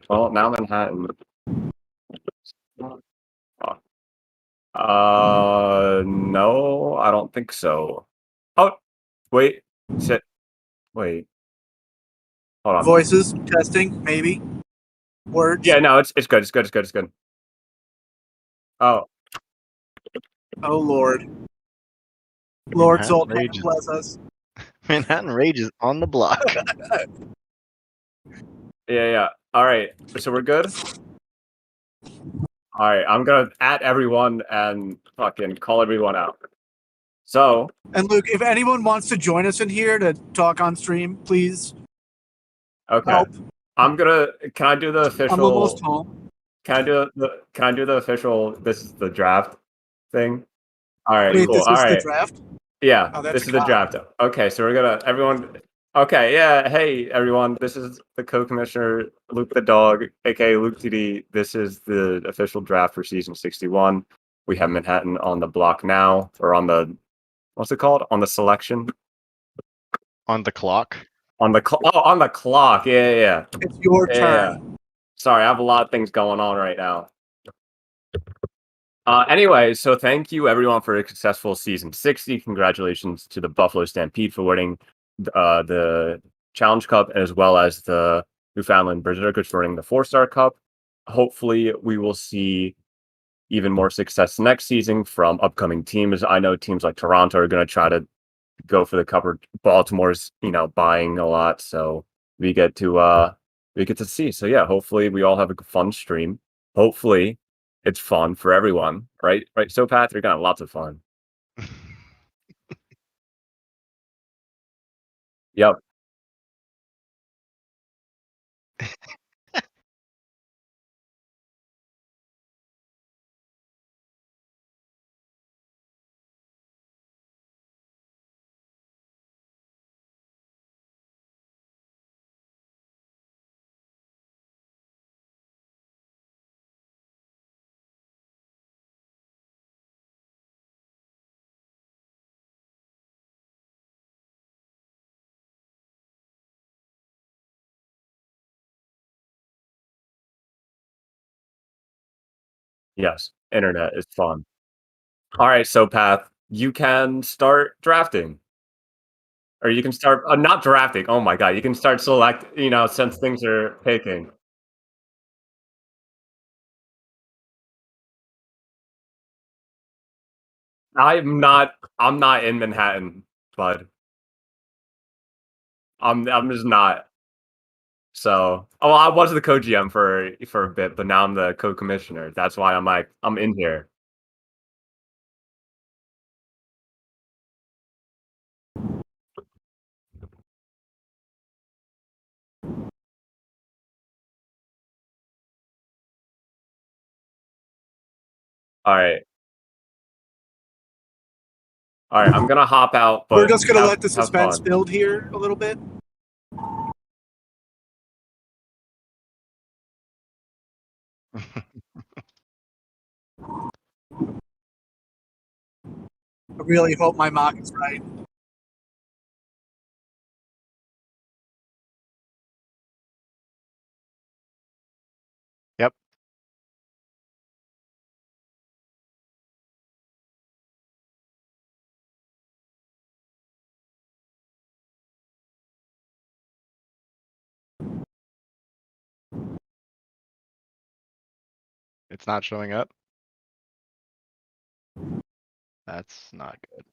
Well, now Manhattan. No, I don't think so. Oh, wait, sit, wait, hold on. Voices, testing, maybe. Words. Yeah, no, it's good, it's good, it's good, it's good. Oh, Oh, Lord. Lord Manhattan Sultan, Rage is- bless us. Manhattan Rage is on the block. yeah. All right, so we're good. All right, I'm gonna at everyone and fucking call everyone out. So, And Luke, if anyone wants to join us in here to talk on stream, please okay, help. I'm gonna. Can I do the official? I'm almost home. Can I do the official? This is the draft thing. All right, Wait, cool. this All is the right, draft? yeah, Oh, that's this a is the cop. draft. Okay, so we're gonna everyone. Okay, yeah. Hey, everyone. This is the co-commissioner Luke the dog, aka Luke TD. This is the official draft for season 61. We have Manhattan on the block now, or on the what's it called? On the selection. On the clock. On the on the clock. Yeah. It's your turn. Yeah. Sorry, I have a lot of things going on right now. Anyway, so thank you everyone for a successful season 60. Congratulations to the Buffalo Stampede for winning the Challenge Cup, as well as the Newfoundland Berserkers for winning the 4-Star Cup. Hopefully, we will see even more success next season from upcoming teams. I know teams like Toronto are going to try to go for the cup, or Baltimore's, buying a lot, so we get to see. So yeah, hopefully we all have a fun stream. Hopefully it's fun for everyone, right? Right. So Pat, you're gonna have lots of fun. Yep. Yes. Internet is fun. All right, so Pat, you can start drafting. Or you can start not drafting. Oh my god, you can start since things are picking. I'm not in Manhattan, bud. I'm just not. So, I was the co-GM for a bit, but now I'm the co-commissioner. That's why I'm in here. All right. All right, I'm gonna hop out, but We're just going to let the have suspense fun. build here a little bit. I really hope my mock is right. Yep. It's not showing up. That's not good.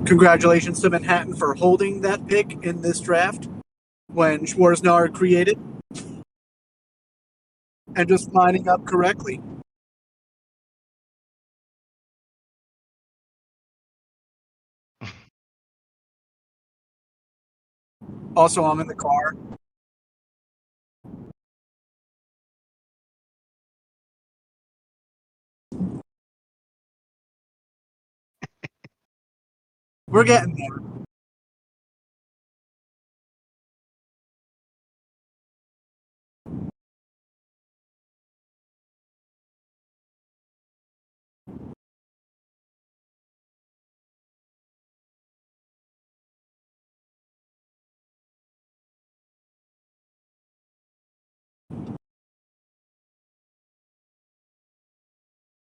Congratulations to Manhattan for holding that pick in this draft when Schwarzenegger created and just lining up correctly. Also, I'm in the car. We're getting there.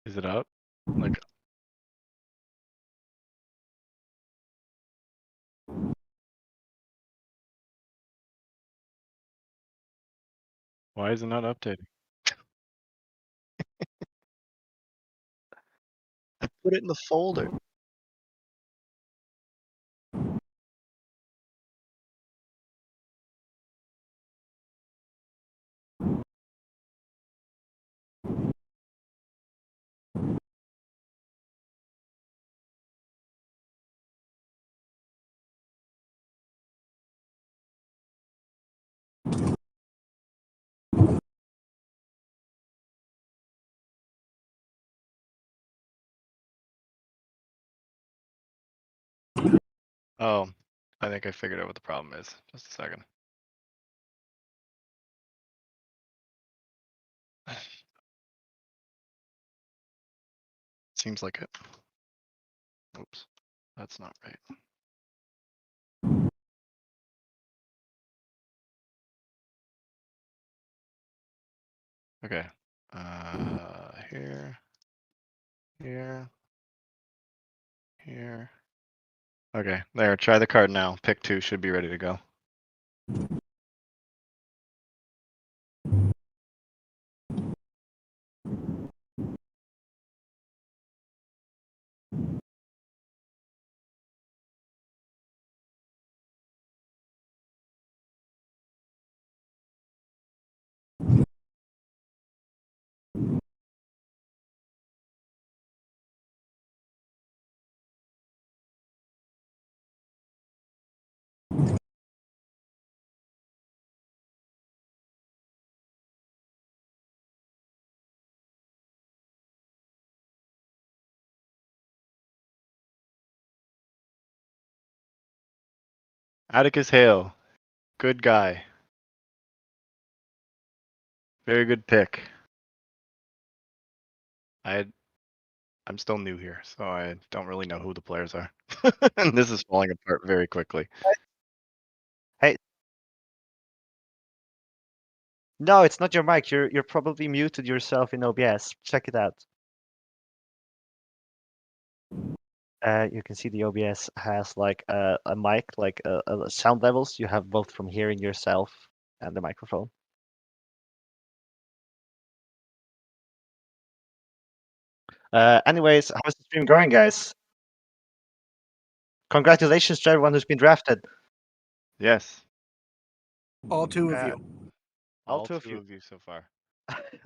Is it up? Like, why is it not updating? I put it in the folder. Oh, I think I figured out what the problem is. Just a second. Seems like it. Oops, that's not right. Okay. Here, here, here. Okay, there. Try the card now. Pick 2 should be ready to go. Atticus Hale, good guy. Very good pick. I'm still new here, so I don't really know who the players are. And this is falling apart very quickly. Hey. No, it's not your mic. You're probably muted yourself in OBS. Check it out. You can see the OBS has like a mic, like sound levels. You have both from hearing yourself and the microphone. Anyways, how's the stream going, guys? Congratulations to everyone who's been drafted. Yes. All two of you. All two of you. so far.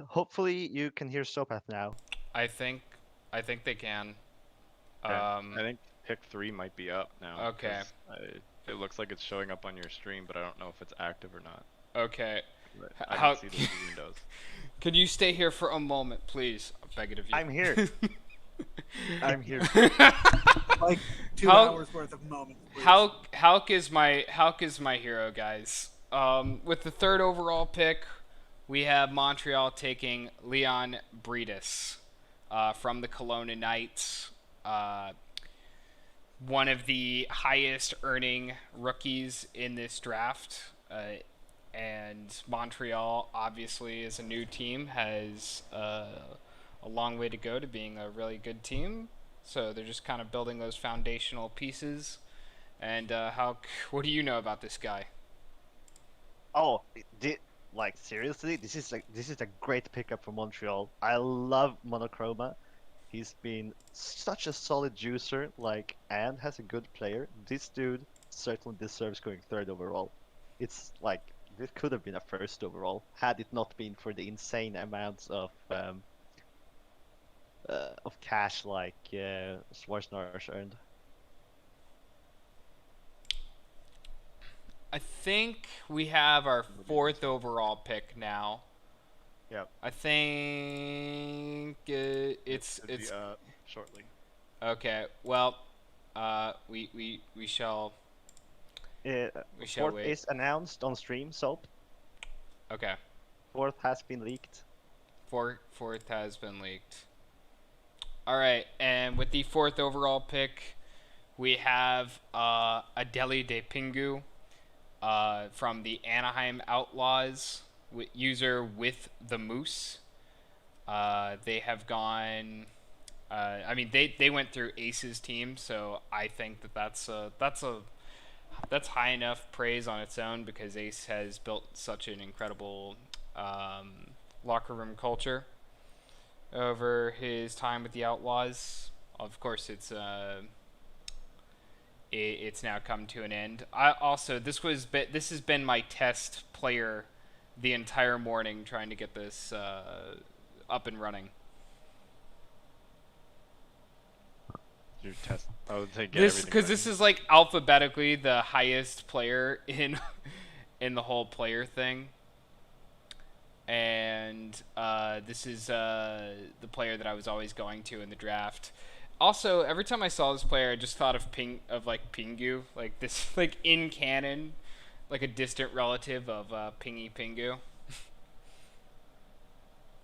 Hopefully you can hear Sopath now. I think they can. Okay. I think pick 3 might be up now. Okay. It looks like it's showing up on your stream, but I don't know if it's active or not. Okay. But I How? can see those windows. Could you stay here for a moment, please? I beg it of you. I'm here. I'm here. Like 2 How- hours worth of moments. please. Hulk is my hero, guys. With the 3rd overall pick, we have Montreal taking Leon Breidis from the Kelowna Knights. One of the highest earning rookies in this draft. And Montreal, obviously, as a new team, has a long way to go to being a really good team. So they're just kind of building those foundational pieces. And what do you know about this guy? Oh, seriously, this is a great pickup for Montreal. I love Monochroma. He's been such a solid juicer, like, and has a good player. This dude certainly deserves going third overall. It's like this could have been a first overall had it not been for the insane amounts of cash like Schwarzenegger earned. I think we have our 4th overall pick now. Yep. I think it's Should be up shortly. okay. Well, we shall we shall Fourth wait. is announced on stream, so Okay. fourth has been leaked. Fourth has been leaked. All right, and with the 4th overall pick, we have Adeli De Pingu from the Anaheim Outlaws, user with the Moose. They have gone. I mean, they went through Ace's team, so I think that's high enough praise on its own because Ace has built such an incredible locker room culture over his time with the Outlaws. Of course, it's now come to an end. I also this has been my test player the entire morning trying to get this up and running. Your test. Oh, to get This everything this ready. is like alphabetically the highest player in the whole player thing. And this is the player that I was always going to in the draft. Also, every time I saw this player, I just thought of Pingu, like this, like in canon, like a distant relative of Pingy Pingu.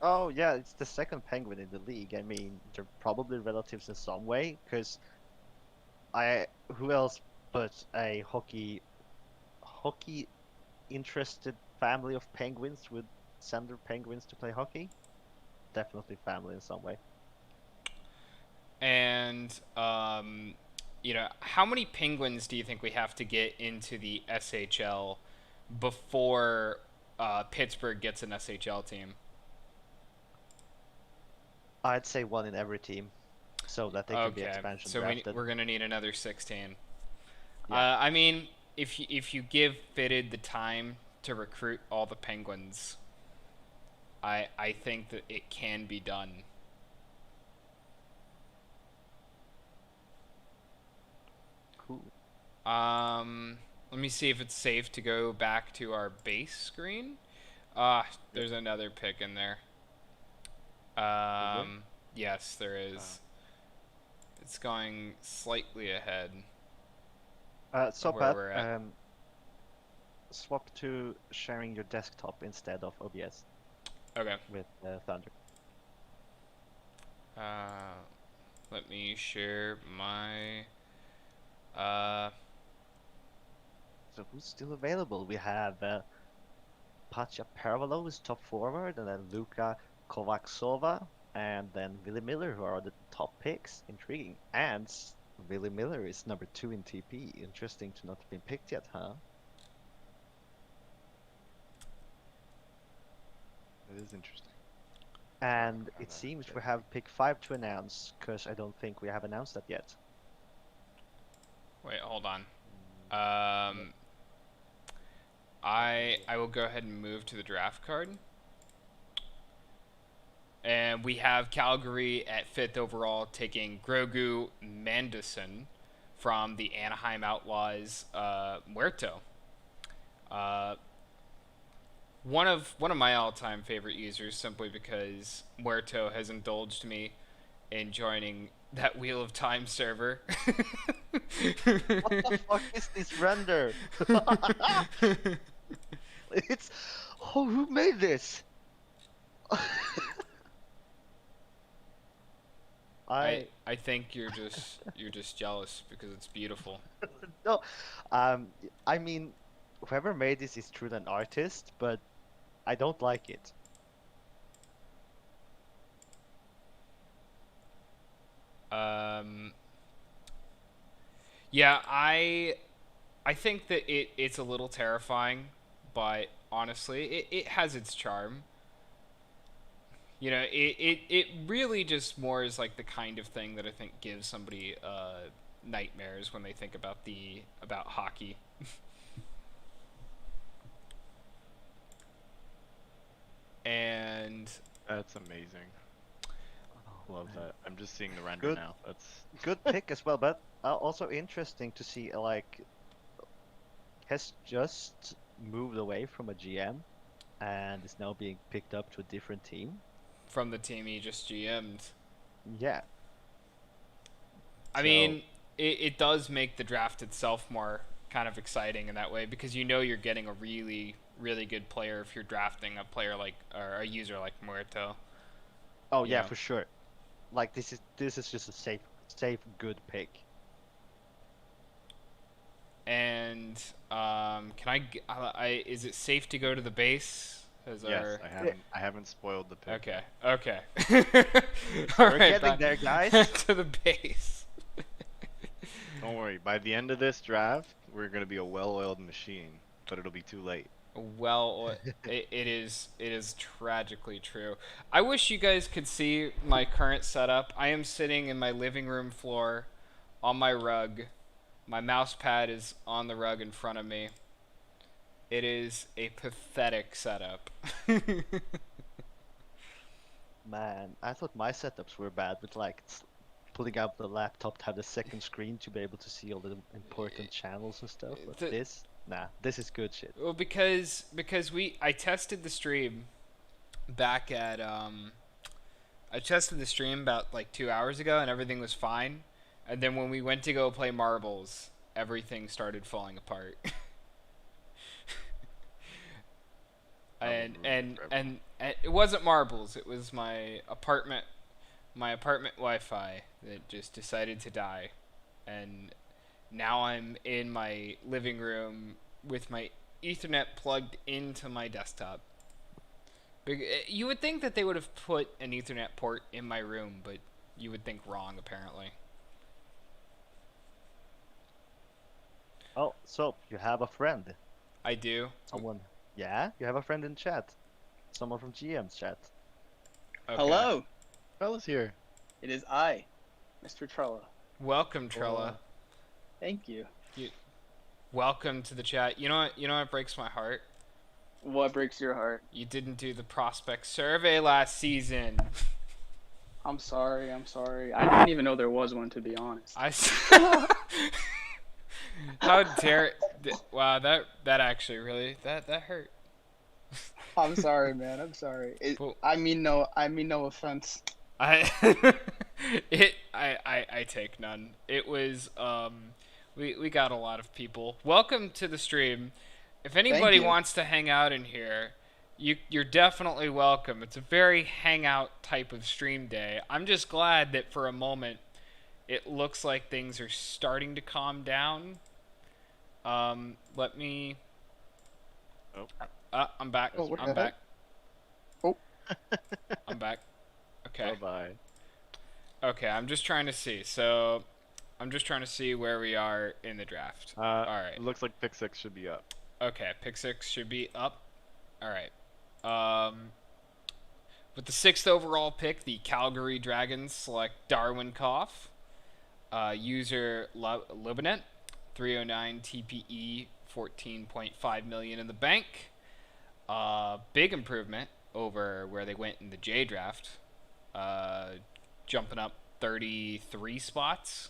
Oh yeah, it's the second penguin in the league. I mean, they're probably relatives in some way, because who else but a hockey interested family of penguins would send their penguins to play hockey? Definitely family in some way. And how many penguins do you think we have to get into the SHL before Pittsburgh gets an SHL team? I'd say one in every team, so that they can be expansion so drafted. we're gonna need another 16. Yeah. I mean, if you give Fitted the time to recruit all the Penguins, I think that it can be done. Cool. Let me see if it's safe to go back to our base screen. There's another pick in there. Yes, there is. It's going slightly ahead. So where we're Pat, at. swap to sharing your desktop instead of OBS Okay. with Thunder. Let me share my. So who's still available? We have Patja Pervalo is top forward, and then Luka Kovacsova, and then Willie Miller, who are the top picks. Intriguing. And Willie Miller is number 2 in TP. Interesting to not have been picked yet, huh? It is interesting. And it seems we have pick 5 to announce, because I don't think we have announced that yet. Wait, hold on. I will go ahead and move to the draft card. And we have Calgary at 5th overall taking Grogu Manderson from the Anaheim Outlaws, Muerto. One of my all-time favorite users, simply because Muerto has indulged me in joining that Wheel of Time server. What the fuck is this render? It's who made this? I think you're just jealous because it's beautiful. No, I mean, whoever made this is truly an artist, but I don't like it. Yeah, I think that it's a little terrifying, but honestly, it has its charm. you know, it really just more is like the kind of thing that I think gives somebody nightmares when they think about hockey. And That's amazing. Oh, Love man. that. I'm just seeing the render Good. now. That's Good pick as well, but also interesting to see like has just moved away from a GM and is now being picked up to a different team. from the team he just GM'd. Yeah. I So mean, it does make the draft itself more kind of exciting in that way because you know you're getting a really, really good player if you're drafting a player like or a user like Muerto. oh You yeah, know. for sure. Like this is just a safe good pick. And is it safe to go to the base? yes. I haven't spoiled the pick. Okay. yet. Okay. All We're right, getting back there, guys. to the base. Don't worry. By the end of this draft, we're gonna be a well-oiled machine, but it'll be too late. Well, it is tragically true. I wish you guys could see my current setup. I am sitting in my living room floor on my rug. My mouse pad is on the rug in front of me. It is a pathetic setup. Man, I thought my setups were bad, with like pulling out the laptop to have the second screen to be able to see all the important channels and stuff. But The- this is good shit. Well, because I tested the stream back at I tested the stream about like 2 hours ago and everything was fine, and then when we went to go play marbles, everything started falling apart. and it wasn't marbles. It was my apartment Wi-Fi that just decided to die, and now I'm in my living room with my Ethernet plugged into my desktop. You would think that they would have put an Ethernet port in my room, but you would think wrong, apparently. Oh, so you have a friend. I do. Someone. Yeah, you have a friend in chat. Someone from GM's chat. Okay. Hello, Fella's here. it is I, Mr. Trella. Welcome, Trella. Thank you. Welcome to the chat. You know what breaks my heart? What breaks your heart? You didn't do the prospect survey last season. I'm sorry. I didn't even know there was one, to be honest. How dare wow, that actually really that hurt. I'm sorry, man. I'm sorry. Well- I mean no offense. I take none. It was we got a lot of people. Welcome to the stream. If anybody you. wants to hang out in here, you're definitely welcome. It's a very hangout type of stream day. I'm just glad that for a moment it looks like things are starting to calm down. Let me I'm back. Oh, what I'm the back. heck? Oh. I'm back. Okay. Bye-bye. Okay, I'm just trying to see. So, I'm just trying to see where we are in the draft. All right. It looks like pick 6 should be up. Okay, pick 6 should be up. All right. With the 6th overall pick, the Calgary Dragons select Darwin Koff, user Lubinet, 309 TPE, 14.5 million in the bank. Big improvement over where they went in the J draft. Jumping up 33 spots.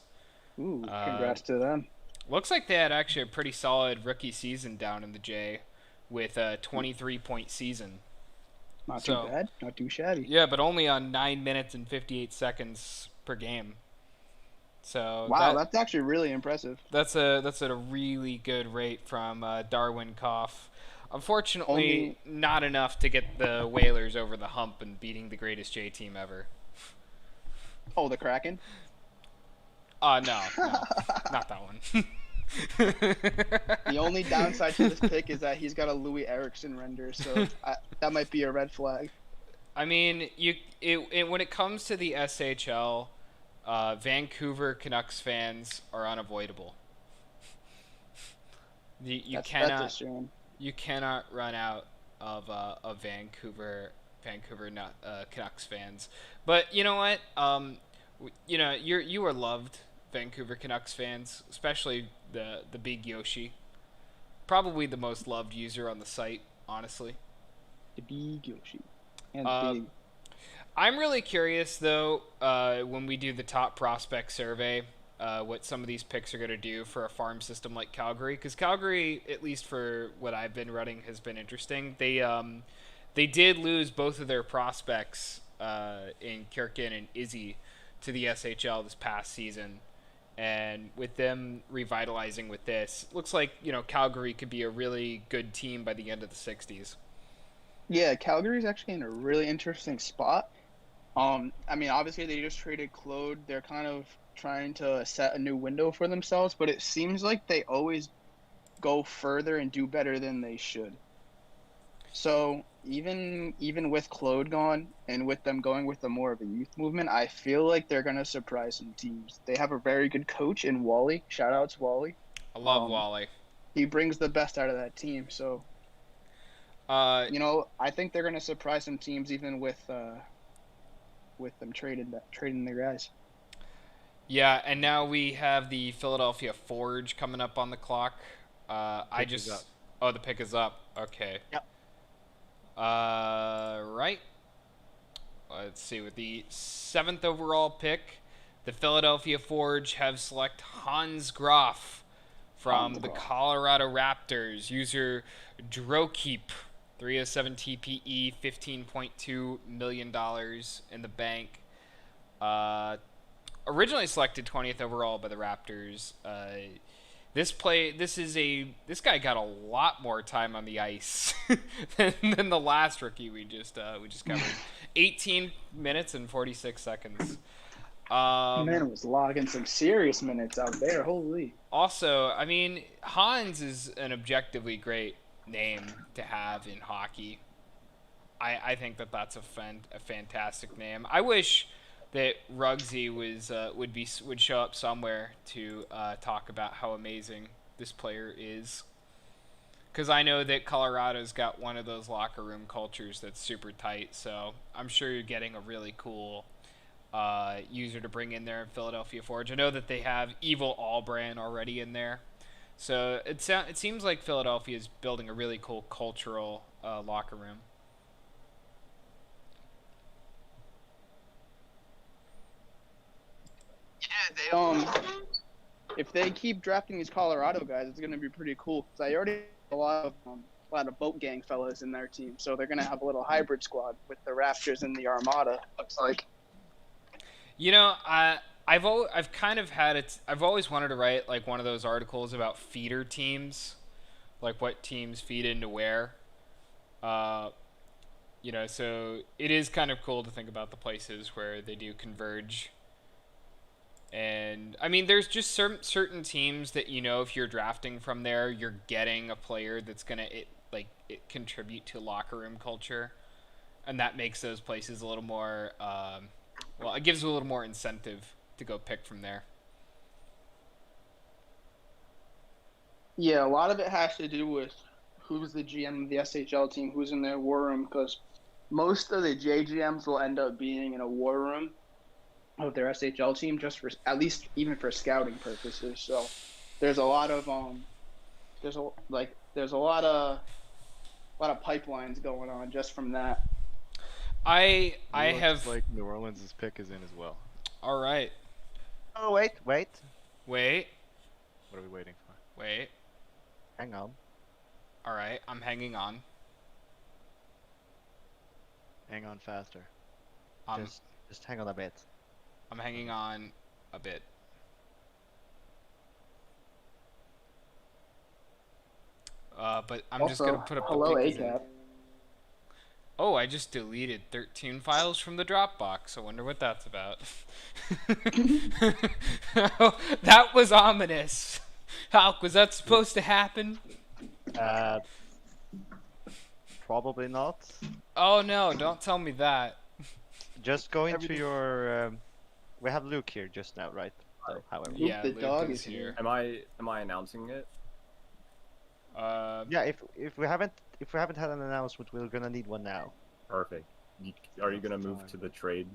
Ooh, congrats to them. Looks like they had actually a pretty solid rookie season down in the J with a 23-point season. Not too bad. Not too shabby. Yeah, but only on 9 minutes and 58 seconds per game. So Wow, that's actually really impressive. that's a really good rate from Darwin Koff. Unfortunately, not enough to get the Whalers over the hump and beating the greatest J team ever. Oh, the Kraken? No, not that one. The only downside to this pick is that he's got a Louis Eriksson render, so that might be a red flag. I mean, when it comes to the SHL, Vancouver Canucks fans are unavoidable. That's a shame. You cannot run out of Vancouver Vancouver Canucks fans. But you know what? You are loved, Vancouver Canucks fans, especially the big Yoshi. Probably the most loved user on the site, honestly. The big Yoshi. And Um, I'm really curious, though, when we do the top prospect survey, what some of these picks are going to do for a farm system like Calgary. Because Calgary, at least for what I've been running, has been interesting. They did lose both of their prospects in Kirkin and Izzy to the SHL this past season. And with them revitalizing with this, looks like, Calgary could be a really good team by the end of the 60s. yeah, Calgary's actually in a really interesting spot. I mean, obviously they just traded Claude. They're kind of trying to set a new window for themselves, but it seems like they always go further and do better than they should. So even with Claude gone and with them going with the more of a youth movement, I feel like they're gonna surprise some teams. They have a very good coach in Wally. Shout out to Wally. I love Wally. He brings the best out of that team. So I think they're gonna surprise some teams even with them trading their guys. Yeah, and now we have the Philadelphia Forge coming up on the clock. The pick is up. Oh, the pick is up. Okay. Yep. Right. Let's see. With the 7th overall pick, the Philadelphia Forge have select Hans Groff from the Colorado Raptors. User Drokeep, 307 TPE, $15.2 million in the bank. Originally selected 20th overall by the Raptors. This guy got a lot more time on the ice than the last rookie we just covered. 18 minutes and 46 seconds. Man was logging some serious minutes out there. Holy. Also, I mean, Hans is an objectively great name to have in hockey. I think that's a fantastic name. I wish that Ruggsy would show up somewhere to talk about how amazing this player is. Because I know that Colorado's got one of those locker room cultures that's super tight, so I'm sure you're getting a really cool user to bring in there in Philadelphia Forge. I know that they have Evil Allbrand already in there. So it seems like Philadelphia is building a really cool cultural locker room. Yeah, if they keep drafting these Colorado guys, it's going to be pretty cool. Because I already have a lot of boat gang fellas in their team, so they're going to have a little hybrid squad with the Raptors and the Armada. Looks like. I've always wanted to write like one of those articles about feeder teams, like what teams feed into where. So it is kind of cool to think about the places where they do converge. And I mean, there's just certain teams that if you're drafting from there, you're getting a player that's gonna contribute to locker room culture, and that makes those places a little more. It gives a little more incentive to go pick from there. Yeah, a lot of it has to do with who's the GM of the SHL team, who's in their war room, because most of the JGMs will end up being in a war room of their SHL team, just for at least even for scouting purposes. So there's a lot of there's a lot of pipelines going on just from that. I have like New Orleans' pick is in as well. All right. Oh wait. Wait. What are we waiting for? Wait. Hang on. All right. I'm hanging on. Hang on faster. Just hang on a bit. I'm hanging on a bit. But I'm just gonna put up hello, the pictures. ACAP. Oh, I just deleted 13 files from the Dropbox. I wonder what that's about. That was ominous. Hulk, was that supposed to happen? Probably not. Oh no, don't tell me that. Just go into your. We have Luke here just now, right? So, however. Luke Yeah, the Luke dog is is here. Am I announcing it? Yeah, if we haven't had an announcement, we're gonna need one now. Perfect. Are you gonna move to the trade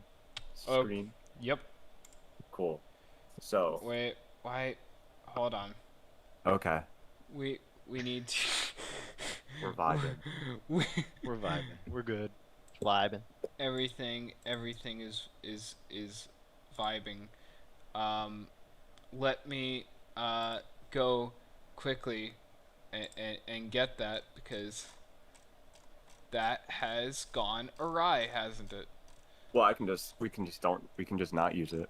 Oh. screen? Yep. Cool. So Wait. Why? Hold on. okay, We need to. we're vibing. we, We're vibing. We're good. Vibing. everything is vibing. Let me go quickly and get that, because that has gone awry, hasn't it? Well, we can just not use it.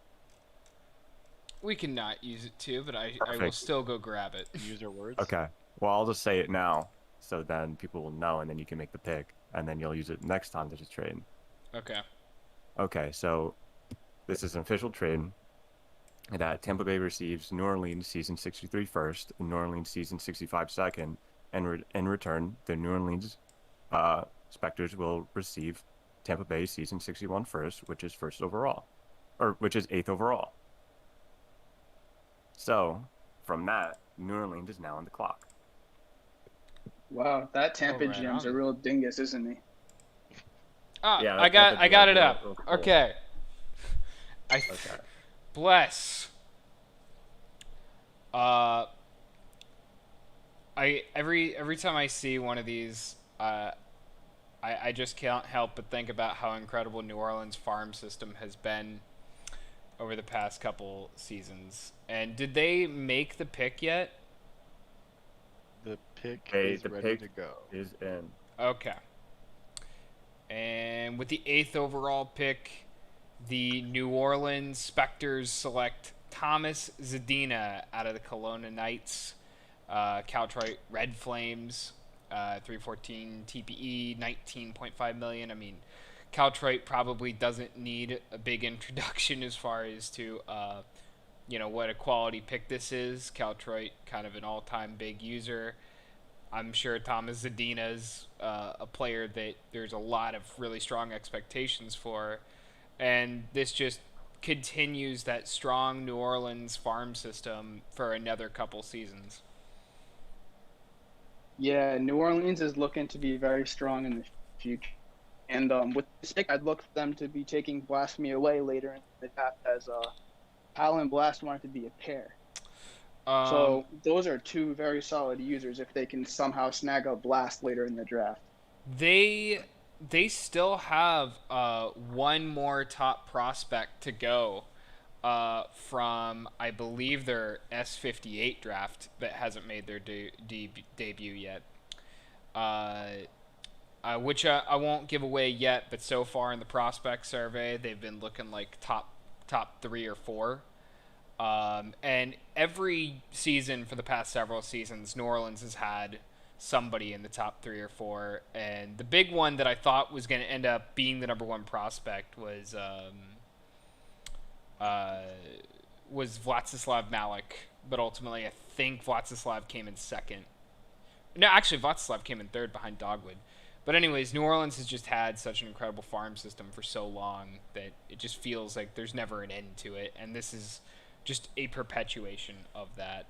We can not use it too, but I will Perfect. still go grab it. User words. Okay. Well, I'll just say it now, so then people will know, and then you can make the pick, and then you'll use it next time there's a trade. Okay. Okay, so this is an official trade that Tampa Bay receives New Orleans season 63 first and New Orleans season 65 second, and in return, the New Orleans Spectres will receive Tampa Bay season 61 first, which is first overall, or which is 8th overall. So, from that, New Orleans is now on the clock. Wow, that Tampa right GM's on. a real dingus, isn't he? Ah, Yeah, I that's got it real up. cool. Okay. Okay. Bless. Every time I see one of these, I just can't help but think about how incredible New Orleans farm system has been over the past couple seasons. And did they make the pick yet? The pick Hey, is the ready pick to go. is in. Okay. And with the 8th overall pick, the New Orleans Spectres select Thomas Zadina out of the Kelowna Knights, Caltroit Red Flames, 314 TPE, 19.5 million. I mean, Caltroit probably doesn't need a big introduction as far as to, what a quality pick this is. Caltroit, kind of an all-time big user. I'm sure Thomas Zadina's a player that there's a lot of really strong expectations for. And this just continues that strong New Orleans farm system for another couple seasons. Yeah, New Orleans is looking to be very strong in the future. And with this pick, I'd look for them to be taking Blasphemy away later in the draft, as Pal and Blast wanted to be a pair. So those are two very solid users if they can somehow snag a Blast later in the draft. They still have one more top prospect to go from, I believe, their S58 draft that hasn't made their debut yet. Which I won't give away yet, but so far in the prospect survey, they've been looking like top 3 or 4. And every season for the past several seasons, New Orleans has had somebody in the top 3 or 4. And the big one that I thought was going to end up being the number 1 prospect was Vladislav Malik. But ultimately, I think Vladislav came in second. No, actually, Vladislav came in third behind Dogwood. But anyways, New Orleans has just had such an incredible farm system for so long that it just feels like there's never an end to it. And this is just a perpetuation of that.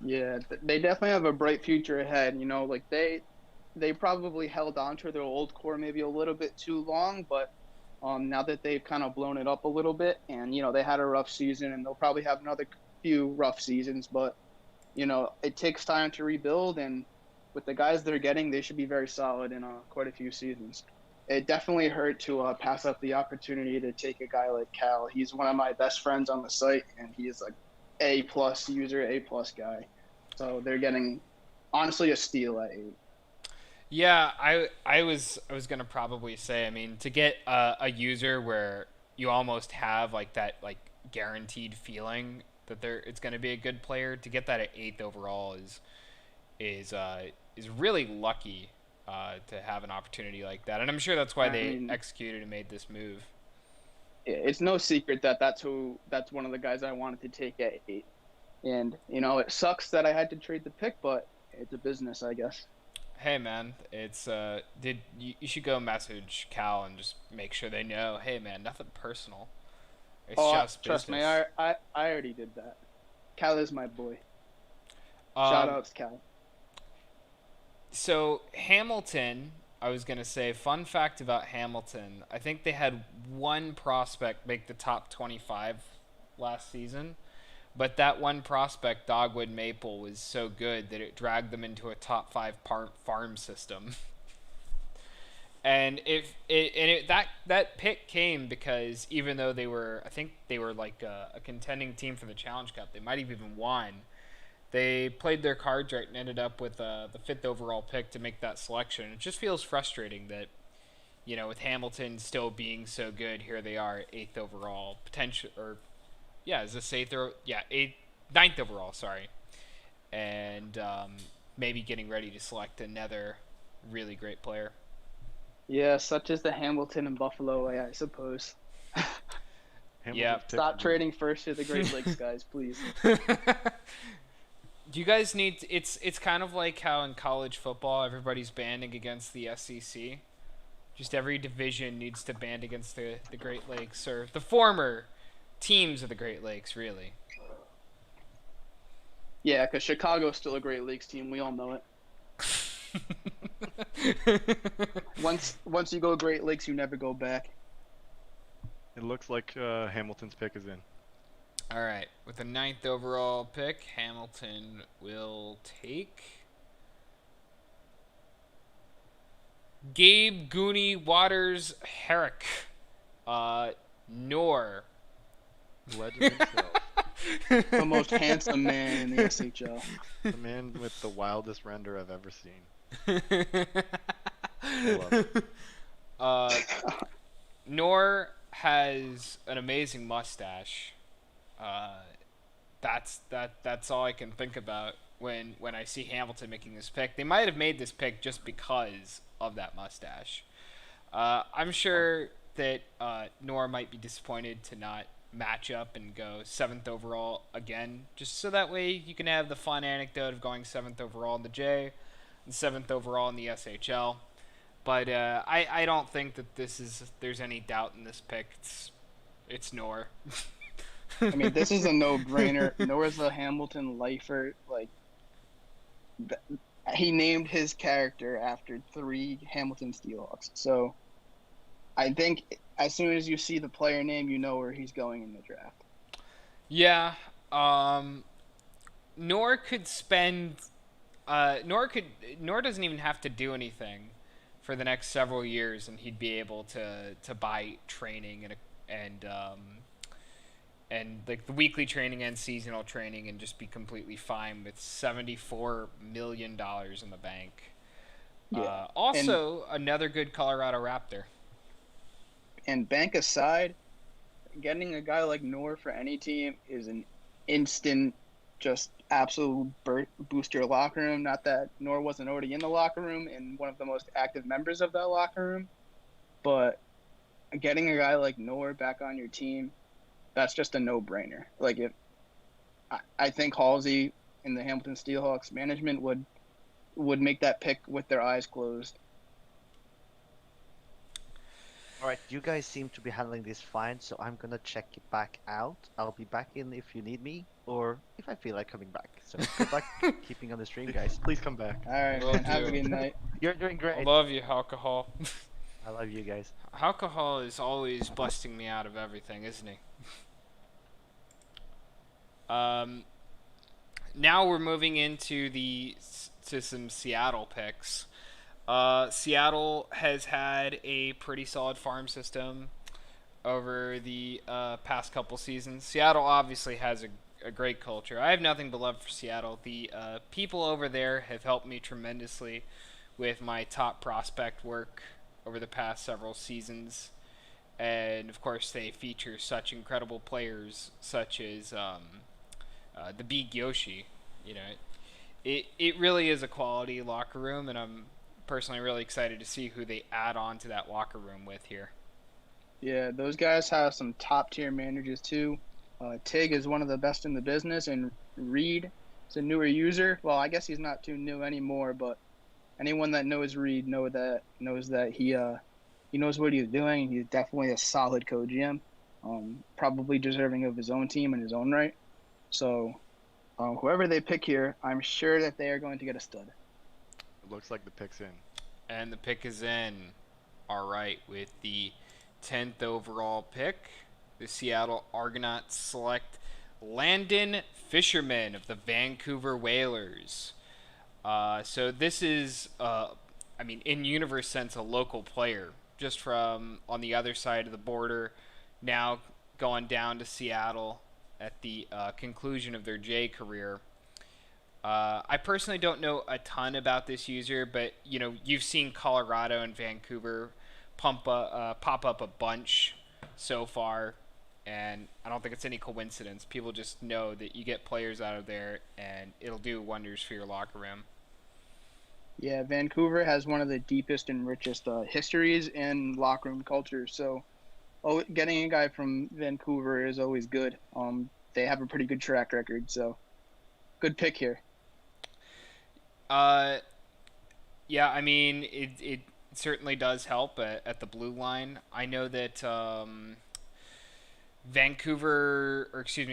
Yeah, they definitely have a bright future ahead. Like they probably held on to their old core maybe a little bit too long, but now that they've kind of blown it up a little bit, and they had a rough season, and they'll probably have another few rough seasons, but it takes time to rebuild, and with the guys they're getting, they should be very solid in quite a few seasons. It definitely hurt to pass up the opportunity to take a guy like Cal. He's one of my best friends on the site, and he is like A+ user, A+ guy. So they're getting, honestly, a steal at 8. Yeah, I was gonna probably say, I mean, to get a user where you almost have like that guaranteed feeling that it's gonna be a good player, to get that at 8th overall is really lucky. To have an opportunity like that, and I'm sure that's why they executed and made this move. It's no secret that that's one of the guys I wanted to take at 8, and it sucks that I had to trade the pick, but it's a business, I guess. Hey man, it's you should go message Cal and just make sure they know. Hey man, nothing personal. It's just trust business. me, I already did that. Cal is my boy. Shout outs, Cal. So Hamilton I was going to say, fun fact about Hamilton. I think they had one prospect make the top 25 last season, but that one prospect, Dogwood Maple, was so good that it dragged them into a top 5 farm system. And that pick came because even though I think they were like a contending team for the Challenge Cup, they might have even won. They played their cards right and ended up with the 5th overall pick to make that selection. It just feels frustrating that, with Hamilton still being so good, here they are, 8th overall, is this 8th or yeah, 9th overall, sorry, and maybe getting ready to select another really great player. Yeah, such as the Hamilton and Buffalo way, I suppose. Yeah. Stop trading first to the Great Lakes, guys, please. Do you guys need? It's kind of like how in college football everybody's banding against the SEC. Just every division needs to band against the Great Lakes, or the former teams of the Great Lakes, really. Yeah, because Chicago's still a Great Lakes team. We all know it. Once you go Great Lakes, you never go back. It looks like Hamilton's pick is in. All right, with the 9th overall pick, Hamilton will take Gabe Goonie Waters Herrick, Nor. Legend himself. The most handsome man in the SHL. The man with the wildest render I've ever seen. I love it. Nor has an amazing mustache. That's all I can think about when I see Hamilton making this pick. They might have made this pick just because of that mustache. I'm sure that Nor might be disappointed to not match up and go 7th overall again, just so that way you can have the fun anecdote of going 7th overall in the J and 7th overall in the SHL. But I don't think that there's any doubt in this pick. It's Nor. I mean, this is a no-brainer. Nor's a Hamilton lifer. Like, he named his character after 3 Hamilton Steelhawks. So, I think as soon as you see the player name, you know where he's going in the draft. Yeah. Nor could spend. Nor doesn't even have to do anything for the next several years, and he'd be able to buy training and like the weekly training and seasonal training, and just be completely fine with $74 million in the bank. Yeah. Also, another good Colorado Raptor. And bank aside, getting a guy like Nor for any team is an instant, just absolute boost your locker room. Not that Nor wasn't already in the locker room and one of the most active members of that locker room, but getting a guy like Nor back on your team, that's just a no-brainer. Like, I think Halsey and the Hamilton Steelhawks management would make that pick with their eyes closed. All right, you guys seem to be handling this fine, so I'm gonna check it back out. I'll be back in if you need me, or if I feel like coming back. So good luck keeping on the stream, guys. Please come back. All right, Will man, have do. a good night. You're doing I great. love you, Alcohol. I love you guys. Alcohol is always busting me out of everything, isn't he? Now we're moving into some Seattle picks. Seattle has had a pretty solid farm system over the past couple seasons. Seattle obviously has a great culture. I have nothing but love for Seattle. The people over there have helped me tremendously with my top prospect work over the past several seasons. And of course, they feature such incredible players, such as the Big Yoshi. It really is a quality locker room, and I'm personally really excited to see who they add on to that locker room with here. Yeah, those guys have some top-tier managers too. Tig is one of the best in the business, and Reed is a newer user. Well, I guess he's not too new anymore, but anyone that knows Reed knows that he knows what he's doing. He's definitely a solid co-GM, probably deserving of his own team in his own right. So, whoever they pick here, I'm sure that they are going to get a stud. It looks like the pick's in. And the pick is in. All right, with the 10th overall pick, the Seattle Argonauts select Landon Fisherman of the Vancouver Whalers. So this is, I mean, in universe sense, a local player, just from on the other side of the border, now going down to Seattle at the conclusion of their J career. I personally don't know a ton about this user, but you know you've seen Colorado and Vancouver pop up a bunch so far, and I don't think it's any coincidence. People just know that you get players out of there, and it'll do wonders for your locker room. Yeah, Vancouver has one of the deepest and richest histories in locker room culture. So, getting a guy from Vancouver is always good. They have a pretty good track record, so good pick here. Yeah, I mean it certainly does help at the blue line. I know that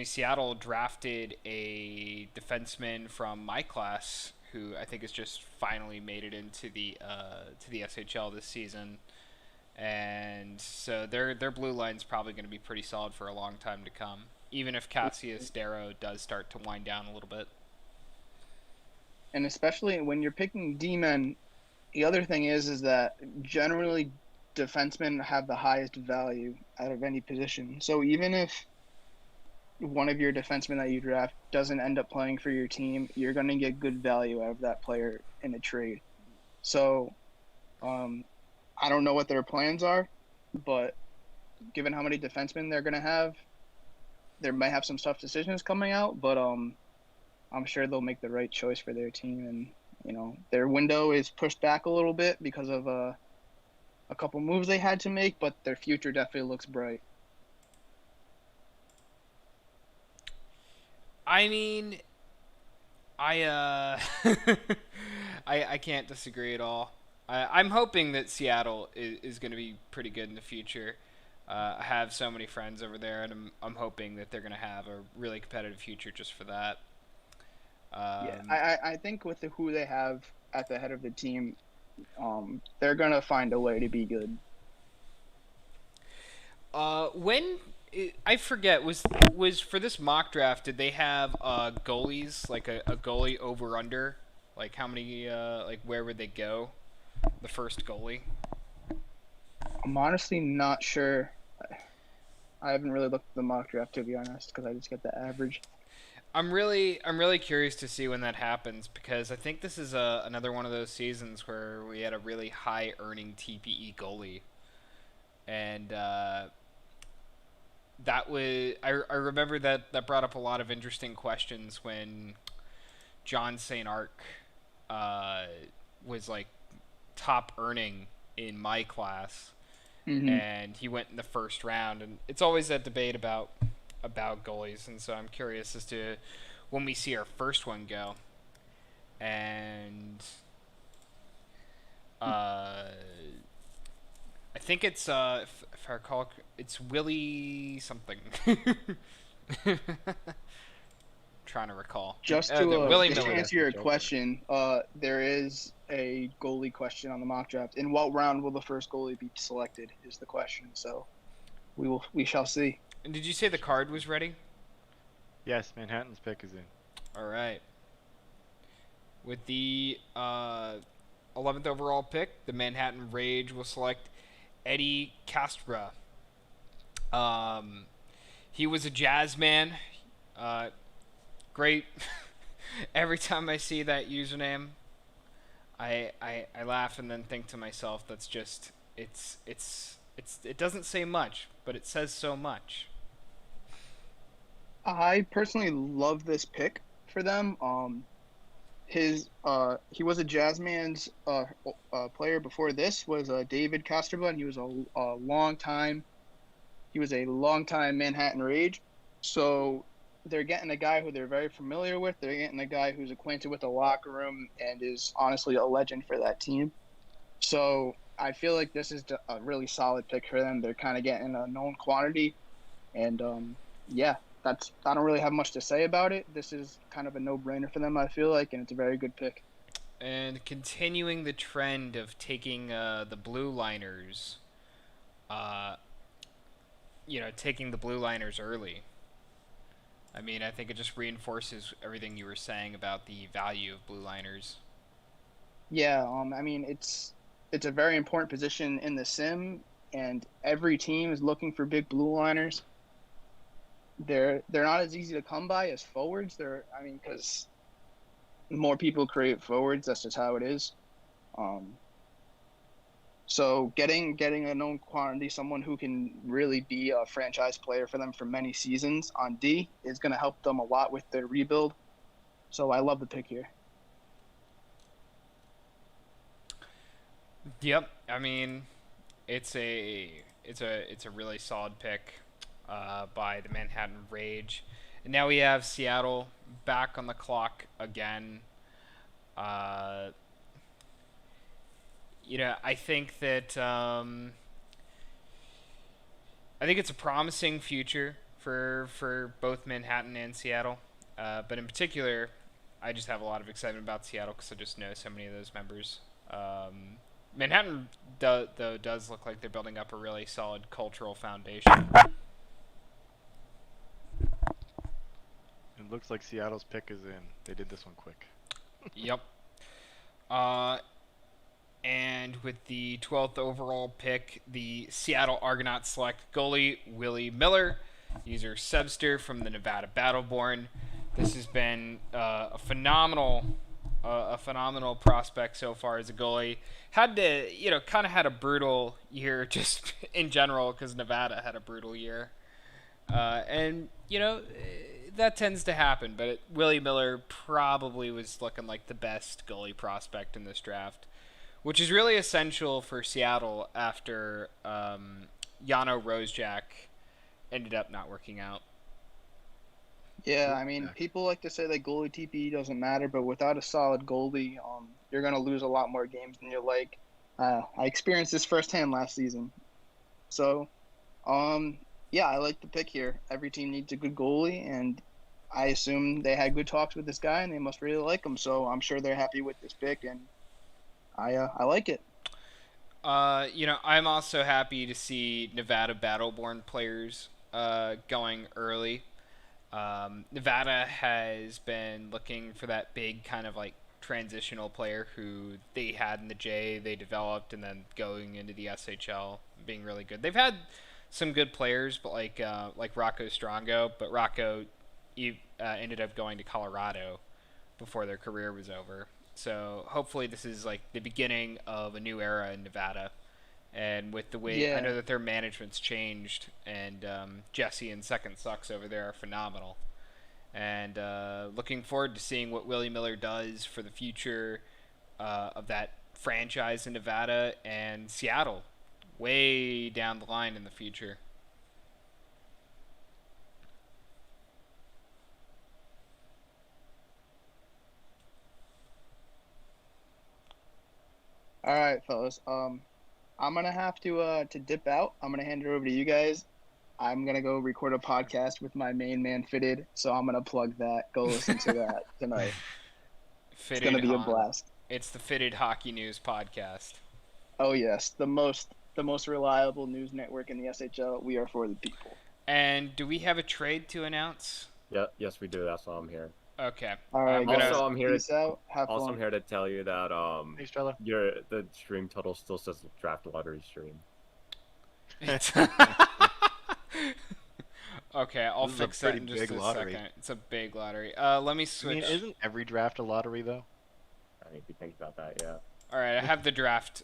Seattle drafted a defenseman from my class who I think has just finally made it into the SHL this season, and so their blue line's probably going to be pretty solid for a long time to come, even if Cassius Darrow does start to wind down a little bit. And especially when you're picking D-men, the other thing is that generally defensemen have the highest value out of any position. So even if one of your defensemen that you draft doesn't end up playing for your team, you're going to get good value out of that player in a trade. So I don't know what their plans are, but given how many defensemen they're going to have, there might have some tough decisions coming out, but I'm sure they'll make the right choice for their team. And, you know, their window is pushed back a little bit because of a couple moves they had to make, but their future definitely looks bright. I mean, I I can't disagree at all. I'm hoping that Seattle is going to be pretty good in the future. I have so many friends over there, and I'm hoping that they're going to have a really competitive future just for that. I think with who they have at the head of the team, they're going to find a way to be good. I forget, was for this mock draft, did they have goalies, like a goalie over under, like how many like where would they go, the first goalie? I'm honestly not sure. I haven't really looked at the mock draft, to be honest, because I just get the average. I'm really curious to see when that happens, because I think this is another one of those seasons where we had a really high earning TPE goalie, and that was I remember that brought up a lot of interesting questions when John St. Arc was like top earning in my class, and he went in the first round, and it's always that debate about goalies, and so I'm curious as to when we see our first one go. And I think it's if I recall, it's Willie something. Trying to recall. Just to answer your question, there is a goalie question on the mock draft. In what round will the first goalie be selected? Is the question. So we shall see. And did you say the card was ready? Yes, Manhattan's pick is in. All right. With the 11th overall pick, the Manhattan Rage will select Eddie Castra. He was a jazz man. Great. Every time I see that username, I laugh and then think to myself, that's just it doesn't say much, but it says so much. I personally love this pick for them. He was a Jazzman's player before this, was David Castroba, and he was a long time Manhattan Rage. So they're getting a guy who they're very familiar with. They're getting a guy who's acquainted with the locker room and is honestly a legend for that team. So I feel like this is a really solid pick for them. They're kind of getting a known quantity, and I don't really have much to say about it. This is kind of a no-brainer for them, I feel like, and it's a very good pick. And continuing the trend of taking the blue liners, taking the blue liners early. I mean, I think it just reinforces everything you were saying about the value of blue liners. Yeah, I mean it's a very important position in the sim, and every team is looking for big blue liners. They're not as easy to come by as forwards. Because more people create forwards. That's just how it is. Um, so getting a known quantity, someone who can really be a franchise player for them for many seasons on D is going to help them a lot with their rebuild. So I love the pick here. Yep. I mean, it's a really solid pick by the Manhattan Rage. And now we have Seattle back on the clock again. Uh, I think that I think it's a promising future for both Manhattan and Seattle. But in particular, I just have a lot of excitement about Seattle because I just know so many of those members. Manhattan, though, does look like they're building up a really solid cultural foundation. It looks like Seattle's pick is in. They did this one quick. Yep. And with the 12th overall pick, the Seattle Argonauts select goalie Willie Miller, user Sebster from the Nevada Battleborn. This has been a phenomenal prospect so far as a goalie. Had to, kind of had a brutal year just in general because Nevada had a brutal year. And that tends to happen, but Willie Miller probably was looking like the best goalie prospect in this draft, which is really essential for Seattle after Jano Rosejak ended up not working out. Yeah, I mean, people like to say that goalie TPE doesn't matter, but without a solid goalie, you're going to lose a lot more games than you like. I experienced this firsthand last season. So, yeah, I like the pick here. Every team needs a good goalie, and I assume they had good talks with this guy, and they must really like him. So I'm sure they're happy with this pick, and I like it. I'm also happy to see Nevada Battleborn players going early. Nevada has been looking for that big kind of like transitional player who they had in the J, they developed, and then going into the SHL being really good. They've had some good players, but like Rocco Strongo, but Rocco ended up going to Colorado before their career was over. So hopefully this is like the beginning of a new era in Nevada. And with the way I know that their management's changed, and Jesse and Second Sucks over there are phenomenal. And looking forward to seeing what Willie Miller does for the future of that franchise in Nevada and Seattle, way down the line in the future. All right, fellas. I'm gonna have to dip out. I'm gonna hand it over to you guys. I'm gonna go record a podcast with my main man Fitted, so I'm gonna plug that. Go listen to that tonight. It's gonna be a blast. It's the Fitted Hockey News podcast. Oh yes, the most reliable news network in the SHL. We are for the people. And do we have a trade to announce? Yeah, yes, we do. That's why I'm here. Okay. All right. Also, I'm here. Peace out. Have Also, fun. I'm here to tell you that Thanks, Trello. the stream total still says draft lottery stream. Okay, I'll This is a fix that pretty in just big a lottery. second. It's a big lottery. Let me I switch. mean, isn't every draft a lottery though? I mean, if you think about that, yeah. All right, I have the draft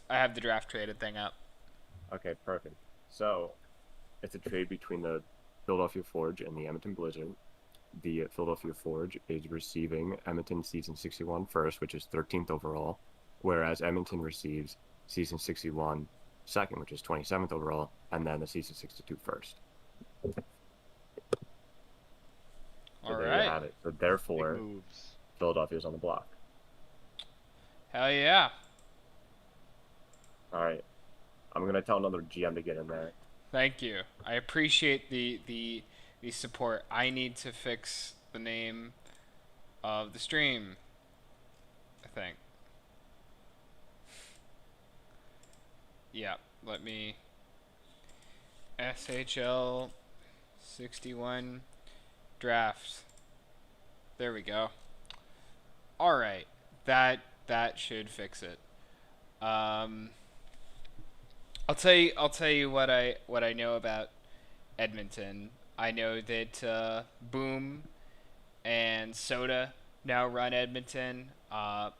traded thing up. Okay, perfect. So, it's a trade between the Philadelphia Forge and the Edmonton Blizzard. The Philadelphia Forge is receiving Edmonton Season 61 first, which is 13th overall, whereas Edmonton receives Season 61 second, which is 27th overall, and then the Season 62 first. So All there right. you have it. So Big therefore, moves. Philadelphia's on the block. Hell yeah. All right. I'm going to tell another GM to get in there. Thank you. I appreciate the support. I need to fix the name of the stream, I think. Yeah, let me SHL 61 Draft. There we go. All right, that should fix it. Um, I'll tell you what I know about Edmonton. I know that Boom and Soda now run Edmonton. I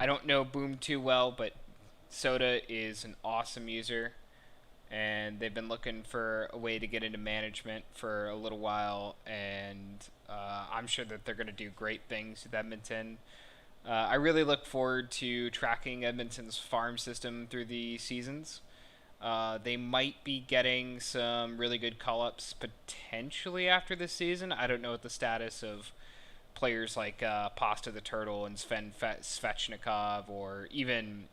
don't know Boom too well, but Soda is an awesome user, and they've been looking for a way to get into management for a little while, and I'm sure that they're going to do great things with Edmonton. I really look forward to tracking Edmonton's farm system through the seasons. They might be getting some really good call-ups potentially after this season. I don't know what the status of players like Pasta the Turtle and Sven Svechnikov, or even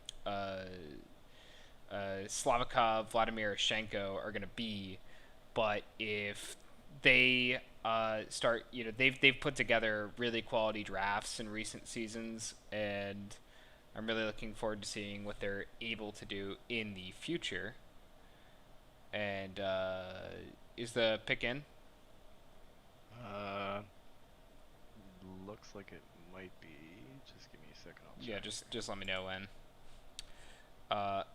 Slavikov, Vladimir Shenko are going to be. But if they start, they've put together really quality drafts in recent seasons, and I'm really looking forward to seeing what they're able to do in the future. And is the pick in? Looks like it might be. Just give me a second. I'll Yeah, check. just let me know when.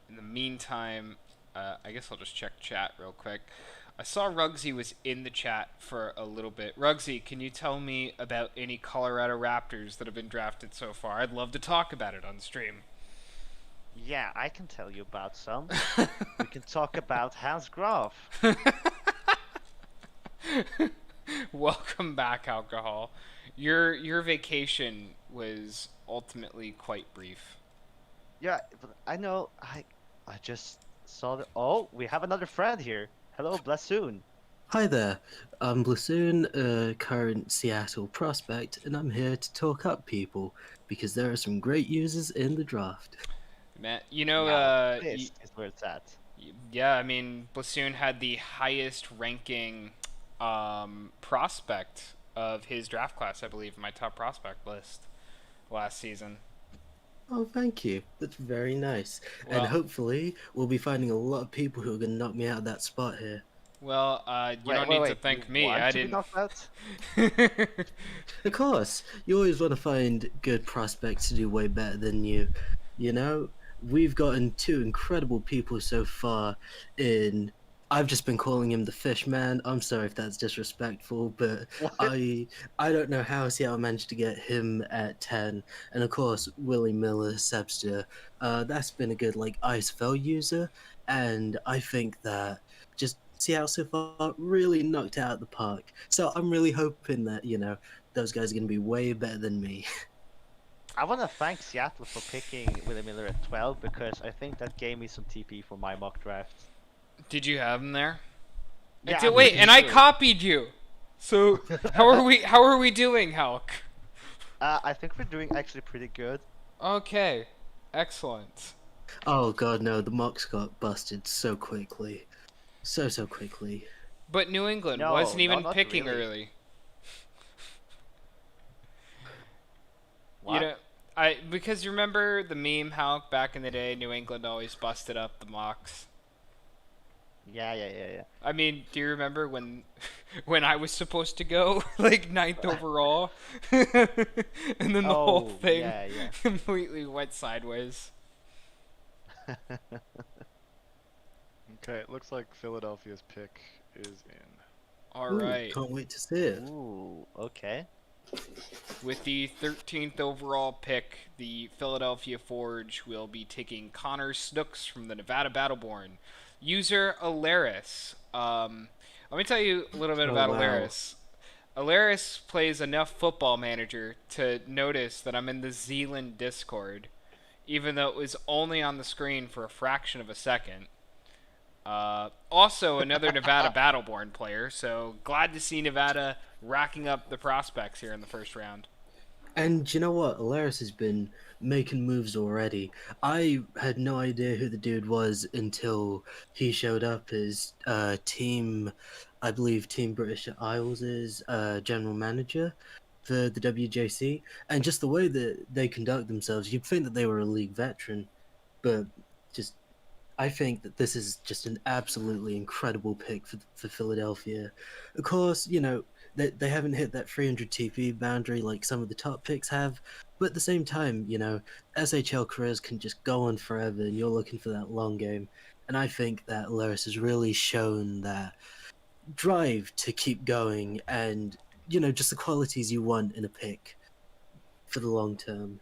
In the meantime, I guess I'll just check chat real quick. I saw Rugsy was in the chat for a little bit. Rugsy, can you tell me about any Colorado Raptors that have been drafted so far? I'd love to talk about it on stream. Yeah, I can tell you about some. We can talk about Hans Graf. Welcome back, alcohol. Your vacation was ultimately quite brief. Yeah, but I know. I just saw the. Oh, we have another friend here. Hello, Blasoon. Hi there, I'm Blasoon, a current Seattle prospect, and I'm here to talk up people, because there are some great users in the draft. Man, This is where it's at. yeah, I mean, Blasoon had the highest ranking prospect of his draft class, I believe, in my top prospect list last season. Oh, thank you. That's very nice. Well- And hopefully, we'll be finding a lot of people who are going to knock me out of that spot here. Well, you don't need to thank me. I To be didn't. knocked out? Of course, you always want to find good prospects to do way better than you. You know, we've gotten two incredible people so far in. I've just been calling him the fish man. I'm sorry if that's disrespectful, but What? I don't know how Seattle managed to get him at 10. And of course, Willie Miller, Sebster. That's been a good ISFL user, and I think that just Seattle so far really knocked it out of the park. So I'm really hoping that those guys are going to be way better than me. I want to thank Seattle for picking Willie Miller at 12 because I think that gave me some TP for my mock draft. Did you have him there? Yeah, Did, I'm wait, pretty and I sure. copied you. So how are we doing, Hulk? I think we're doing actually pretty good. Okay, excellent. Oh god, no, the mocks got busted so quickly. So quickly. But New England No, wasn't no, even not picking really. early. What? You know, because you remember the meme how back in the day New England always busted up the mocks. Yeah. I mean, do you remember when when I was supposed to go like 9th overall, and then the whole Oh, thing yeah. completely went sideways? Okay, it looks like Philadelphia's pick is in. All Ooh, right. can't wait to see it. Ooh, okay. With the 13th overall pick, the Philadelphia Forge will be taking Connor Snooks from the Nevada Battleborn. User Alaris. Let me tell you a little bit Oh, about wow. Alaris. Alaris plays enough Football Manager to notice that I'm in the Zealand Discord, even though it was only on the screen for a fraction of a second. Also, another Nevada Battleborn player, so glad to see Nevada racking up the prospects here in the first round. And you know what? Alaris has been making moves already. I had no idea who the dude was until he showed up as I believe Team British Isles' general manager for the WJC. And just the way that they conduct themselves, you'd think that they were a league veteran. But just, I think that this is just an absolutely incredible pick for Philadelphia. Of course, they haven't hit that 300 TP boundary like some of the top picks have, but at the same time, SHL careers can just go on forever, and you're looking for that long game. And I think that Loris has really shown that drive to keep going, and just the qualities you want in a pick for the long term.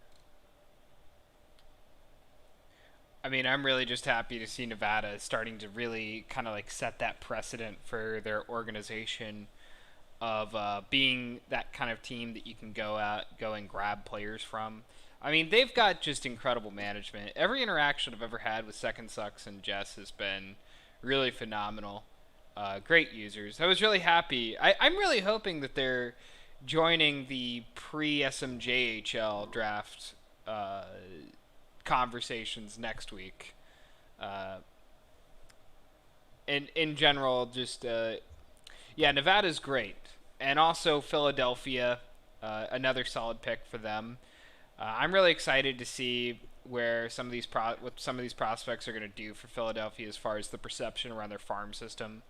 I mean, I'm really just happy to see Nevada starting to really kind of like set that precedent for their organization of being that kind of team that you can go and grab players from. I mean, they've got just incredible management. Every interaction I've ever had with Second Sucks and Jess has been really phenomenal. Great users. I was really happy. I'm really hoping that they're joining the pre-SMJHL draft conversations next week. In general, just Nevada's great, and also Philadelphia, another solid pick for them. I'm really excited to see where some of these what some of these prospects are going to do for Philadelphia as far as the perception around their farm system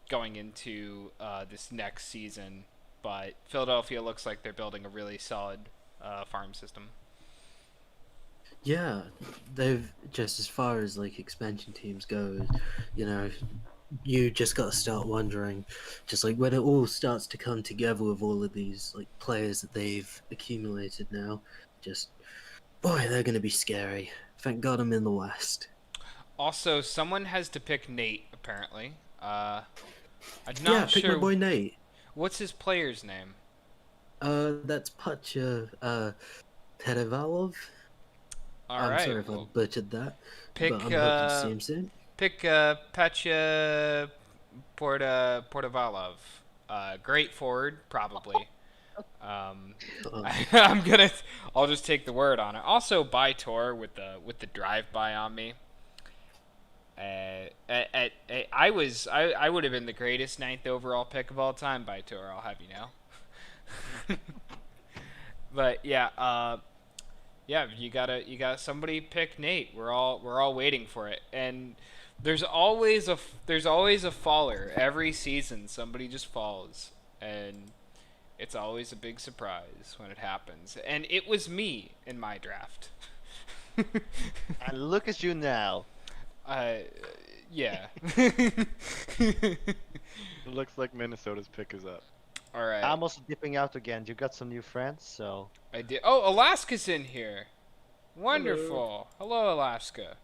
going into this next season. But Philadelphia looks like they're building a really solid farm system. Yeah, they've just as far as like expansion teams go, you just got to start wondering, just like when it all starts to come together with all of these like players that they've accumulated now, just boy, they're going to be scary. Thank God I'm in the West. Also, someone has to pick Nate apparently. I'm Yeah, not pick sure. my boy Nate. What's his player's name? That's Pacha Perevalov. All I'm right. sorry if I butchered that, Pick but I'm hoping to see him soon. pick Petya Portovalov. Great forward, probably. I'll just take the word on it. Also, by Tor with the drive by on me. I would have been the greatest 9th overall pick of all time by Tor. I'll have you know. But yeah, you gotta somebody pick Nate. We're all waiting for it, and there's always a faller every season. Somebody just falls, and it's always a big surprise when it happens. And it was me in my draft. And look at you now. Yeah. It looks like Minnesota's pick is up. All right. I'm also dipping out again. You got some new friends, so. I did. Oh, Alaska's in here. Wonderful. Hello, Alaska.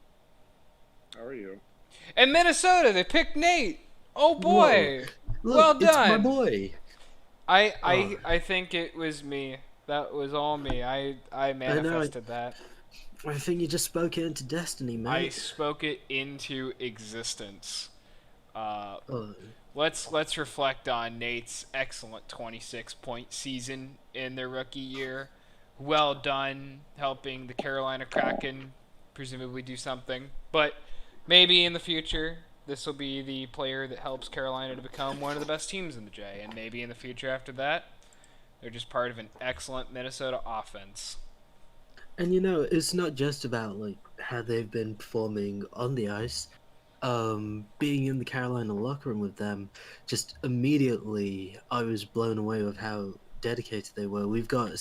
How are you? And Minnesota, they picked Nate. Oh boy. Look, Well it's my done. boy. I think it was me. That was all me. I manifested that. I think you just spoke it into destiny, mate. I spoke it into existence. Oh. Let's reflect on Nate's excellent 26-point season in their rookie year. Well done helping the Carolina Kraken presumably do something. But maybe in the future, this will be the player that helps Carolina to become one of the best teams in the J. And maybe in the future after that, they're just part of an excellent Minnesota offense. And it's not just about like how they've been performing on the ice. Being in the Carolina locker room with them, just immediately I was blown away with how dedicated they were. We've got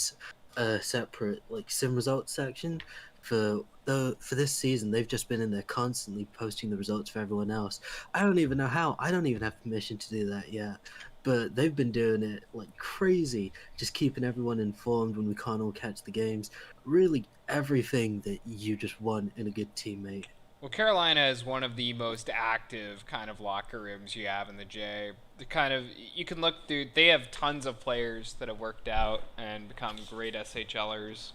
a separate like sim results section for this season. They've just been in there constantly posting the results for everyone else. I don't even know how. I don't even have permission to do that yet. But they've been doing it like crazy, just keeping everyone informed when we can't all catch the games. Really everything that you just want in a good teammate. Well, Carolina is one of the most active kind of locker rooms you have in the J. You can look through. They have tons of players that have worked out and become great SHLers.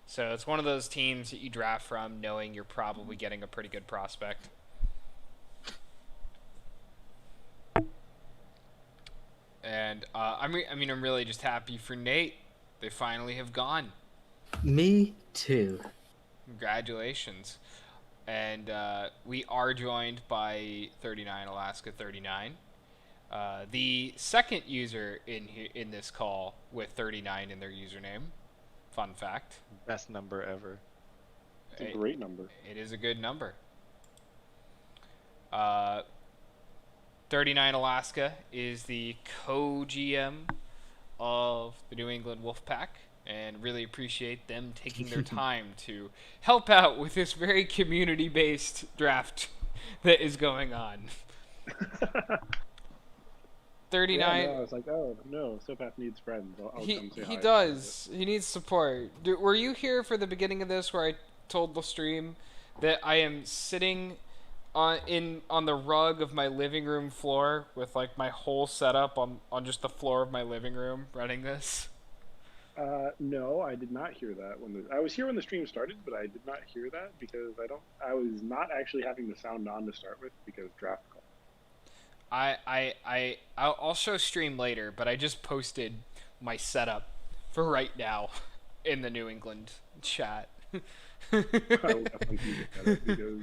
So it's one of those teams that you draft from, knowing you're probably getting a pretty good prospect. And I'm really just happy for Nate. They finally have gone. Me too. Congratulations. And we are joined by 39 Alaska 39, the second user in this call with 39 in their username. Fun fact. Best number ever. It's a great number. It is a good number. Uh, 39 Alaska is the co-GM of the New England Wolfpack, and really appreciate them taking their time to help out with this very community-based draft that is going on. 39. Yeah, no, I was like, oh no, Sopath needs friends. I'll come say hi. He does. He needs support. Were you here for the beginning of this where I told the stream that I am sitting on the rug of my living room floor with like my whole setup on just the floor of my living room running this? No, I did not hear that I was here when the stream started, but I did not hear that because I was not actually having the sound on to start with because draft call. I'll show stream later, but I just posted my setup for right now in the New England chat. I will definitely keep it because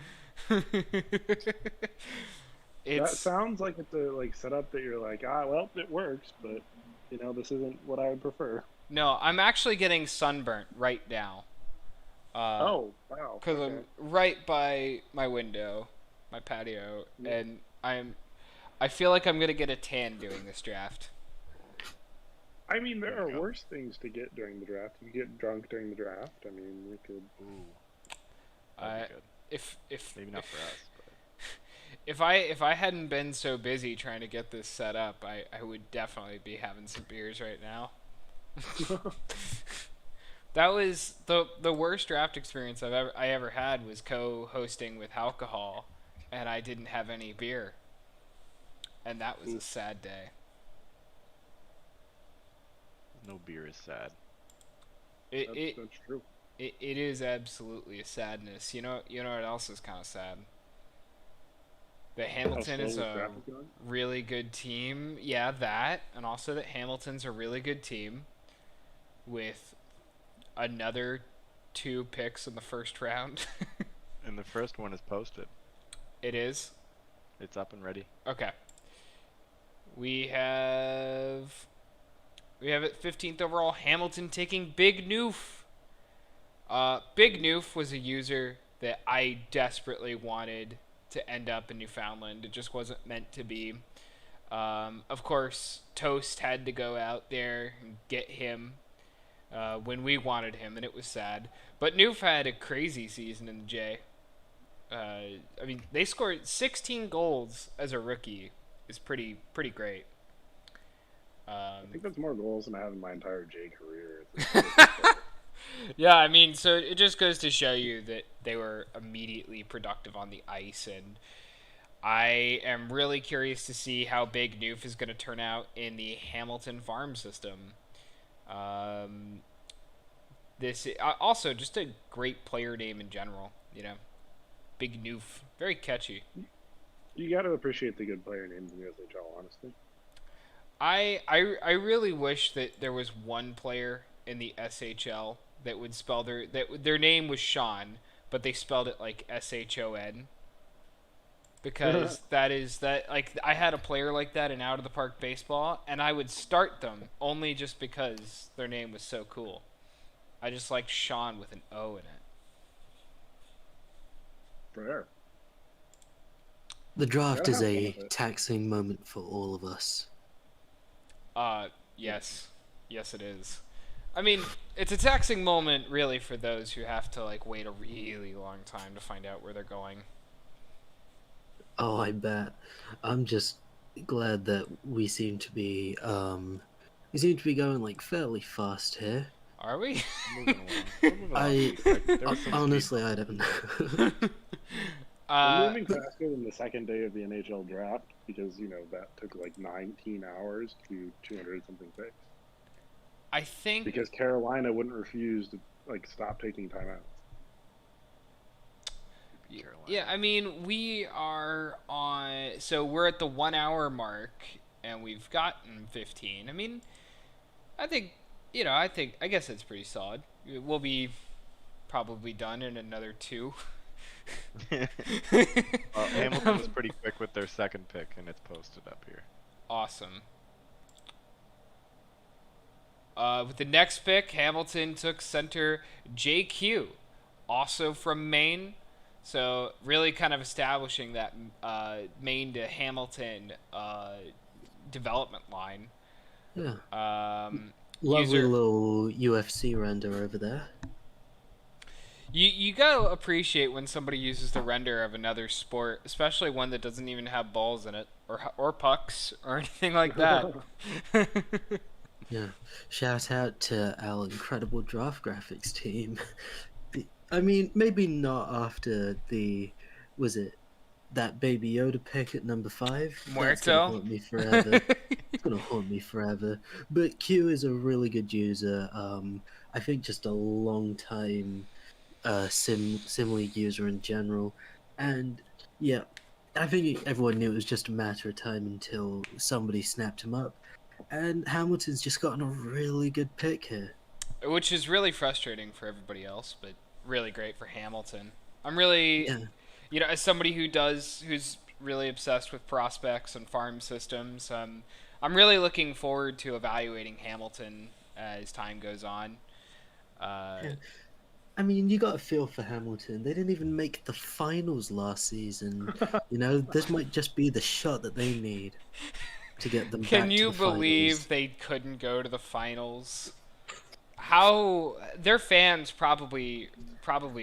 that sounds like it's a setup that you're like, well, it works, but this isn't what I would prefer. No, I'm actually getting sunburnt right now. Oh, wow. Because I'm right by my window, my patio, and I feel like I'm going to get a tan doing this draft. I mean, there are worse things to get during the draft. You get drunk during the draft. I mean, we could. Ooh. That'd be good. If maybe not for us, but if I hadn't been so busy trying to get this set up, I would definitely be having some beers right now. That was the worst draft experience I ever had was co-hosting with alcohol, and I didn't have any beer, and that was a sad day. No beer is sad. That's true. It is absolutely a sadness. You know what else is kind of sad? That Hamilton is a really good team. Yeah, that, and also that Hamilton's a really good team with another 2 picks in the first round. And the first one is posted. It is? It's up and ready. Okay. We have at 15th overall Hamilton taking Big Noof. Big Noof was a user that I desperately wanted to end up in Newfoundland. It just wasn't meant to be. Of course, Toast had to go out there and get him when we wanted him, and it was sad. But Noof had a crazy season in the J. I mean, they scored 16 goals as a rookie. Is pretty great. I think that's more goals than I have in my entire J career. Yeah, I mean, so it just goes to show you that they were immediately productive on the ice, and I am really curious to see how Big Noof is going to turn out in the Hamilton farm system. This also just a great player name in general, Big Noof, very catchy. You got to appreciate the good player names in the SHL, honestly. I really wish that there was one player in the SHL that would spell their name was Sean, but they spelled it like SHON. Because I had a player like that in Out of the Park Baseball, and I would start them only just because their name was so cool. I just liked Sean with an O in it. Fair. The draft is a taxing moment for all of us. Yes. Yes, it is. I mean, it's a taxing moment, really, for those who have to, wait a really long time to find out where they're going. Oh, I bet. I'm just glad that we seem to be going, fairly fast here. Are we? Honestly, I don't know. We're moving faster than the second day of the NHL draft because, that took 19 hours to 200-something picks. I think... Because Carolina wouldn't refuse to, stop taking timeouts. Yeah, I mean, we are on... So we're at the 1 hour mark, and we've gotten 15. I mean, I guess it's pretty solid. We'll be probably done in another 2. Hamilton was pretty quick with their second pick, and it's posted up here. Awesome. With the next pick, Hamilton took center JQ, also from Maine. So really kind of establishing that Maine to Hamilton development line. Yeah. Um, Lovely user, little UFC render over there. you gotta appreciate when somebody uses the render of another sport, especially one that doesn't even have balls in it or pucks or anything like that. Yeah. Shout out to our incredible draft graphics team. I mean, maybe not after was it that Baby Yoda pick at number 5? That's gonna Muerto. haunt me forever. It's gonna haunt me forever. But Q is a really good user. I think just a long time sim league user in general, and yeah, I think everyone knew it was just a matter of time until somebody snapped him up, and Hamilton's just gotten a really good pick here. Which is really frustrating for everybody else, but really great for Hamilton. I'm really, Yeah. as somebody who's really obsessed with prospects and farm systems, I'm really looking forward to evaluating Hamilton as time goes on. Yeah. I mean, you got a feel for Hamilton. They didn't even make the finals last season. This might just be the shot that they need to get them Can back to you the believe finals. they couldn't go to the finals? How their fans probably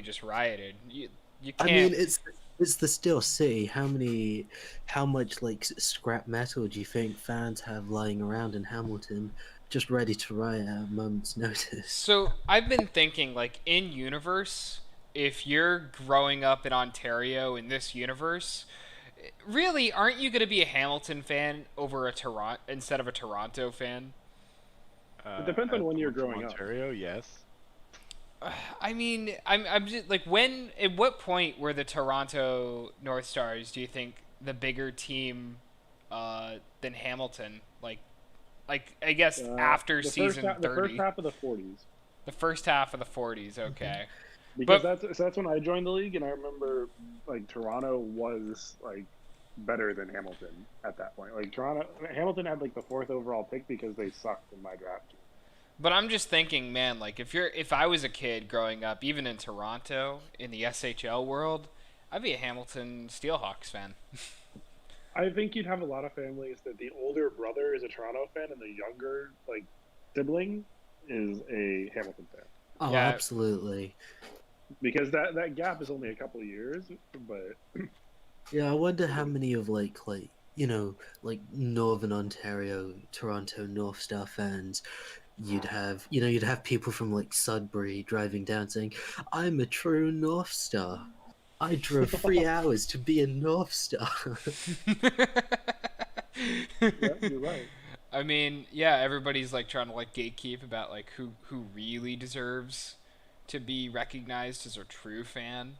just rioted. You I can't. mean, it's the Steel City. How much like scrap metal do you think fans have lying around in Hamilton, just ready to riot at a moment's notice? So I've been thinking, like, in universe, if you're growing up in Ontario in this universe, really, aren't you going to be a Hamilton fan over a Toronto instead of a Toronto fan? It depends on as when you're someone from growing up. Ontario, yes. I mean, I'm just like, at what point were the Toronto North Stars, do you think, the bigger team than Hamilton? Like I guess after season 30. The first half of the 40s. The first half of the 40s, okay. Because But- that's when I joined the league, and I remember like Toronto was like better than Hamilton at that point. Like Hamilton had like the 4th overall pick because they sucked in my draft. But I'm just thinking, man, like if I was a kid growing up, even in Toronto, in the SHL world, I'd be a Hamilton Steelhawks fan. I think you'd have a lot of families that the older brother is a Toronto fan and the younger like sibling is a Hamilton fan. Oh, Yeah. absolutely. Because that gap is only a couple of years, but Yeah, I wonder how many of like Northern Ontario, Toronto North Star fans you'd have. You'd have people from like Sudbury driving down saying, "I'm a true North Star. I drove 3 hours to be a North Star." yeah, you're right. I mean, yeah, everybody's like trying to like gatekeep about like who really deserves to be recognized as a true fan.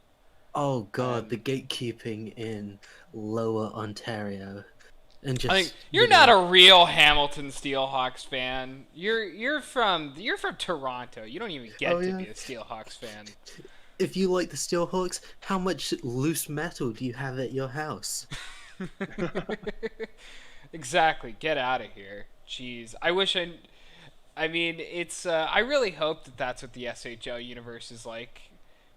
Oh God, Um, the gatekeeping in Lower Ontario, and just I think you're not a real Hamilton Steelhawks fan. You're from Toronto. You don't even get Oh, to yeah. be a Steelhawks fan. If you like the Steelhawks, how much loose metal do you have at your house? Exactly. Get out of here. Jeez. I mean, it's. I really hope that that's what the SHL universe is like.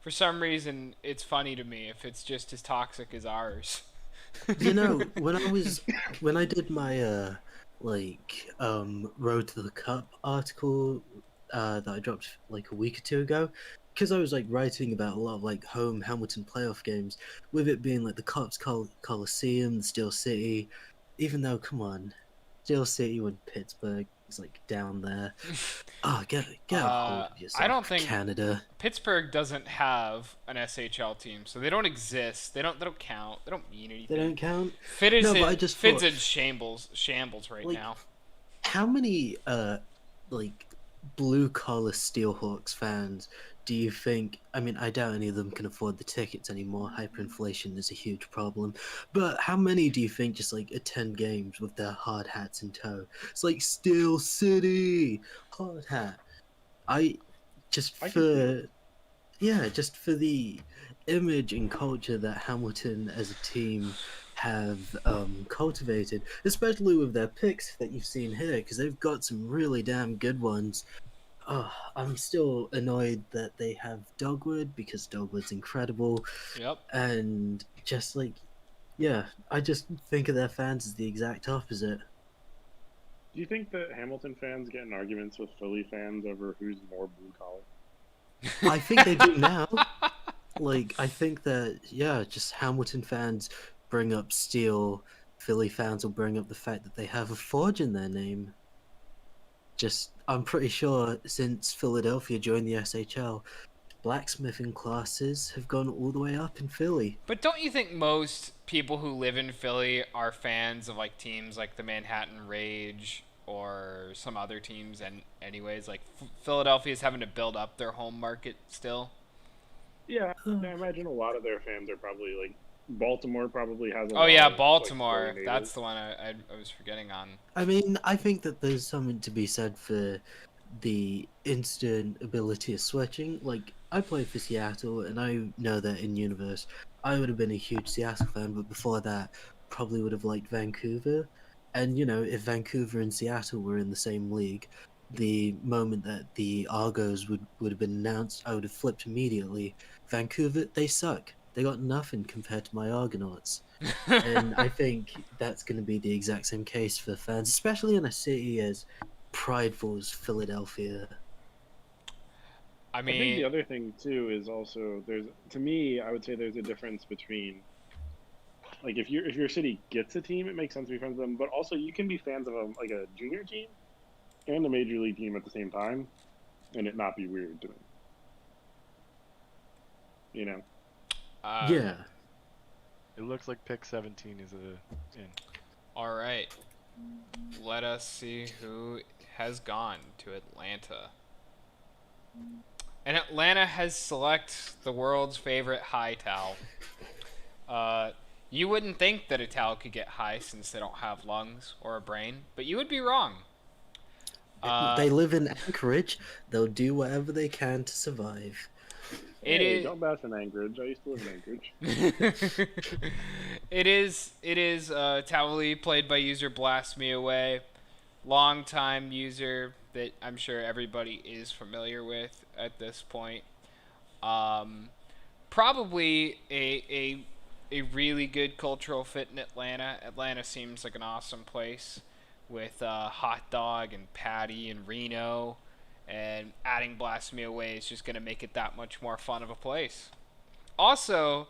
For some reason, it's funny to me if it's just as toxic as ours. When I did my Road to the Cup article that I dropped like a week or two ago, because I was like writing about a lot of like home Hamilton playoff games, with it being like the Cups Coliseum, the Steel City, even though come on, Steel City when Pittsburgh is like down there. Oh, get a hold of yourself, I don't think Canada. Pittsburgh doesn't have an SHL team, so they don't exist. They don't count. They don't mean anything. They don't count. Fid No, but I in, just Fid's thought- in shambles right Like, now. How many blue collar Steelhawks fans do you think? I mean, I doubt any of them can afford the tickets anymore. Hyperinflation is a huge problem. But how many do you think just like attend games with their hard hats in tow? It's like Steel City hard hat. Just I can for just for the image and culture that Hamilton as a team have cultivated, especially with their picks that you've seen here, because they've got some really damn good ones. Oh, I'm still annoyed that they have Dogwood because Dogwood's incredible, Yep. and just like, yeah, I just think of their fans as the exact opposite. Do you think that Hamilton fans get in arguments with Philly fans over who's more blue collar? I think they do now. Like, I think that, yeah, just Hamilton fans bring up Steel, Philly fans will bring up the fact that they have a Forge in their name. Just, I'm pretty sure since Philadelphia joined the SHL, blacksmithing classes have gone all the way up in Philly. But don't you think most people who live in Philly are fans of like teams like the Manhattan Rage or some other teams? And anyways, like Philadelphia's having to build up their home market still. Yeah, I imagine a lot of their fans are probably like Baltimore probably has a Oh lot yeah, of, like, Baltimore. Philly That's natives. the one I was forgetting on. I mean, I think that there's something to be said for the instant ability of switching. Like, I played for Seattle, and I know that in Universe, I would have been a huge Seattle fan, but before that, probably would have liked Vancouver. And, you know, if Vancouver and Seattle were in the same league, the moment that the Argos would have been announced, I would have flipped immediately. Vancouver, they suck. They got nothing compared to my Argonauts. And I think that's going to be the exact same case for fans, especially in a city as prideful as Philadelphia. I I think mean, the other thing too is also there's to me I would say there's a difference between like if your city gets a team it makes sense to be friends with them, but also you can be fans of like a junior team and a major league team at the same time and it not be weird to me. You know. Yeah. It looks like pick 17 is in. All right. Let us see who has gone to Atlanta. And Atlanta has select the world's favorite high towel. You wouldn't think that a towel could get high since they don't have lungs or a brain, but you would be wrong. They live in Anchorage. They'll do whatever they can to survive. Hey, don't bash on Anchorage. I used to live in Anchorage. It is Towley, played by user Blast Me Away, long-time user that I'm sure everybody is familiar with at this point. Probably a really good cultural fit in Atlanta. Atlanta seems like an awesome place with hot dog and patty and Reno. And adding Blast Me Away is just going to make it that much more fun of a place. Also,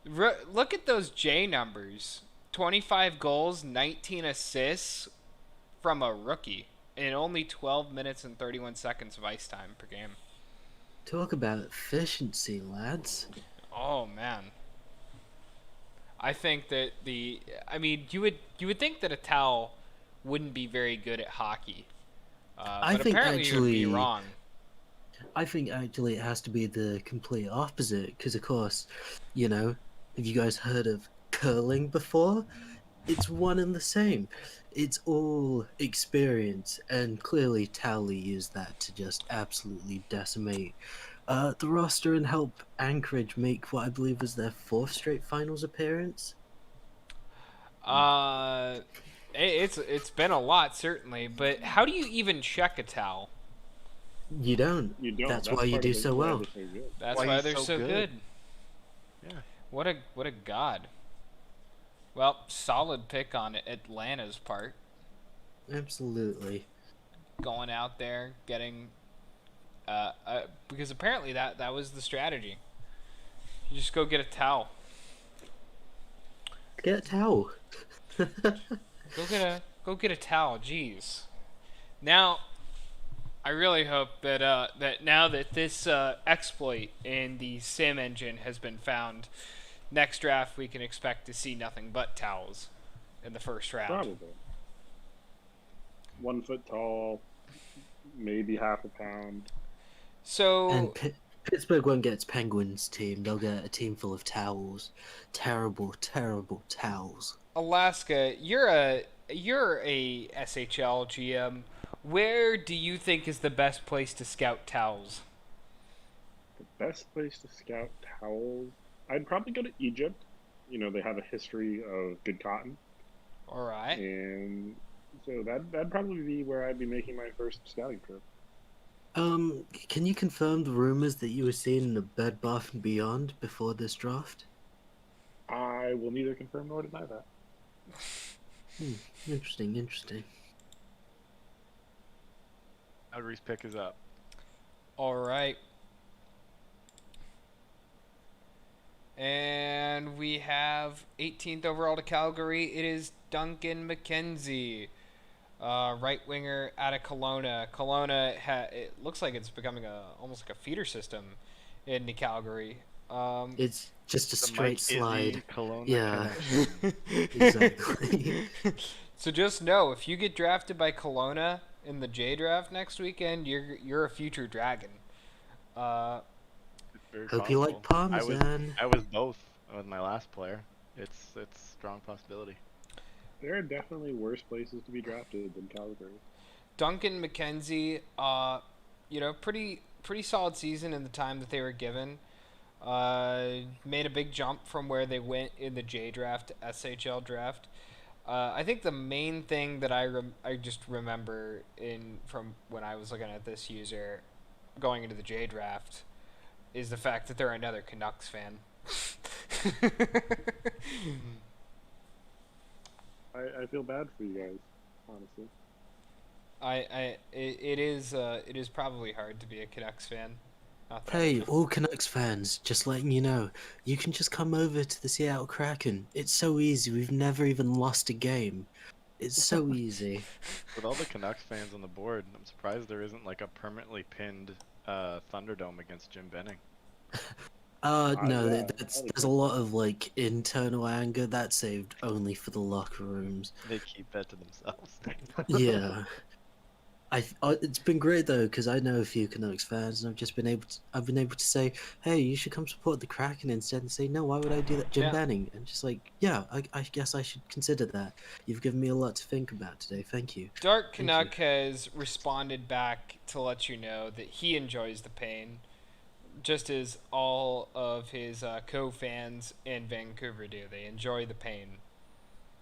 look at those J numbers. 25 goals, 19 assists from a rookie in only 12 minutes and 31 seconds of ice time per game. Talk about efficiency, lads. Oh, man. I think that you would think that a towel wouldn't be very good at hockey. I But think apparently you'd be actually, wrong. I think actually it has to be the complete opposite, because of course, you know, have you guys heard of curling before? It's one and the same. It's all experience, and clearly Towley used that to just absolutely decimate the roster and help Anchorage make what I believe was their 4th straight finals appearance. It's been a lot certainly, but how do you even check a towel? You don't. You don't. That's why you do so well. That's Why why he's they're so so good. good. Yeah. What a god. Well, solid pick on Atlanta's part. Absolutely. Going out there, getting because apparently that was the strategy. You just go get a towel. Get a towel. Go get a towel. Jeez. Now, I really hope that that now that this exploit in the sim engine has been found, next draft we can expect to see nothing but towels in the first round. Probably. 1 foot tall, maybe half a pound. So And Pittsburgh won't get its Penguins team. They'll get a team full of towels. Terrible, terrible towels. Alaska, you're a SHL GM. Where do you think is the best place to scout towels? The best place to scout towels? I'd probably go to Egypt. You know, they have a history of good cotton. All right. And so that'd probably be where I'd be making my first scouting trip. Can you confirm the rumors that you were seeing in the Bed Bath and Beyond before this draft? I will neither confirm nor deny that. Interesting, interesting. Calgary's pick is up. All right. And we have 18th overall to Calgary. It is Duncan McKenzie, right winger out of Kelowna. Kelowna, it looks like it's becoming almost like a feeder system into Calgary. It's just a The straight Mike slide. Izzy Kelowna Yeah. connection. Exactly. So just know, if you get drafted by Kelowna in the J draft next weekend, you're a future Dragon. It's very Hope you like possible. Parmesan. I was both with my last player. It's a strong possibility. There are definitely worse places to be drafted than Calgary. Duncan McKenzie, pretty solid season in the time that they were given. Made a big jump from where they went in the J draft, SHL draft. I think the main thing that I just remember from when I was looking at this user going into the J draft is the fact that they're another Canucks fan. I feel bad for you guys, honestly. It is probably hard to be a Canucks fan. Not that Hey, all Canucks fans, just letting you know, you can just come over to the Seattle Kraken. It's so easy. We've never even lost a game. It's so easy. With all the Canucks fans on the board, I'm surprised there isn't like a permanently pinned Thunderdome against Jim Benning. No, yeah, there's a lot of like internal anger that's saved only for the locker rooms. They keep that to themselves. Yeah. It's been great though, because I know a few Canucks fans, and I've been able to say, hey, you should come support the Kraken instead, and say, no, why would I do that, Jim Yeah. Benning? And just like, yeah, I guess I should consider that. You've given me a lot to think about today. Thank you. Dark Thank Canuck has responded back to let you know that he enjoys the pain, just as all of his co-fans in Vancouver do. They enjoy the pain.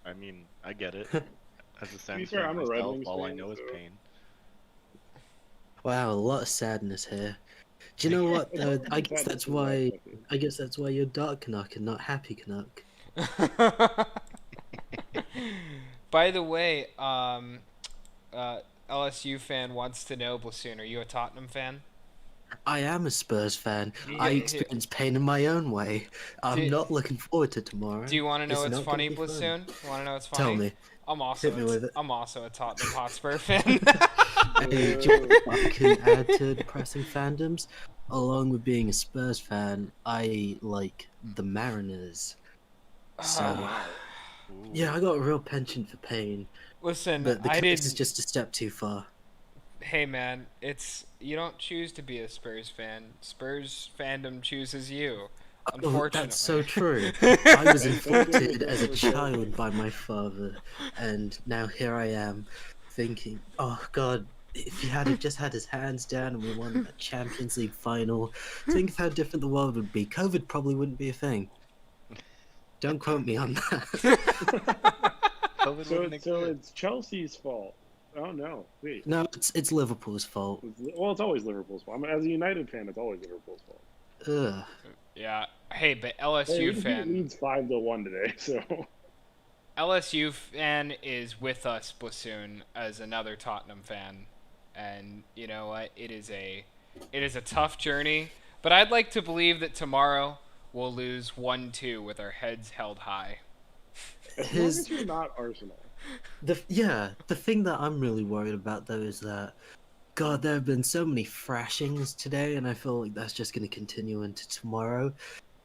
I mean, I get it. As a be Sens fair, fan I'm a Red myself, Wings all I fan, know is so- pain. Wow, a lot of sadness here. Do you know what? Though? I guess that's why. I guess that's why you're Dark Canuck and not Happy Canuck. By the way, LSU fan wants to know, Blasoon, are you a Tottenham fan? I am a Spurs fan. Yeah, I yeah. experience pain in my own way. I'm Do- not looking forward to tomorrow. Do you want to know It's what's not gonna funny, be fun. Blasoon? You want to know what's funny? Tell me. I'm also Hit me with it. I'm also a Tottenham Hotspur fan. Hey, do you know what I can add to depressing fandoms? Along with being a Spurs fan, I like the Mariners. So, Ooh. yeah, I got a real penchant for pain. Listen, But the I Canucks did. is just a step too far. Hey man, you don't choose to be a Spurs fan. Spurs fandom chooses you. Oh, that's so Unfortunately. true. I was inflicted as a child by my father, and now here I am, thinking, oh God, if he had just had his hands down and we won the Champions League final, think of how different the world would be. COVID probably wouldn't be a thing. Don't quote me on that. COVID So, wouldn't so exist. it's Chelsea's fault. Oh no, wait. No, it's Liverpool's fault. Well, it's always Liverpool's fault. I mean, as a United fan, it's always Liverpool's fault. Ugh. Yeah. Hey, but Hey, LSU he fan. leads 5-1 today, so LSU fan is with us, Blasoon, as another Tottenham fan, and you know what? It is a tough journey, but I'd like to believe that tomorrow we'll lose 1-2 with our heads held high. as long His- as you're not Arsenal. The thing that I'm really worried about though is that, God, there have been so many thrashings today, and I feel like that's just going to continue into tomorrow.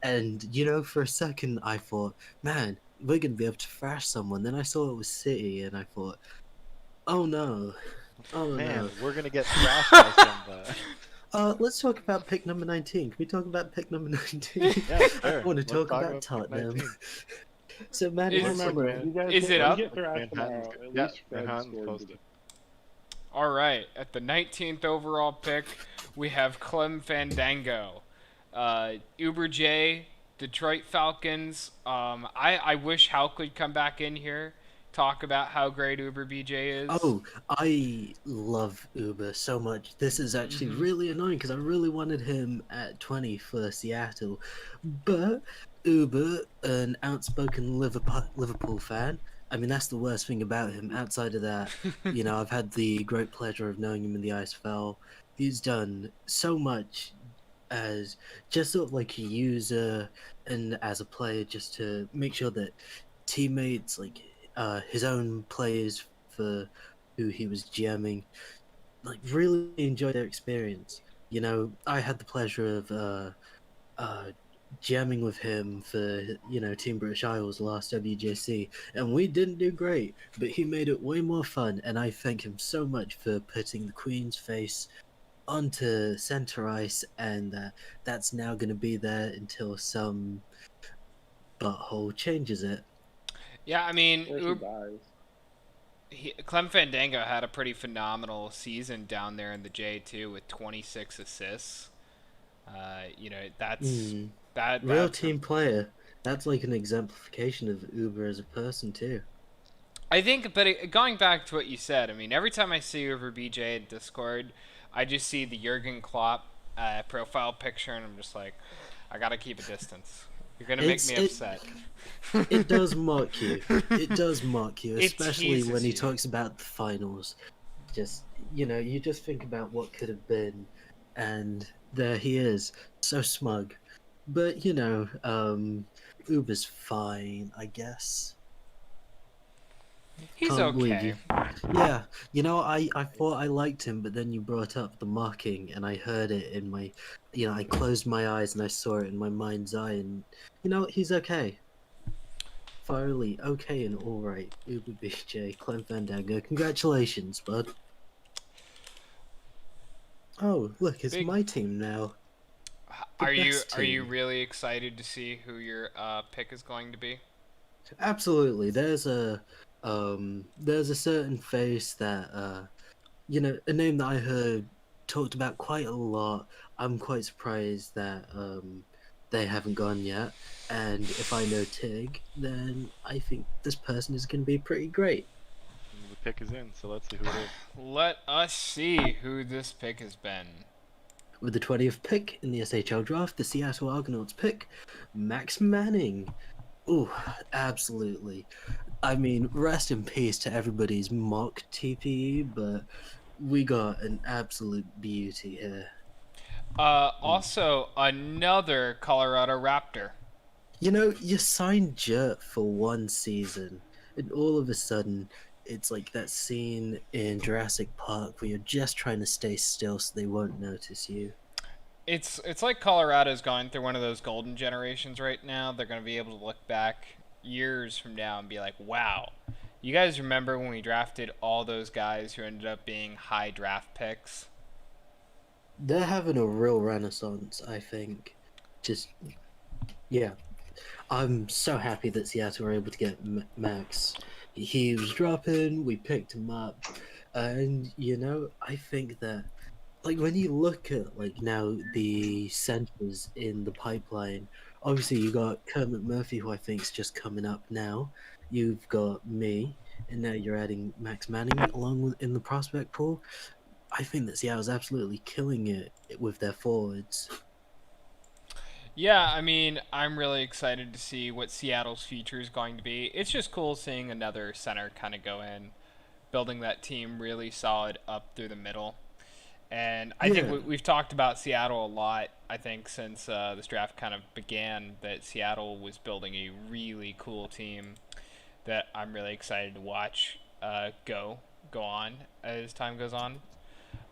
And you know, for a second, I thought, man, we're going to be able to thrash someone. Then I saw it was City, and I thought, oh no, oh Man, no. we're gonna get thrashed by somebody. Let's talk about pick number 19. Can we talk about pick number 19? Yeah, I sure. want to Let's talk talk about pick Tottenham. 19. So, man, Is- Remember, man. if you guys Is get, it up? Get thrashed Manhattan's tomorrow, good. at Yeah, least Fred Manhattan's scored posted. today. All right, at the 19th overall pick, we have Clem Fandango, Uber J, Detroit Falcons. I wish Hal could come back in here. talk about how great Uber BJ is? Oh, I love Uber so much. This is actually really annoying because I really wanted him at 20 for Seattle. But Uber, an outspoken Liverpool fan, I mean, that's the worst thing about him. Outside of that, I've had the great pleasure of knowing him in the ISFL. He's done so much as just sort of like a user and as a player, just to make sure that teammates, like his own players for who he was GMing, like really enjoyed their experience. I had the pleasure of jamming with him for Team British Isles last WJC, and we didn't do great, but he made it way more fun, and I thank him so much for putting the Queen's face onto center ice, and that's now going to be there until some butthole changes it. Yeah, I mean, Or she dies. Clem Fandango had a pretty phenomenal season down there in the J2 with 26 assists. That's Real that's team player. That's like an exemplification of Uber as a person too. I think, but going back to what you said, I mean, every time I see Uber BJ in Discord, I just see the Jurgen Klopp profile picture, and I'm just like, I gotta keep a distance. You're gonna make me upset. It does mock you. It does mock you, It especially when he teases you. talks about the finals. Just you just think about what could have been, and there he is, so smug. But Uber's fine, I guess. He's Can't believe okay. Yeah, I thought I liked him, but then you brought up the mocking, and I heard it in my, I closed my eyes and I saw it in my mind's eye, and he's okay. Thoroughly okay and all right. Uber BJ, Clem Fandango, congratulations, bud. Oh, look, it's Big- my team now. The Are you best are you team. really excited to see who your pick is going to be? Absolutely. There's a certain face that a name that I heard talked about quite a lot. I'm quite surprised that they haven't gone yet. And if I know Tig, then I think this person is going to be pretty great. The pick is in, so let's see who it is. Let us see who this pick has been. With the 20th pick in the SHL Draft, the Seattle Argonauts pick Max Manning. Ooh, absolutely. I mean, rest in peace to everybody's mock TPE, but we got an absolute beauty here. Also, another Colorado Raptor. You signed Jert for one season, and all of a sudden, it's like that scene in Jurassic Park where you're just trying to stay still so they won't notice you. It's like Colorado's going through one of those golden generations right now. They're going to be able to look back years from now and be like, wow, you guys remember when we drafted all those guys who ended up being high draft picks? They're having a real renaissance, I think. Yeah. I'm so happy that Seattle were able to get Max. He was dropping, we picked him up, and I think that, like, when you look at now the centers in the pipeline, obviously you got Kermit Murphy, who I think is just coming up now. You've got me, and now you're adding Max Manning along with in the prospect pool. I think that Seattle's absolutely killing it with their forwards. Yeah, I mean, I'm really excited to see what Seattle's future is going to be. It's just cool seeing another center kind of go in, building that team really solid up through the middle. And I think we've talked about Seattle a lot, I think, since this draft kind of began, that Seattle was building a really cool team that I'm really excited to watch go on as time goes on.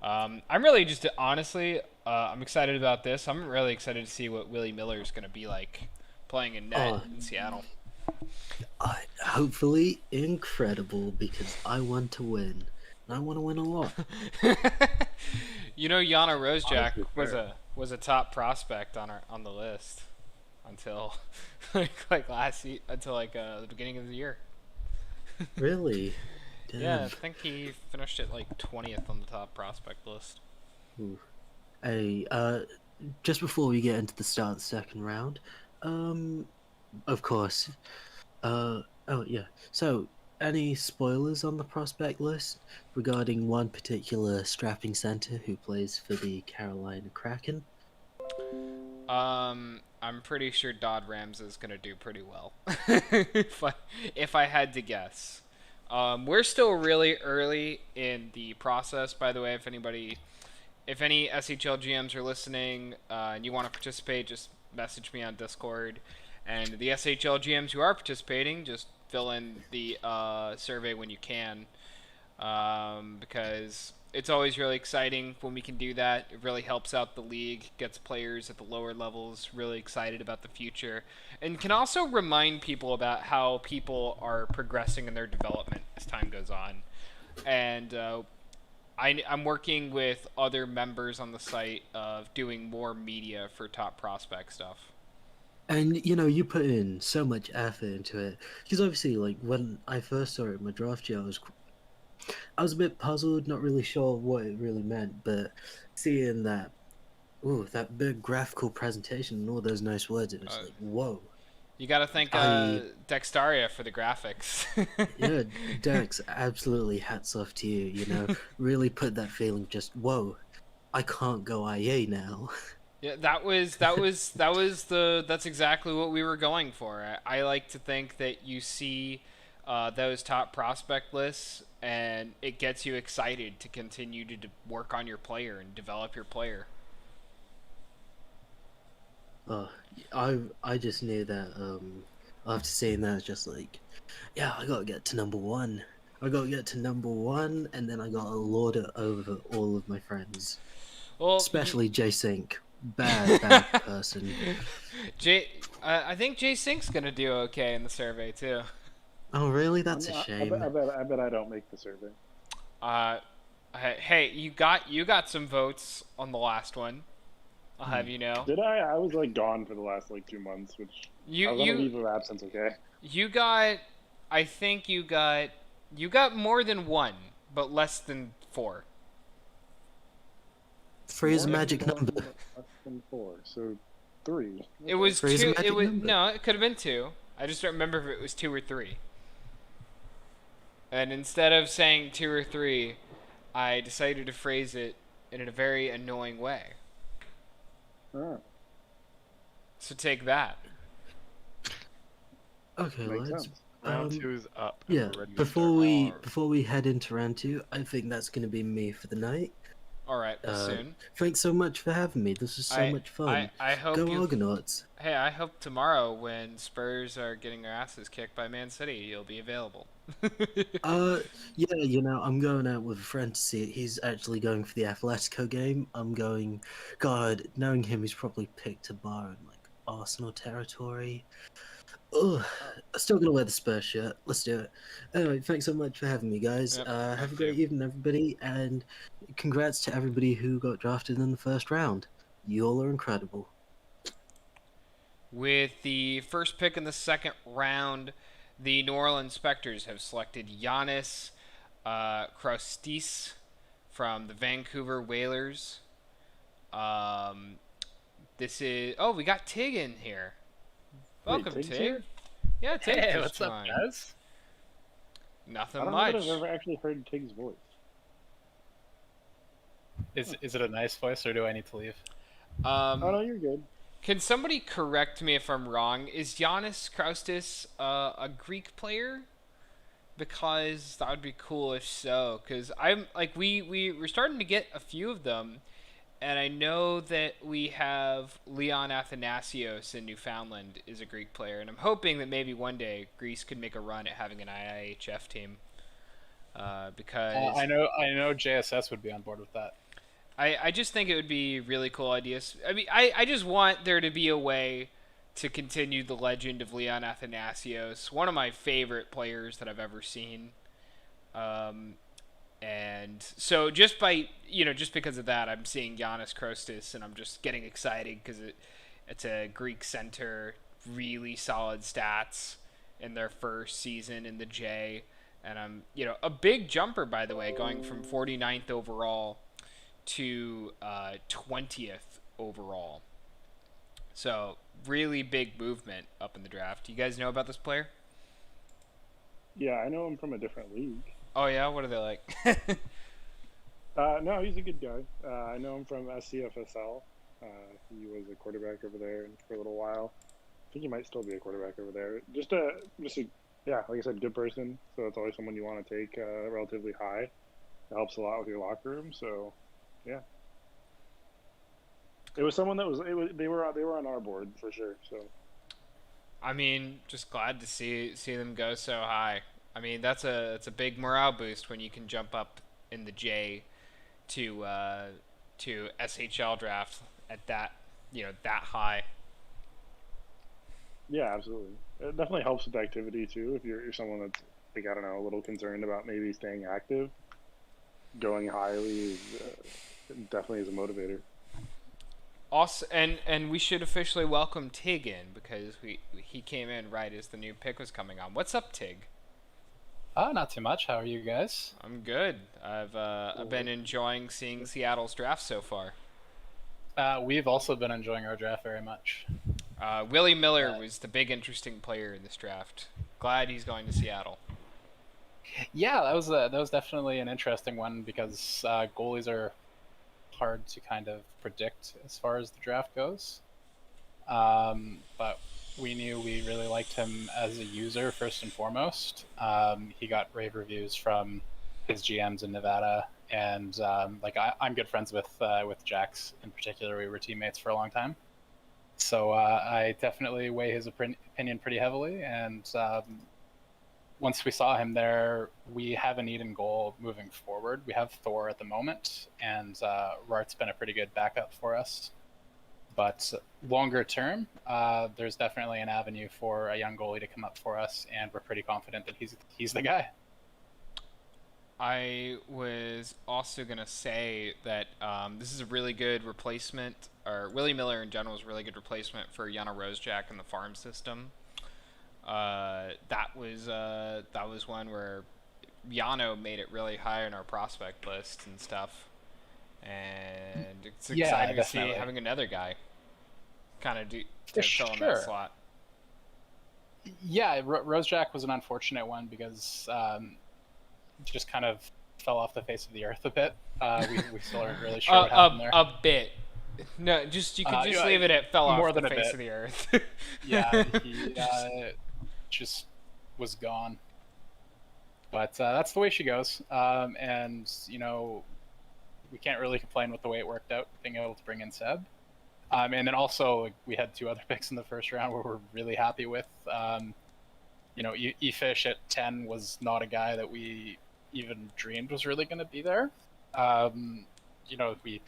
I'm really just, honestly, I'm excited about this. I'm really excited to see what Willie Miller is going to be like playing in net in Seattle. Hopefully incredible, because I want to win. And I want to win a lot. Jana Rosejack was a top prospect on the list until the beginning of the year. Really? Damn. Yeah, I think he finished at 20th on the top prospect list. Ooh. Hey, just before we get into the start of the second round, of course, oh yeah. So Any spoilers on the prospect list regarding one particular strapping center who plays for the Carolina Kraken? I'm pretty sure Dodd Rams is gonna do pretty well. if I had to guess. We're still really early in the process, by the way. If any SHL GMs are listening and you want to participate, just message me on Discord. And the SHL GMs who are participating, just fill in the survey when you can, because it's always really exciting when we can do that. It really helps out the league, gets players at the lower levels really excited about the future, and can also remind people about how people are progressing in their development as time goes on. And I'm working with other members on the site of doing more media for top prospect stuff. And you put in so much effort into it because obviously, like when I first saw it in my draft year, I was a bit puzzled, not really sure what it really meant, but seeing that, that big graphical presentation and all those nice words, it was like, whoa. You got to thank I- Dextaria for the graphics. Yeah, Dex, absolutely hats off to you, really put that feeling just, whoa, I can't go IA now. Yeah, that's exactly what we were going for. I like to think that you see those top prospect lists and it gets you excited to continue to work on your player and develop your player. I just knew that after seeing that, it's just like, yeah, I gotta get to number one. I gotta get to number one, and then I gotta lord it over all of my friends. Well, especially J-Sync. Bad person. I think J-Sync's gonna do okay in the survey too. Oh really? That's a shame. I bet I don't make the survey. Hey, you got some votes on the last one. I'll have you know. Did I? I was like gone for the last like 2 months, which I was on a leave of absence. Okay. I think you got more than one, but less than 4. 3 is a magic number. Less than 4, so 3. It was 3 is a 2. magic It was number. no. It could have been 2. I just don't remember if it was 2 or 3. And instead of saying 2 or 3, I decided to phrase it in a very annoying way. Oh, So take that. Okay, makes lads. sense. Round 2's up. and Yeah, we're ready to before we head into round 2, I think that's gonna be me for the night. All right, soon. Thanks so much for having me. This was so much fun. I hope Go you. Argonauts. Hey, I hope tomorrow when Spurs are getting their asses kicked by Man City, you'll be available. Yeah, I'm going out with a friend to see it. He's actually going for the Atletico game. I'm going. God, knowing him, he's probably picked a bar in like Arsenal territory. Ugh, I'm still gonna wear the Spurs shirt. Let's do it. Anyway, thanks so much for having me, guys. Yep, Have a thank great you. evening, everybody, and congrats to everybody who got drafted in the first round. You all are incredible. With the first pick in the second round, the New Orleans Spectres have selected Giannis Kraustis from the Vancouver Whalers. This is we got Tig in here. Welcome, Tig's Tig. here? Yeah, Tig. Hey, just what's up, joined. guys? Nothing I don't much. know that I've ever actually heard Tig's voice. Is it a nice voice, or do I need to leave? Oh no, you're good. Can somebody correct me if I'm wrong? Is Giannis Kraustis a Greek player? Because that would be cool if so. Because I'm like we're starting to get a few of them, and I know that we have Leon Athanasios in Newfoundland is a Greek player, and I'm hoping that maybe one day Greece could make a run at having an IIHF team. Because I know JSS would be on board with that. I just think it would be really cool ideas. I mean, I just want there to be a way to continue the legend of Leon Athanasios, one of my favorite players that I've ever seen. And so just because of that, I'm seeing Giannis Kraustis, and I'm just getting excited because it's a Greek center, really solid stats in their first season in the J. And I'm, a big jumper, by the way, going from 49th overall to 20th overall. So really big movement up in the draft. You guys know about this player? Yeah, I know him from a different league. Oh yeah, what are they like? No, he's a good guy. I know him from SCFSL. He was a quarterback over there for a little while. I think he might still be a quarterback over there. Just a yeah, like I said, good person. So it's always someone you want to take relatively high. It helps a lot with your locker room. So, yeah, it was someone that was. They were on our board for sure. So. I mean, just glad to see them go so high. I mean, it's a big morale boost when you can jump up in the J to SHL draft at that that high. Yeah, absolutely. It definitely helps with activity too. If you're someone that's like I don't know, a little concerned about maybe staying active, going highly definitely is a motivator. Also, and we should officially welcome Tig in because he came in right as the new pick was coming on. What's up, Tig? Not too much. How are you guys? I'm good. I've been enjoying seeing Seattle's draft so far. We've also been enjoying our draft very much. Willie Miller was the big interesting player in this draft. Glad he's going to Seattle. Yeah, that was definitely an interesting one because goalies are hard to kind of predict as far as the draft goes. But we knew we really liked him as a user first and foremost. He got rave reviews from his GMs in Nevada, and I'm good friends with Jax in particular. We were teammates for a long time, so I definitely weigh his opinion pretty heavily. And once we saw him there, we have a need in goal moving forward. We have Thor at the moment, and Rart's been a pretty good backup for us. But longer term, there's definitely an avenue for a young goalie to come up for us, and we're pretty confident that he's the guy. I was also going to say that this is a really good replacement, or Willie Miller in general is a really good replacement for Yana Rosejack in the farm system. That was one where Yano made it really high on our prospect list and stuff, and it's exciting to see having another guy kind of fill in that slot. Yeah, Rosejack was an unfortunate one because just kind of fell off the face of the earth a bit. We still aren't really sure what happened there. A bit. No, you could just leave it at fell off the face of the earth. Yeah, he just was gone. But that's the way she goes. And, we can't really complain with the way it worked out, being able to bring in Seb. And then also, we had 2 other picks in the first round where we're really happy with. E-Fish at 10 was not a guy that we even dreamed was really going to be there. We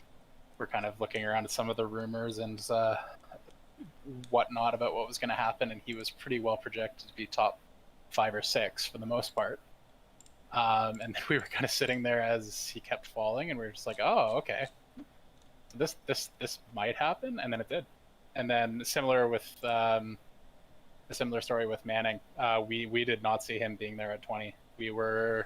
were kind of looking around at some of the rumors and whatnot about what was going to happen, and he was pretty well projected to be top 5 or 6 for the most part. And then we were kind of sitting there as he kept falling, and we were just like, oh, okay, this might happen, and then it did. And then a similar story with Manning. We did not see him being there at 20. We were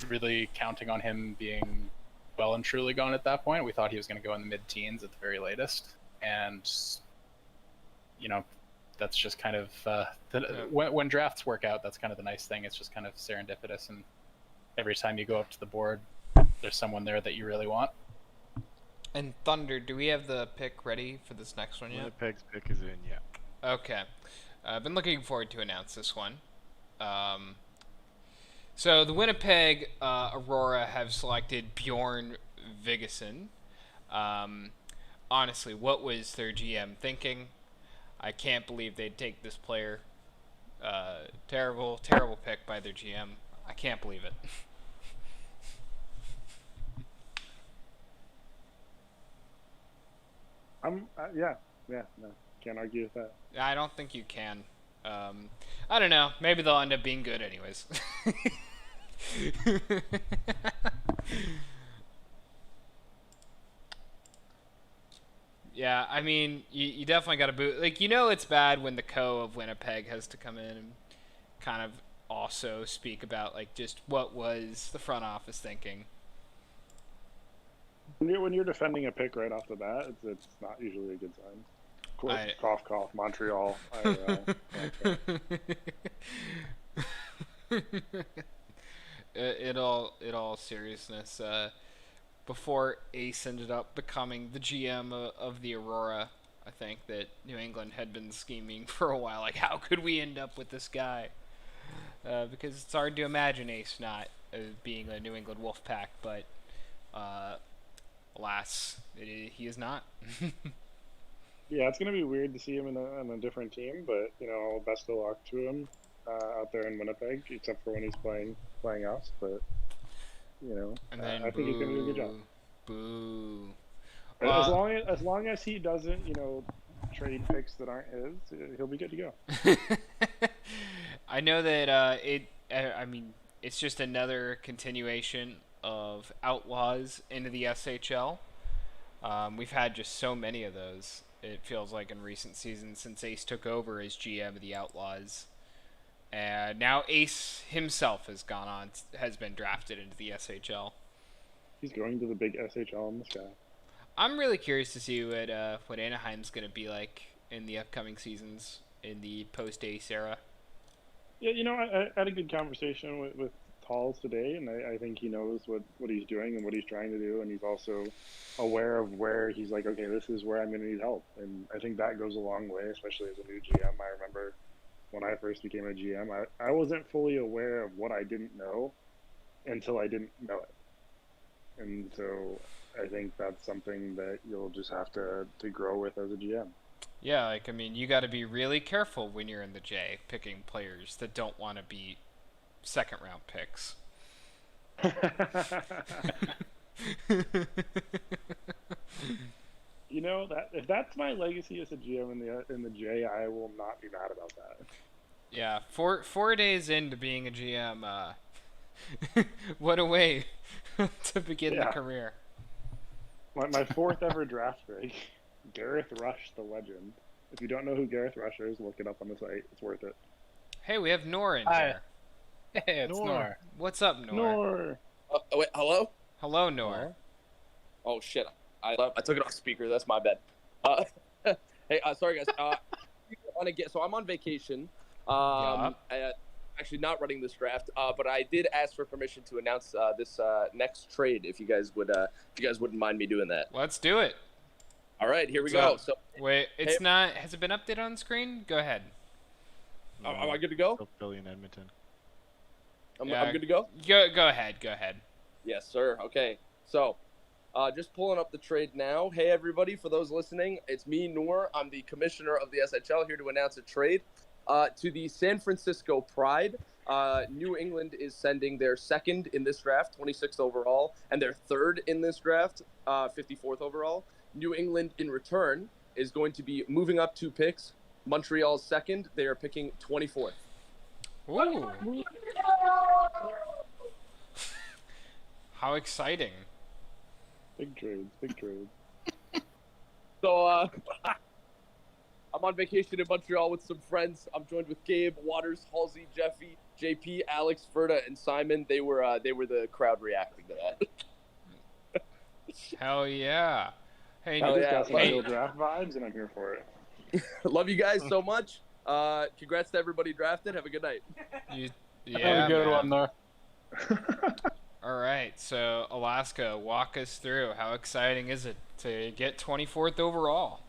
really counting on him being well and truly gone at that point. We thought he was going to go in the mid-teens at the very latest, and that's just kind of when drafts work out, that's kind of the nice thing. It's just kind of serendipitous, and every time you go up to the board, there's someone there that you really want. And Thunder, do we have the pick ready for this next one yet? Winnipeg's pick is in, yeah. Okay. I've been looking forward to announce this one. So the Winnipeg Aurora have selected Bjorn Vigesen. Honestly, what was their GM thinking? I can't believe they'd take this player. Terrible pick by their GM. I can't believe it. No, can't argue with that. I don't think you can. I don't know. Maybe they'll end up being good anyways. Yeah, I mean, you definitely got to boot. It's bad when the co of Winnipeg has to come in and kind of also speak about, just what was the front office thinking. When you're defending a pick right off the bat, it's not usually a good sign. Cough, Montreal. In all seriousness, before Ace ended up becoming the GM of the Aurora, I think that New England had been scheming for a while, like how could we end up with this guy? Because it's hard to imagine Ace not being a New England Wolfpack, but alas, he is not. Yeah, it's gonna be weird to see him on a different team, but best of luck to him out there in Winnipeg, except for when he's playing us. But And then I think he's gonna do a good job. Boo. As long as he doesn't, trade picks that aren't his, he'll be good to go. I know that I mean, it's just another continuation of Outlaws into the SHL. We've had just so many of those. It feels like in recent seasons since Ace took over as GM of the Outlaws. And now Ace himself has been drafted into the SHL. He's going to the big SHL in the sky. I'm really curious to see what Anaheim's going to be like in the upcoming seasons in the post-Ace era. Yeah, I had a good conversation with Talls today, and I think he knows what he's doing and what he's trying to do, and he's also aware of where he's like, okay, this is where I'm going to need help. And I think that goes a long way, especially as a new GM. I remember when I first became a GM, I wasn't fully aware of what I didn't know until I didn't know it. And so I think that's something that you'll just have to grow with as a GM. Yeah, you got to be really careful when you're in the J picking players that don't want to be second-round picks. That if that's my legacy as a GM in the J, I will not be mad about that. Yeah, 4 days into being a GM, what a way to begin the career. My fourth ever draft pick, Gareth Rush, the legend. If you don't know who Gareth Rush is, look it up on the site. It's worth it. Hey, we have Nor in Hi. here. Hey, it's Nor. What's up, Nor? Nor. Wait, hello? Hello, Nor. Oh shit! I took it off speaker. That's my bad. Hey, sorry guys. So I'm on vacation. Actually, not running this draft. But I did ask for permission to announce this next trade. If you guys wouldn't mind me doing that. Let's do it. All right, here we go. So wait, it's not. Has it been updated on screen? Go ahead. Am I good to go? Still Philly and Edmonton. I'm good to go. Go ahead. Go ahead. Yes, sir. Okay. So, just pulling up the trade now. Hey, everybody! For those listening, it's me, Noor. I'm the commissioner of the SHL, here to announce a trade to the San Francisco Pride. New England is sending their second in this draft, 26th overall, and their third in this draft, 54th overall. New England, in return, is going to be moving up 2 picks. Montreal's second. They are picking 24th. Ooh. How exciting. Big trades. So, I'm on vacation in Montreal with some friends. I'm joined with Gabe, Waters, Halsey, Jeffy, JP, Alex, Ferda, and Simon. They were the crowd reacting to that. Hell yeah. Hey, I just got some real draft vibes, and I'm here for it. Love you guys so much. Congrats to everybody drafted. Have a good night. Have a good one, Nor. All right, so Alaska, walk us through. How exciting is it to get 24th overall?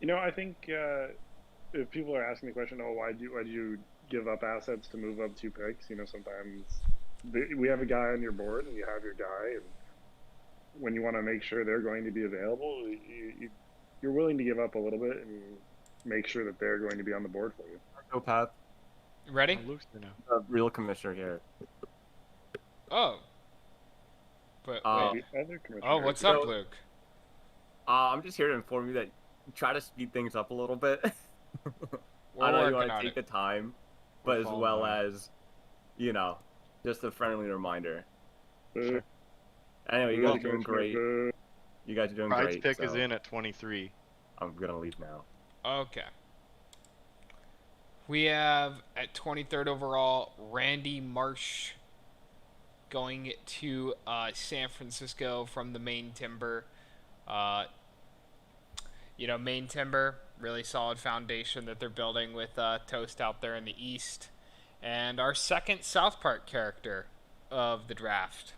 I think if people are asking the question, why do you give up assets to move up 2 picks? Sometimes we have a guy on your board, and you have your guy, and when you want to make sure they're going to be available, you're willing to give up a little bit and make sure that they're going to be on the board for you. Go, Pat. Ready? Luke's there now. The real commissioner here. Oh. But wait. What's up, Luke? I'm just here to inform you that try to speed things up a little bit. I know you want to take the time, but as well as, just a friendly reminder. Sure. Anyway, you guys are doing great. You guys are doing Pride's great. pick is in at 23. I'm gonna leave now. Okay. We have at 23rd overall Randy Marsh going to San Francisco from the Maine Timber. Maine Timber, really solid foundation that they're building with Toast out there in the East. And our second South Park character of the draft.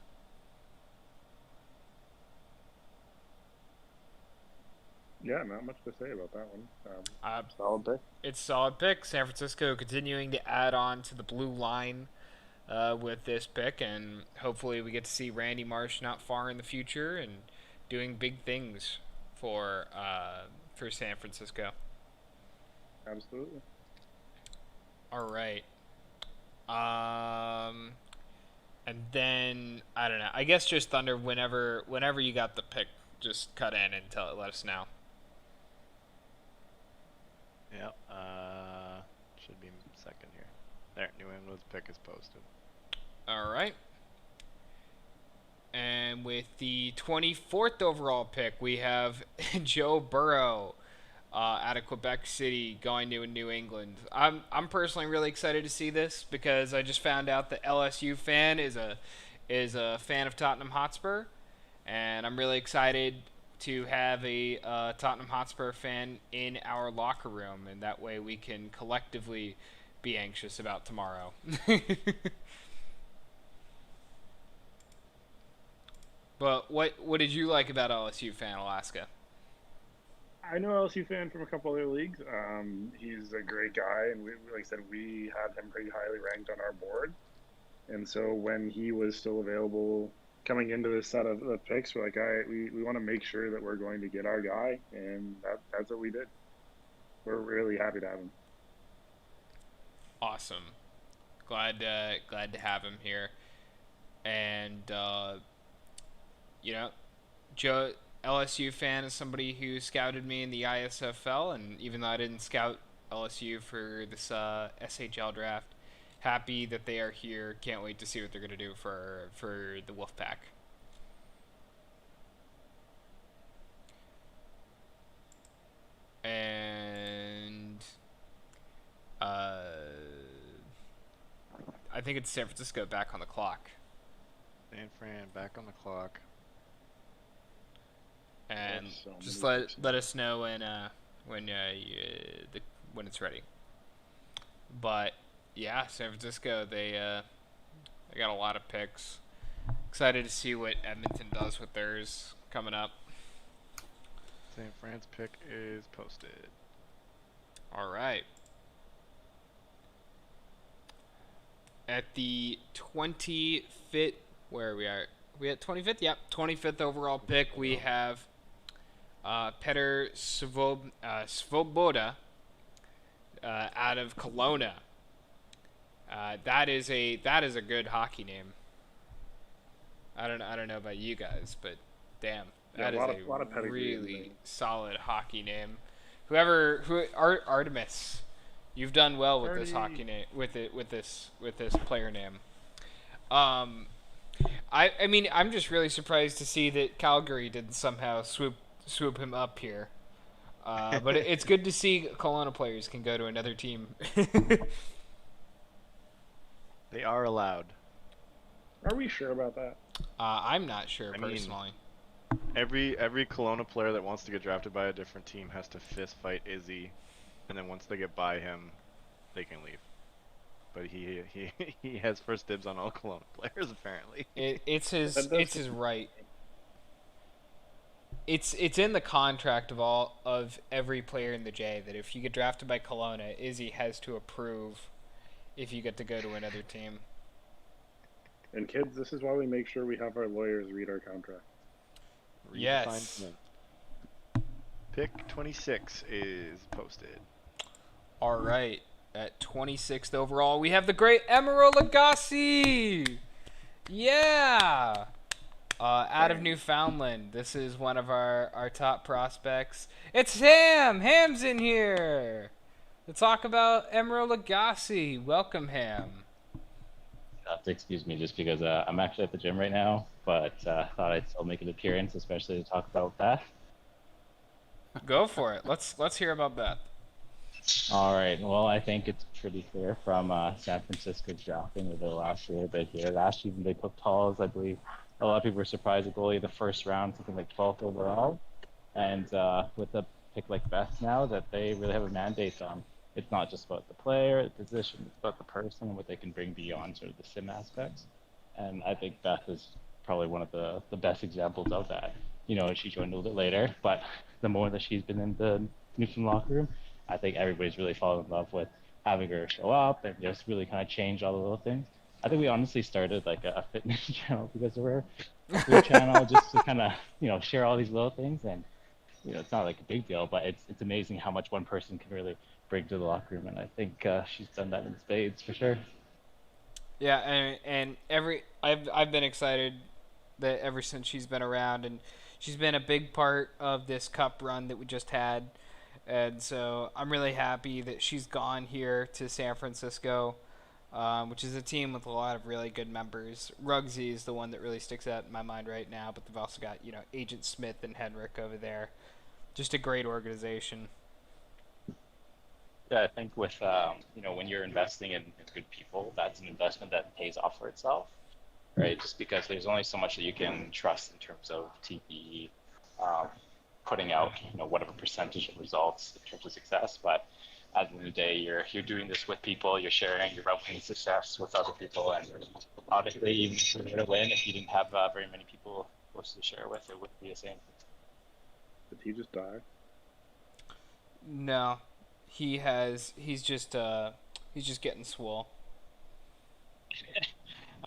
Yeah, not much to say about that one. Solid pick. It's a solid pick. San Francisco continuing to add on to the blue line with this pick, and hopefully we get to see Randy Marsh not far in the future and doing big things for San Francisco. Absolutely. All right. And then I don't know. I guess just Thunder. Whenever you got the pick, just cut in and let us know. Yep. Should be second here. There, New England's pick is posted. All right. And with the 24th overall pick, we have Joe Burrow out of Quebec City going to New England. I'm personally really excited to see this because I just found out that LSU fan is a fan of Tottenham Hotspur, and I'm really excited to have a Tottenham Hotspur fan in our locker room, and that way we can collectively be anxious about tomorrow. But what did you like about LSU fan Alaska? I know LSU fan from a couple other leagues. He's a great guy, and like I said, we had him pretty highly ranked on our board. And so when he was still available coming into this set of the picks, we're like, we want to make sure that we're going to get our guy, and that's what we did. We're really happy to have him. Awesome. Glad to have him here. And Joe, LSU fan is somebody who scouted me in the ISFL, and even though I didn't scout LSU for this SHL draft, happy that they are here. Can't wait to see what they're going to do for the Wolfpack. And I think it's San Francisco back on the clock. San Fran back on the clock. And just let us know when it's ready. But yeah, San Francisco they got a lot of picks. Excited to see what Edmonton does with theirs coming up. San Fran's pick is posted. All right. At the 25th, where are we at? We at 25th? Yep, 25th overall pick. We have Petr Svoboda out of Kelowna. That is a good hockey name. I don't know about you guys, but damn, that is a lot of really solid hockey name. Artemis, you've done well with this hockey name, with this player name. I mean, I'm just really surprised to see that Calgary didn't somehow swoop him up here. But it's good to see Kelowna players can go to another team. They are allowed. Are we sure about that? I'm not sure personally. Every Kelowna player that wants to get drafted by a different team has to fist fight Izzy, and then once they get by him, they can leave. But he has first dibs on all Kelowna players apparently. It's his right. It's in the contract of every player in the J that if you get drafted by Kelowna, Izzy has to approve if you get to go to another team. And kids, this is why we make sure we have our lawyers read our contract. Yes. Pick 26 is posted. All right. At 26th overall, we have the great Emerald Lagasse. Yeah. Out of Newfoundland. This is one of our top prospects. It's Ham. Ham's in here to talk about Emerald Lagasse. Welcome, Ham. You have to excuse me just because I'm actually at the gym right now, but thought I'd still make an appearance, especially to talk about Beth. Go for it. Let's hear about Beth. All right. Well, I think it's pretty clear from San Francisco's drafting over the last year that here. Last season they took Talls. I believe a lot of people were surprised at goalie the first round, something like 12th overall. And with a pick like Beth now, that they really have a mandate on it's not just about the player, the position, it's about the person and what they can bring beyond sort of the sim aspects. And I think Beth is probably one of the best examples of that. You know, she joined a little bit later, but the more that she's been in the Newfoundland locker room, I think everybody's really fallen in love with having her show up and just really kind of change all the little things. I think we honestly started like a fitness channel because of her, a food channel, just to kind of, you know, share all these little things. And, you know, it's not like a big deal, but it's amazing how much one person can really bring to the locker room. And I think she's done that in spades for sure. Yeah, and I've been excited that ever since she's been around, and she's been a big part of this cup run that we just had. And so I'm really happy that she's gone here to San Francisco, which is a team with a lot of really good members. Rugsy is the one that really sticks out in my mind right now, but they've also got, you know, Agent Smith and Henrik over there. Just a great organization. Yeah, I think with you know, when you're investing in good people, that's an investment that pays off for itself, right? Just because there's only so much that you can trust in terms of TPE, um, putting out, you know, whatever percentage of results in terms of success. But at the end of the day, you're doing this with people, you're sharing, you're rubbing success with other people, and obviously, even if you were to win, if you didn't have very many people close to share with, it wouldn't be the same. Did he just die? No, he's just getting swole.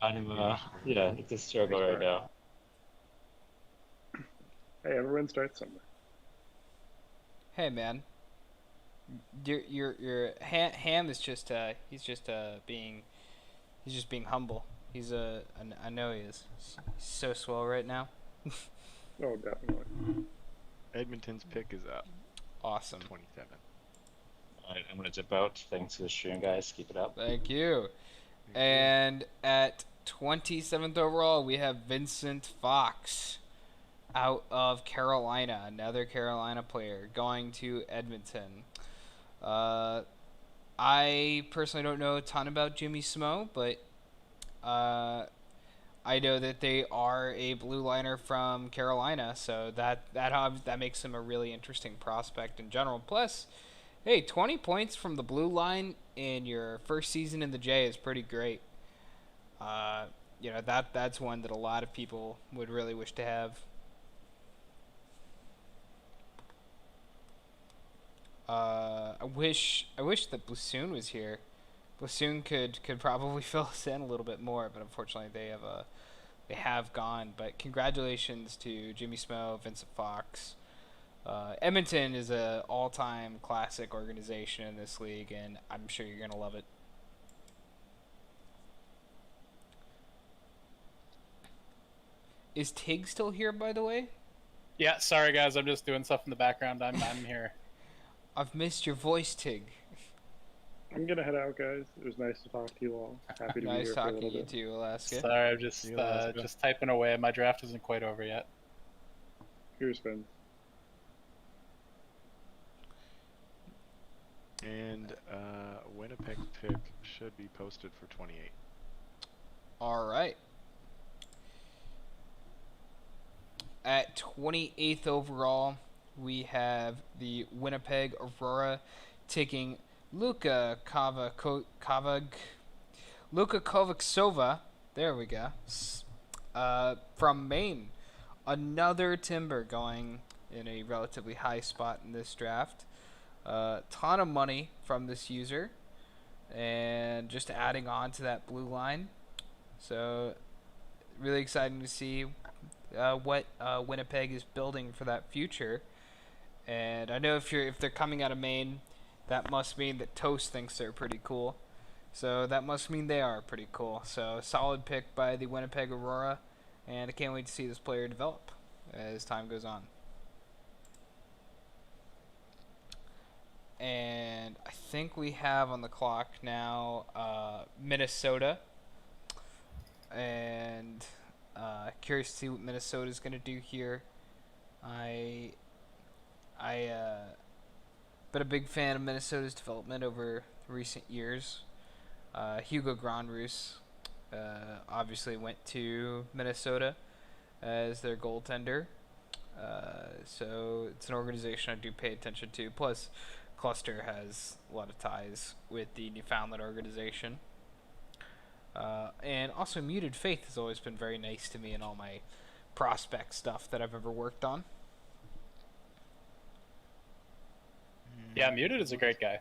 I'm yeah, it's a struggle right now. Hey, everyone starts somewhere. Hey man, your Ham is just being humble. I know he is. He's so swell right now. Oh, definitely. Edmonton's pick is up. Awesome. 27. All right, I'm gonna dip out. Thanks for the stream, guys. Keep it up. Thank you. And at 27th overall, we have Vincent Fox out of Carolina, another Carolina player going to Edmonton. I personally don't know a ton about Jimmy Smo, but I know that they are a blue liner from Carolina, so that makes him a really interesting prospect in general. Plus, hey, 20 points from the blue line in your first season in the J is pretty great. You know, that's one that a lot of people would really wish to have. I wish that Blasoon was here. Blasoon could probably fill us in a little bit more, but unfortunately they have gone. But congratulations to Jimmy Smo, Vincent Fox. Edmonton is a all-time classic organization in this league, and I'm sure you're gonna love it. Is Tig still here, by the way? Yeah, sorry guys, I'm just doing stuff in the background. I'm here. I've missed your voice, Tig. I'm gonna head out, guys. It was nice to talk to you all. Happy to be Nice here for a talking little to you bit. too, Alaska. Sorry, I'm just typing away. My draft isn't quite over yet. Here's Finn. And Winnipeg pick should be posted for 28. All right. At 28th overall, we have the Winnipeg Aurora taking Luka Kovacsova. There we go. From Maine. Another Timber going in a relatively high spot in this draft. Ton of money from this user. And just adding on to that blue line. So, really exciting to see what Winnipeg is building for that future. And I know if they're coming out of Maine, that must mean that Toast thinks they're pretty cool. So that must mean they are pretty cool. So solid pick by the Winnipeg Aurora, and I can't wait to see this player develop as time goes on. And I think we have on the clock now Minnesota. And curious to see what Minnesota's going to do here. I been a big fan of Minnesota's development over recent years. Hugo Granrus obviously went to Minnesota as their goaltender. So it's an organization I do pay attention to. Plus, Cluster has a lot of ties with the Newfoundland organization. And also, Muted Faith has always been very nice to me in all my prospect stuff that I've ever worked on. Yeah, Muted is a great guy.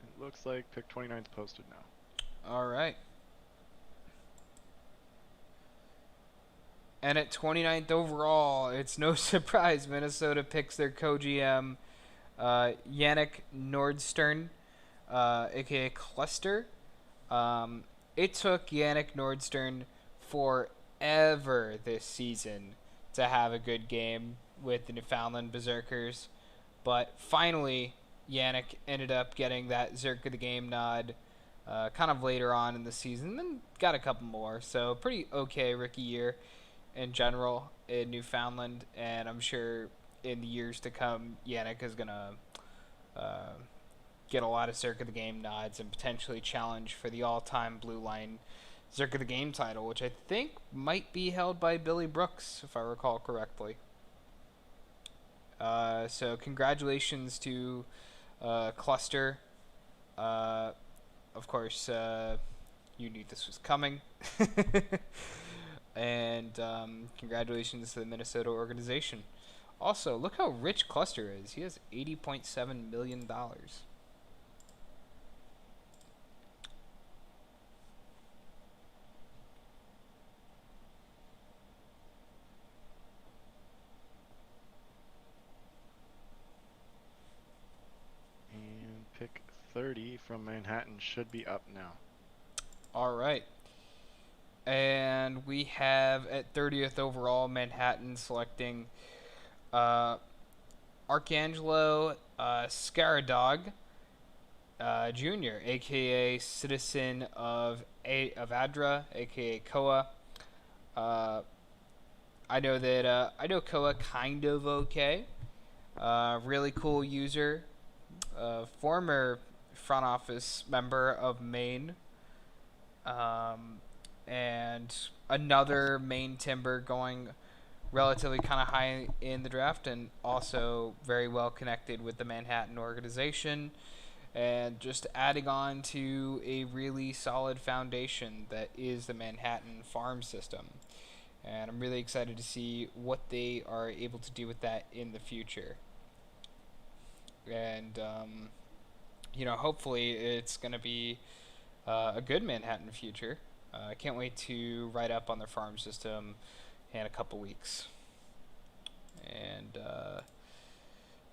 It looks like pick 29 is posted now. All right. And at 29th overall, it's no surprise Minnesota picks their co-GM, Yannick Nordstern, aka Cluster. It took Yannick Nordstern forever this season to have a good game with the Newfoundland Berserkers, but finally Yannick ended up getting that Zerk of the Game nod kind of later on in the season, and got a couple more, so pretty okay rookie year in general in Newfoundland, and I'm sure in the years to come Yannick is going to get a lot of Zerk of the Game nods and potentially challenge for the all-time Blue Line Zerk of the Game title, which I think might be held by Billy Brooks, if I recall correctly. So congratulations to Cluster. Of course, you knew this was coming. And congratulations to the Minnesota organization. Also, look how rich Cluster is. He has $80.7 million. And pick 30 from Manhattan should be up now. All right. And we have at 30th overall Manhattan selecting Archangelo Scaradog Jr., aka Citizen of Adra, aka Koa. I know Koa kind of okay. Really cool user. Former front office member of Maine. And another Maine timber going relatively kind of high in the draft, and also very well connected with the Manhattan organization, and just adding on to a really solid foundation that is the Manhattan farm system. And I'm really excited to see what they are able to do with that in the future. And, hopefully it's going to be a good Manhattan future. I can't wait to write up on their farm system in a couple weeks. And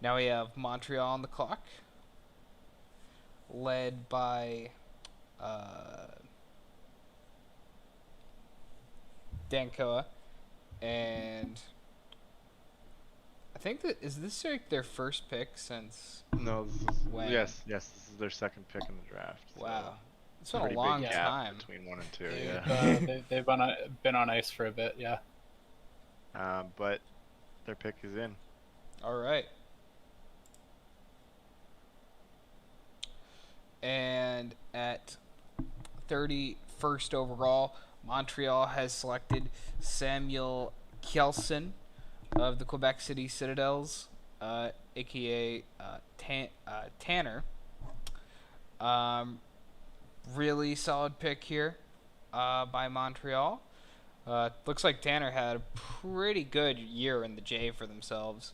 now we have Montreal on the clock, led by Dan Koa. And I think is this like their first pick since No, when? Yes, this is their second pick in the draft. Wow. It's So been a pretty long big gap time. between 1 and 2. They've been on ice for a bit, yeah. But their pick is in. All right. And at 31st overall, Montreal has selected Samuel Kjelsen of the Quebec City Citadels, aka Tanner. Really solid pick here by Montreal. Looks like Tanner had a pretty good year in the J for themselves.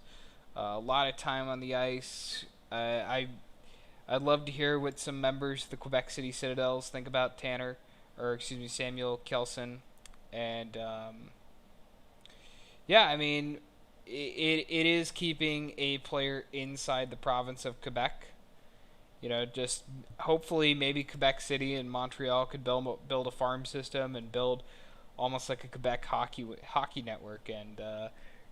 A lot of time on the ice. I'd love to hear what some members of the Quebec City Citadels think about Samuel Kjelsen. And it is keeping a player inside the province of Quebec. Just hopefully maybe Quebec City and Montreal could build a farm system and build almost like a Quebec hockey network. And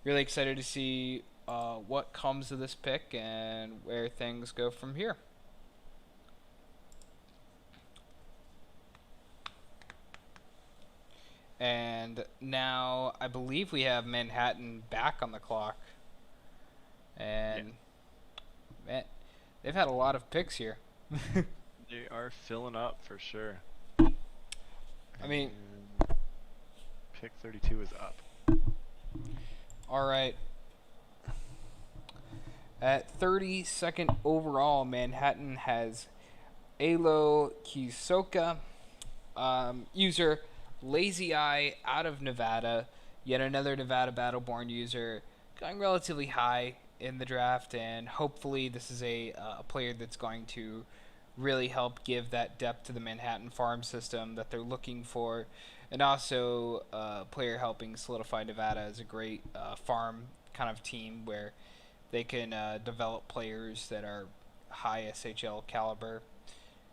really excited to see what comes of this pick and where things go from here. And now I believe we have Manhattan back on the clock. And man, they've had a lot of picks here. They are filling up for sure. I mean, pick 32 is up. All right. At 32nd overall, Manhattan has Alo Kisoka, user Lazy Eye out of Nevada, yet another Nevada Battleborn user, going relatively high in the draft, and hopefully this is a player that's going to really help give that depth to the Manhattan farm system that they're looking for, and also player helping solidify Nevada as a great farm kind of team where they can develop players that are high SHL caliber.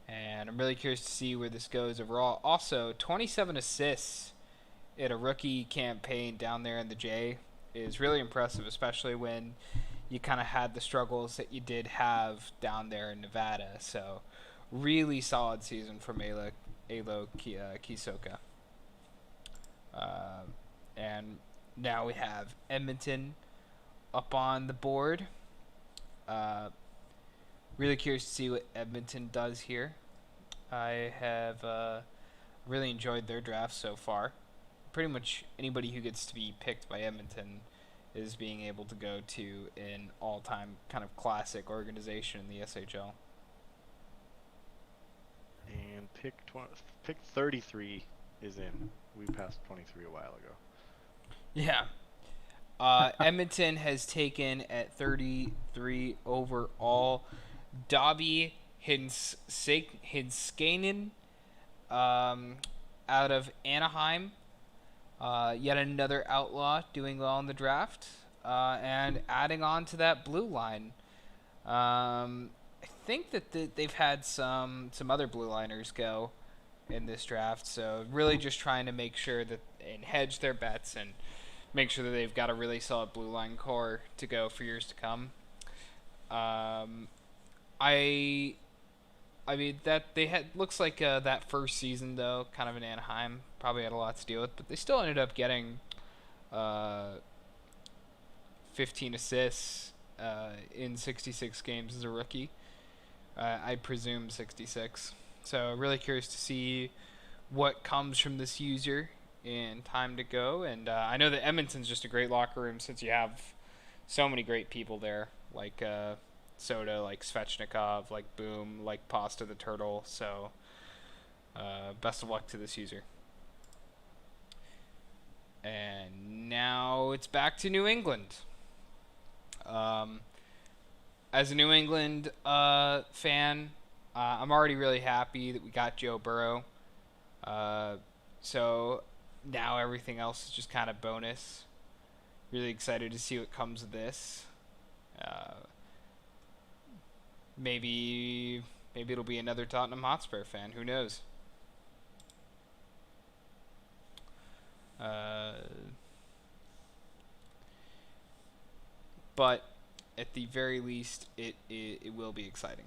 And I'm really curious to see where this goes overall. Also, 27 assists in a rookie campaign down there in the J is really impressive, especially when you kind of had the struggles that you did have down there in Nevada. So, really solid season from Alo Kisoka. And now we have Edmonton up on the board. Really curious to see what Edmonton does here. I have really enjoyed their draft so far. Pretty much anybody who gets to be picked by Edmonton is being able to go to an all-time kind of classic organization in the SHL. And pick 33 is in. We passed 23 a while ago. Yeah. Edmonton has taken at 33 overall Dobby Hinskanen out of Anaheim. Yet another outlaw doing well in the draft. And adding on to that blue line. I think that they've had some other blue liners go in this draft. So really just trying to make sure that and hedge their bets and make sure that they've got a really solid blue line core to go for years to come. I mean that they had looks like that first season though, kind of in Anaheim, probably had a lot to deal with, but they still ended up getting 15 assists in 66 games as a rookie. I presume 66. So really curious to see what comes from this user in time to go. And I know that Edmonton's just a great locker room since you have so many great people there, like Soda, like Svechnikov, like Boom, like Pasta the Turtle. So best of luck to this user. And now it's back to New England. As a New England fan, I'm already really happy that we got Joe Burrow. So now everything else is just kind of bonus. Really excited to see what comes of this. Maybe it'll be another Tottenham Hotspur fan. Who knows? But at the very least, it will be exciting.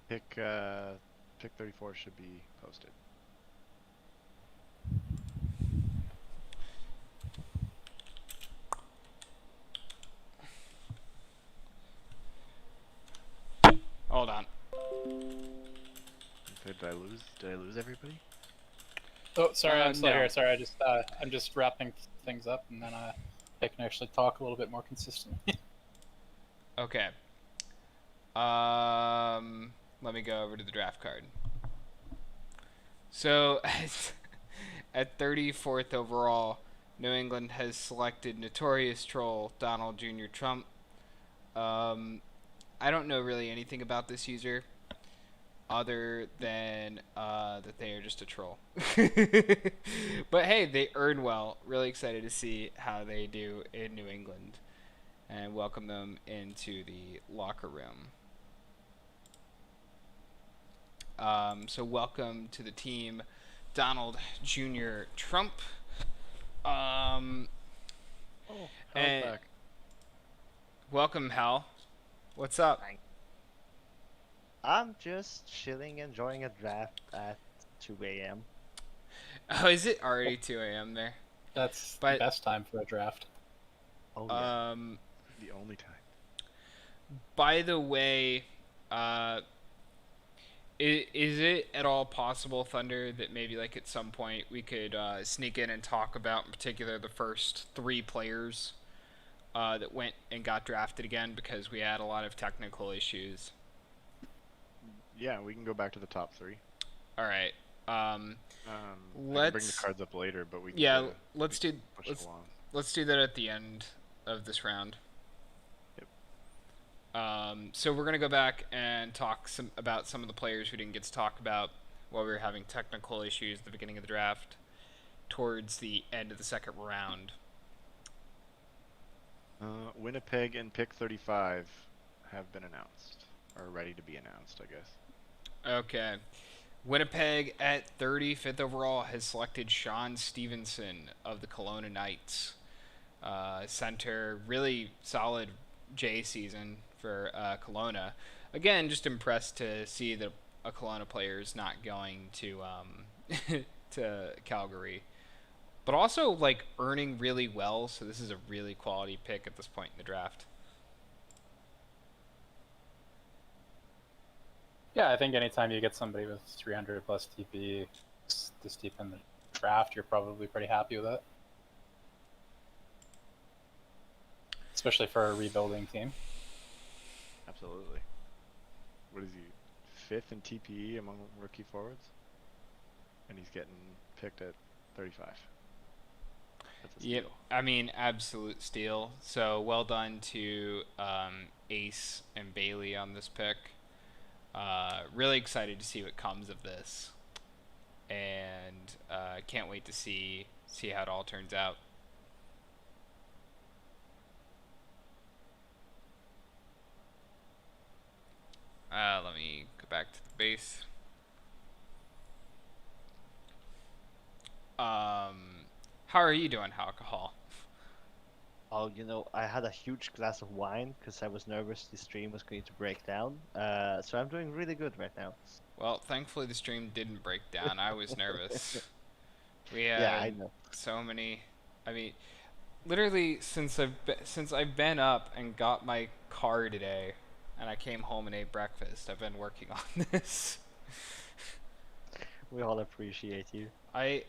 Pick 34 should be posted. Hold on. Did I lose everybody? Oh, sorry, I'm still no. here. Sorry, I'm just wrapping things up, and then I can actually talk a little bit more consistently. Okay. Let me go over to the draft card. So, at 34th overall, New England has selected notorious troll Donald Jr. Trump. I don't know really anything about this user other than that they are just a troll. But hey, they earn well. Really excited to see how they do in New England and welcome them into the locker room. So welcome to the team, Donald Jr. Trump. Hal's and back. welcome, Hal. What's up? I'm just chilling, enjoying a draft at 2 a.m. Oh, is it already 2 a.m. there? That's But- the best time for a draft. Oh, yeah. The only time. By the way, is it at all possible, Thunder, that maybe like at some point we could sneak in and talk about in particular the first 3 players that went and got drafted again, because we had a lot of technical issues. Yeah, we can go back to the top 3. All right. I can bring the Let's cards up later, but we can yeah. kinda Let's do push it along. let's do that at the end of this round. Yep. So we're gonna go back and talk about some of the players we didn't get to talk about while we were having technical issues at the beginning of the draft, towards the end of the second round. Winnipeg and pick 35 have been announced, or ready to be announced, I guess. Okay. Winnipeg at 35th overall has selected Sean Stevenson of the Kelowna Knights. Center, really solid J season for Kelowna. Again, just impressed to see that a Kelowna player is not going to to Calgary, but also like earning really well. So this is a really quality pick at this point in the draft. Yeah, I think anytime you get somebody with 300 plus TP this deep in the draft, you're probably pretty happy with it. Especially for a rebuilding team. Absolutely. What is he? 5th in TPE among rookie forwards? And he's getting picked at 35. That's a steal. Yep, I mean, absolute steal. So well done to Ace and Bailey on this pick. Really excited to see what comes of this, and can't wait to see how it all turns out. Let me go back to the base. How are you doing, alcohol? Oh, I had a huge glass of wine because I was nervous the stream was going to break down. So I'm doing really good right now. Well, thankfully the stream didn't break down. I was nervous. We had Yeah, I know. so many. I mean, literally since I've been up and got my car today, and I came home and ate breakfast, I've been working on this. We all appreciate you. And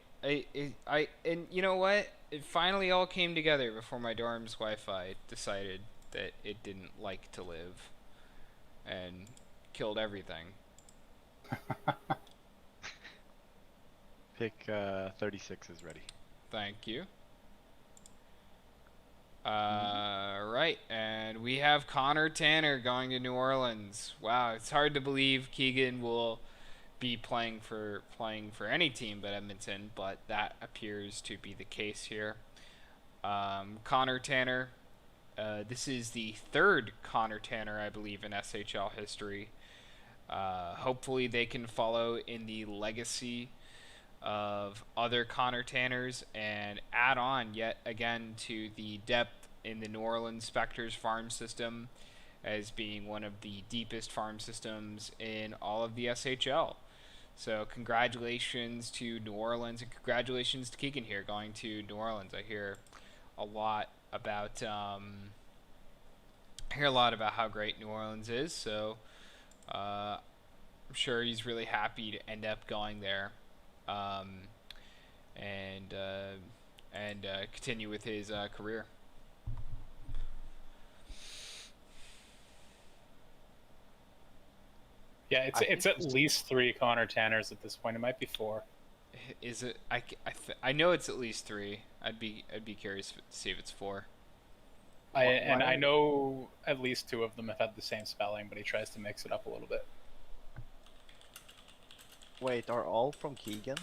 you know what? It finally all came together before my dorm's Wi-Fi decided that it didn't like to live and killed everything. Pick 36 is ready. Thank you. Right, and we have Connor Tanner going to New Orleans. Wow, it's hard to believe Keegan will be playing for any team but Edmonton, but that appears to be the case here. Connor Tanner, this is the 3rd Connor Tanner, I believe, in SHL history. Hopefully they can follow in the legacy of other Connor Tanners and add on yet again to the depth in the New Orleans Spectres farm system as being one of the deepest farm systems in all of the SHL. So congratulations to New Orleans, and congratulations to Keegan here going to New Orleans. I hear a lot about how great New Orleans is, so I'm sure he's really happy to end up going there, and continue with his career. Yeah, it's at least 3 Connor Tanners at this point. It might be 4. Is it? I know it's at least 3. I'd be curious to see if it's 4. I know at least 2 of them have had the same spelling, but he tries to mix it up a little bit. Wait, are all from Keegan?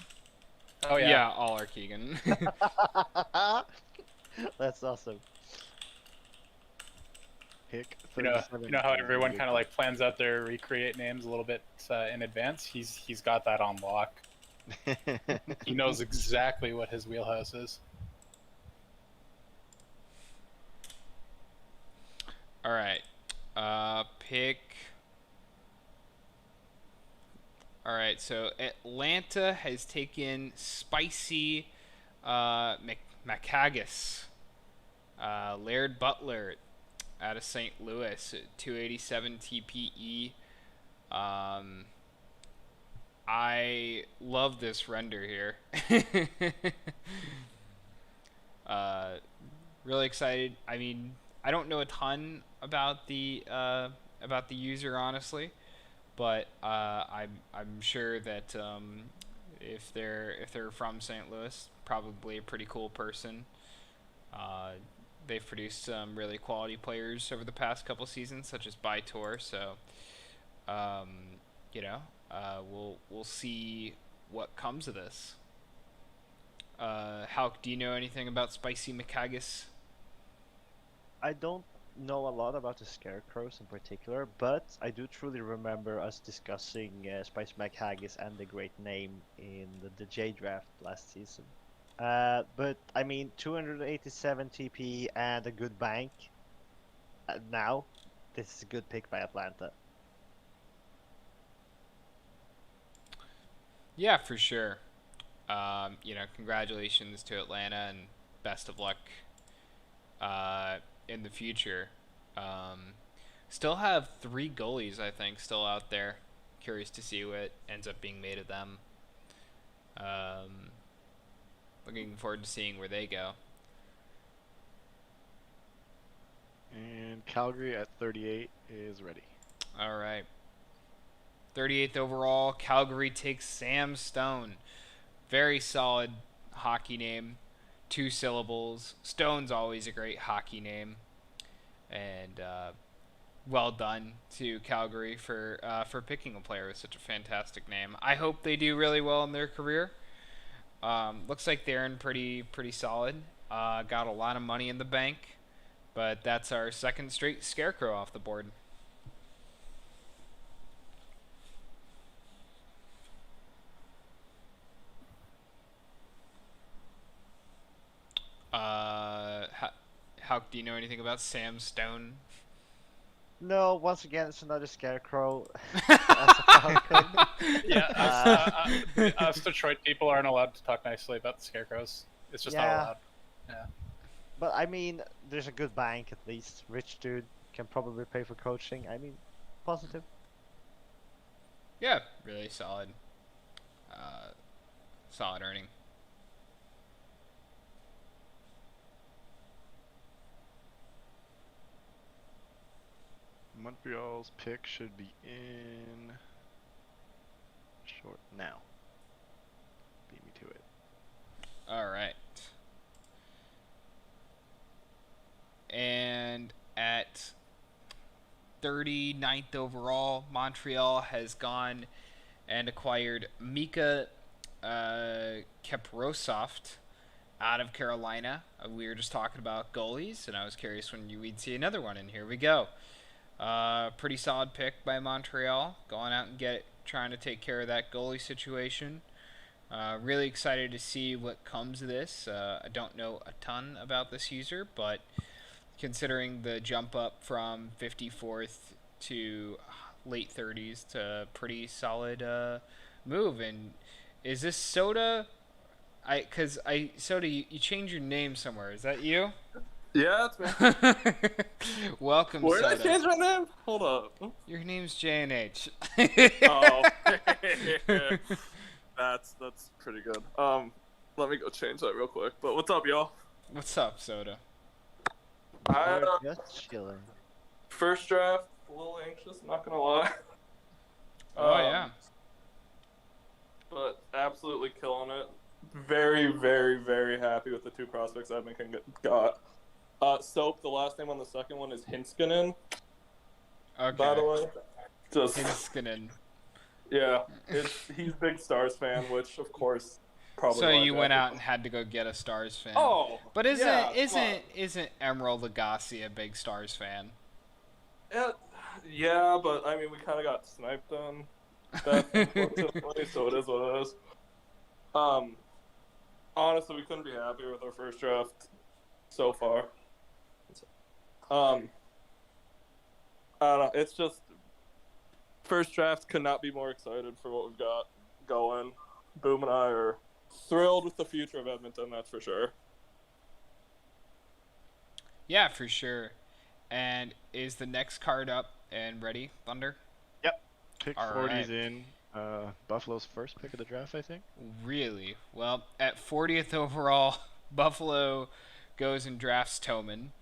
Oh yeah. Yeah, all are Keegan. That's awesome. Pick You know 37. how everyone kind of like plans out their recreate names a little bit in advance. He's got that on lock. He knows exactly what his wheelhouse is. All right. Pick. All right. So Atlanta has taken Spicy Macagus, Laird Butler, out of St. Louis, 287 TPE. I love this render here. Really excited. I mean, I don't know a ton about the user, honestly, but I'm sure that if they're from St. Louis, probably a pretty cool person. They've produced some really quality players over the past couple seasons, such as Bytor. So, we'll see what comes of this. Halk, do you know anything about Spicy McHaggis? I don't know a lot about the Scarecrows in particular, but I do truly remember us discussing Spice McHaggis and the great name in the J draft last season. But I mean, 287 TP and a good bank. Now, this is a good pick by Atlanta. Yeah, for sure. Congratulations to Atlanta and best of luck in the future. Still have 3 goalies, I think, still out there. Curious to see what ends up being made of them. Looking forward to seeing where they go. And Calgary at 38 is ready. All right. 38th overall, Calgary takes Sam Stone. Very solid hockey name. 2 syllables. Stone's always a great hockey name. And well done to Calgary for picking a player with such a fantastic name. I hope they do really well in their career. Looks like they're in pretty solid. Got a lot of money in the bank. But that's our second straight Scarecrow off the board. How do you know anything about Sam Stone? No, once again, it's another Scarecrow. As a Falcon. Yeah, us Detroit people aren't allowed to talk nicely about the Scarecrows. It's just not allowed. Yeah. But I mean, there's a good bank at least. Rich dude can probably pay for coaching. I mean, positive. Yeah, really solid. Solid earning. Montreal's pick should be in short now. Beat me to it. All right. And at 39th overall, Montreal has gone and acquired Mika Keprosoft out of Carolina. We were just talking about goalies, and I was curious when we'd see another one, and here we go. Pretty solid pick by Montreal, going out and trying to take care of that goalie situation. Really excited to see what comes of this. I don't know a ton about this user, but considering the jump up from 54th to late 30s to pretty solid move. And is this Soda? Soda, you changed your name somewhere. Is that you? Yeah, that's me. Welcome, Where Soda. did I change my name? Hold up. Your name's J&H. Oh. That's pretty good. Let me go change that real quick. But what's up, y'all? What's up, Soda? Just chilling. First draft, a little anxious, not gonna lie. Oh, yeah. But absolutely killing it. Very, very, very happy with the 2 prospects Edmonton got. Soap, the last name on the second one is Hinskanen. Okay. By the way. Just Hinskanen. Yeah, he's a big Stars fan, which of course probably. So you went out and had to go get a Stars fan. Oh, but yeah, isn't Emerald Lagasse a big Stars fan? Yeah, but I mean we kind of got sniped on that, unfortunately, so it is what it is. Honestly, we couldn't be happier with our first draft so far. I don't know. It's just first draft could not be more excited for what we've got going. Boom and I are thrilled with the future of Edmonton, that's for sure. Yeah, for sure. And is the next card up and ready, Thunder? Yep. Pick All 40's right. in. Buffalo's first pick of the draft, I think. Really? Well, at 40th overall, Buffalo goes and drafts Tillman.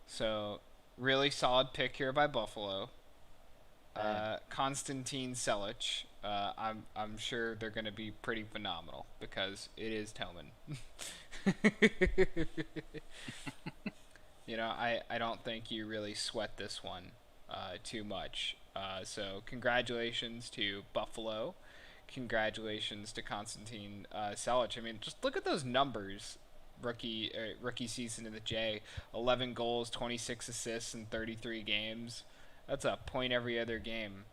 So, really solid pick here by Buffalo. Konstantin Selic. I'm sure they're going to be pretty phenomenal because it is Tillman. I don't think you really sweat this one too much. So congratulations to Buffalo. Congratulations to Konstantin Selic. I mean, just look at those numbers. Rookie season in the J. 11 goals, 26 assists in 33 games. That's a point every other game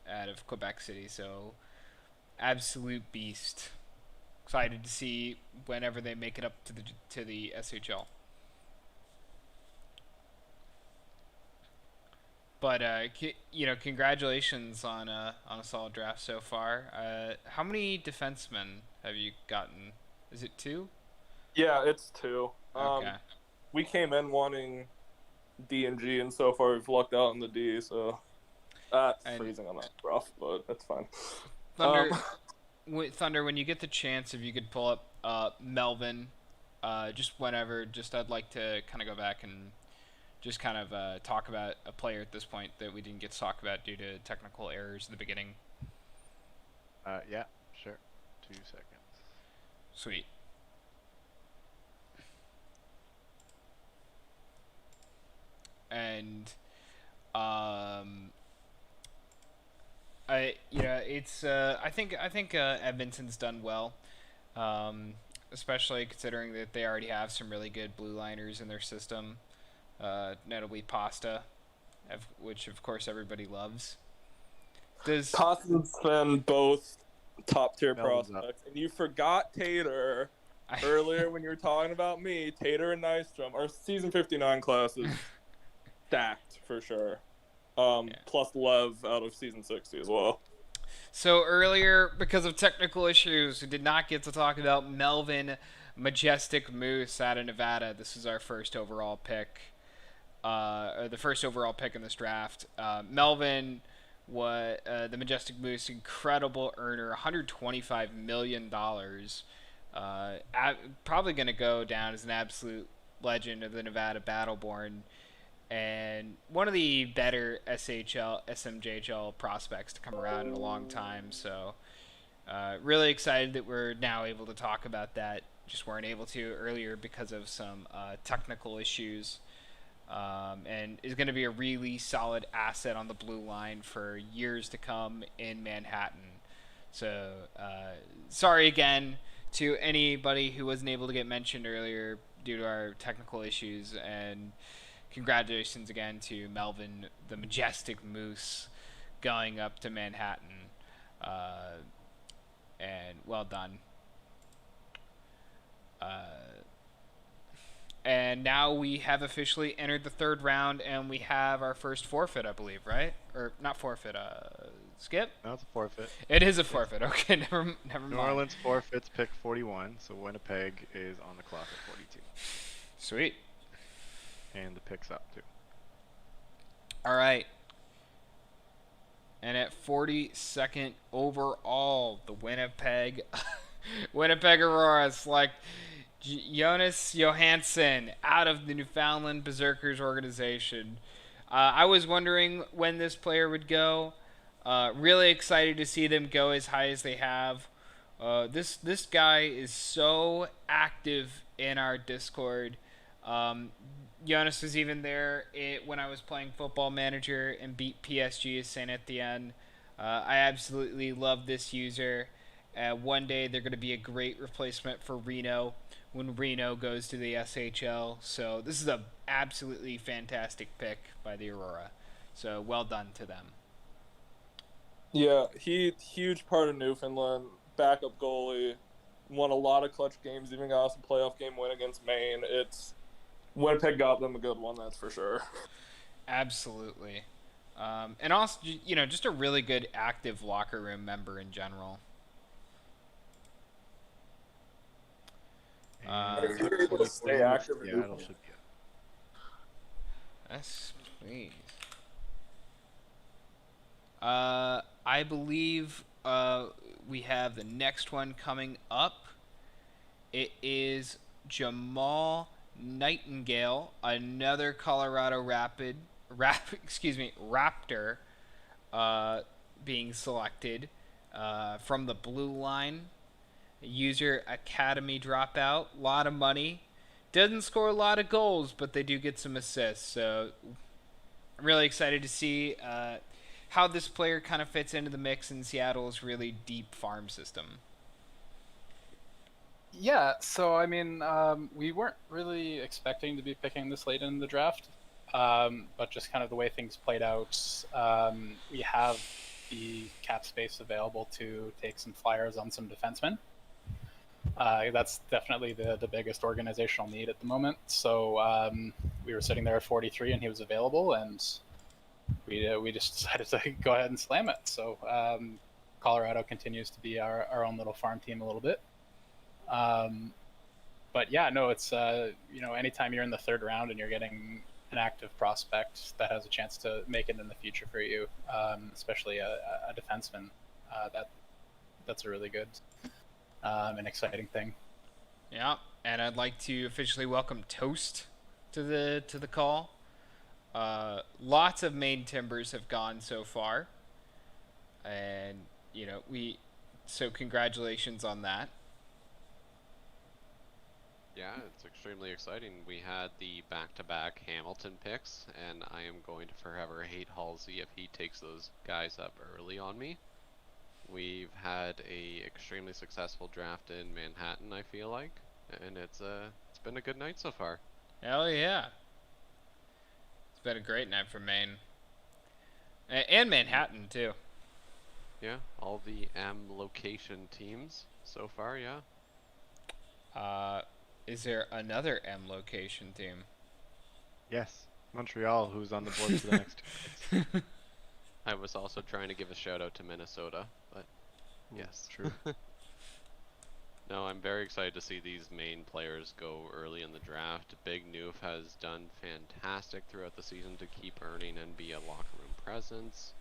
out of Quebec City. So absolute beast. Excited to see whenever they make it up to the SHL. But congratulations on a solid draft so far. How many defensemen have you gotten? Is it 2? Yeah, it's 2. Okay. We came in wanting D and G, and so far we've lucked out in the D. So that's freezing on that rough, but that's fine. Thunder, when you get the chance, if you could pull up Melvin, just whenever. Just I'd like to kind of go back and just kind of talk about a player at this point that we didn't get to talk about due to technical errors in the beginning. Yeah, sure. 2 seconds. Sweet. And I think Edmonton's done well, especially considering that they already have some really good blue liners in their system, notably Pasta, which of course everybody loves. Pasta and Sven both top tier prospects, and you forgot Tater earlier when you were talking about me. Tater and Nystrom, our season 59 class is stacked for sure. Plus Lev out of season 60 as well. So earlier, because of technical issues, we did not get to talk about Melvin Majestic Moose out of Nevada. This is our first overall pick, or the first overall pick in this draft. Melvin, the Majestic Moose, incredible earner, $125 million. Probably going to go down as an absolute legend of the Nevada Battleborn. And one of the better SHL, SMJHL prospects to come around in a long time. So really excited that we're now able to talk about that. Just weren't able to earlier because of some technical issues. And is going to be a really solid asset on the blue line for years to come in Manhattan. So sorry again to anybody who wasn't able to get mentioned earlier due to our technical issues, and congratulations again to Melvin, the Majestic Moose, going up to Manhattan. And well done. And now we have officially entered the 3rd round, and we have our first forfeit, I believe, right? Or not forfeit, skip? No, it's a forfeit. It is a forfeit. Okay, never mind. New Orleans forfeits pick 41, so Winnipeg is on the clock at 42. Sweet. And the pick's up, too. All right. And at 42nd overall, the Winnipeg Aurora select Jonas Johansson out of the Newfoundland Berserkers organization. I was wondering when this player would go. Really excited to see them go as high as they have. This guy is so active in our Discord. Jonas was even there when I was playing Football Manager and beat PSG as Saint Etienne. I absolutely love this user. One day they're going to be a great replacement for Reno when Reno goes to the SHL. So this is a absolutely fantastic pick by the Aurora. So well done to them. Yeah, huge part of Newfoundland, backup goalie, won a lot of clutch games, even got us a playoff game win against Maine. Winnipeg got them a good one, that's for sure. Absolutely. And also, just a really good active locker room member in general. If you're able to stay active, Seattle should be Yes, please. I believe we have the next one coming up. It is Jamal Nightingale, another Colorado Raptor, being selected from the blue line. User Academy dropout, a lot of money. Doesn't score a lot of goals, but they do get some assists. So I'm really excited to see how this player kind of fits into the mix in Seattle's really deep farm system. Yeah, so I mean, we weren't really expecting to be picking this late in the draft, but just kind of the way things played out, we have the cap space available to take some flyers on some defensemen. That's definitely the biggest organizational need at the moment. So we were sitting there at 43, and he was available, and we just decided to go ahead and slam it. So Colorado continues to be our own little farm team a little bit. But yeah, no, it's anytime you're in the third round and you're getting an active prospect that has a chance to make it in the future for you, especially a defenseman, that's a really good and exciting thing. Yeah, and I'd like to officially welcome Toast to the call. Lots of main timbers have gone so far, and so congratulations on that. Yeah, it's extremely exciting. We had the back-to-back Hamilton picks, and I am going to forever hate Halsey if he takes those guys up early on me. We've had a extremely successful draft in Manhattan, I feel like, and it's been a good night so far. Hell yeah. It's been a great night for Maine. And Manhattan, too. Yeah, all the M location teams so far, yeah. Is there another M location team? Yes, Montreal, who's on the board for the next 2 picks. I was also trying to give a shout out to Minnesota, but yes. True. No, I'm very excited to see these main players go early in the draft. Big Noof has done fantastic throughout the season to keep earning and be a locker room presence.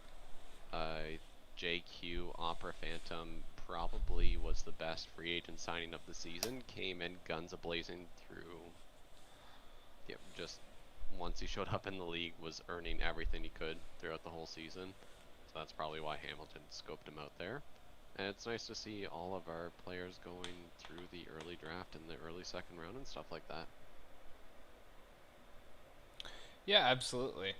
JQ Opera Phantom probably was the best free agent signing of the season. Came in guns a-blazing through. Yep, just once he showed up in the league, was earning everything he could throughout the whole season. So that's probably why Hamilton scoped him out there. And it's nice to see all of our players going through the early draft and the early second round and stuff like that. Yeah, absolutely.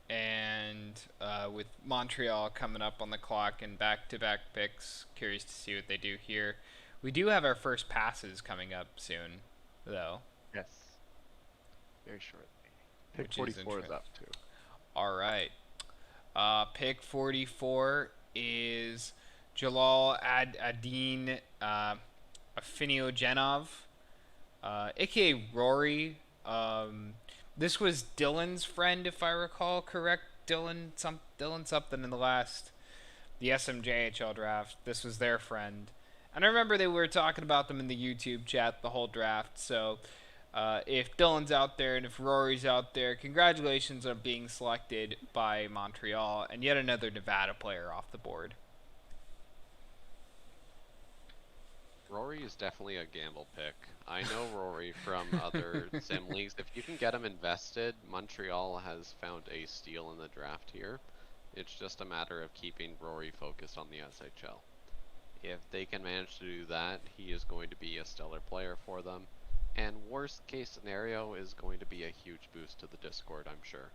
And with Montreal coming up on the clock and back-to-back picks, curious to see what they do here. We do have our first passes coming up soon, though. Yes. Very shortly. Pick 44 is up, too. All right. Pick 44 is Jalal Adin Afiniogenov, a.k.a. Rory. This was Dylan's friend, if I recall correct. Dylan something in the SMJHL draft. This was their friend. And I remember they were talking about them in the YouTube chat the whole draft. So if Dylan's out there and if Rory's out there, congratulations on being selected by Montreal and yet another Nevada player off the board. Rory is definitely a gamble pick. I know Rory from other sim leagues. If you can get him invested, Montreal has found a steal in the draft here. It's just a matter of keeping Rory focused on the SHL. If they can manage to do that, he is going to be a stellar player for them. And worst case scenario is going to be a huge boost to the Discord, I'm sure.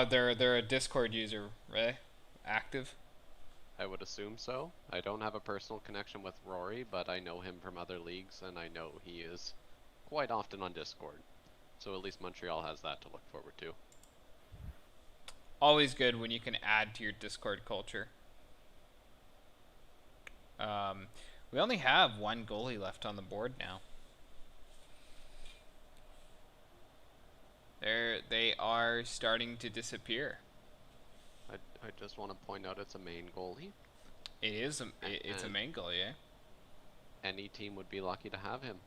They're a Discord user, right? Active? I would assume so. I don't have a personal connection with Rory, but I know him from other leagues, and I know he is quite often on Discord. So at least Montreal has that to look forward to. Always good when you can add to your Discord culture. We only have one goalie left on the board now. They are starting to disappear. I just want to point out it's a main goalie. It is. It's a main goalie, eh? Any team would be lucky to have him.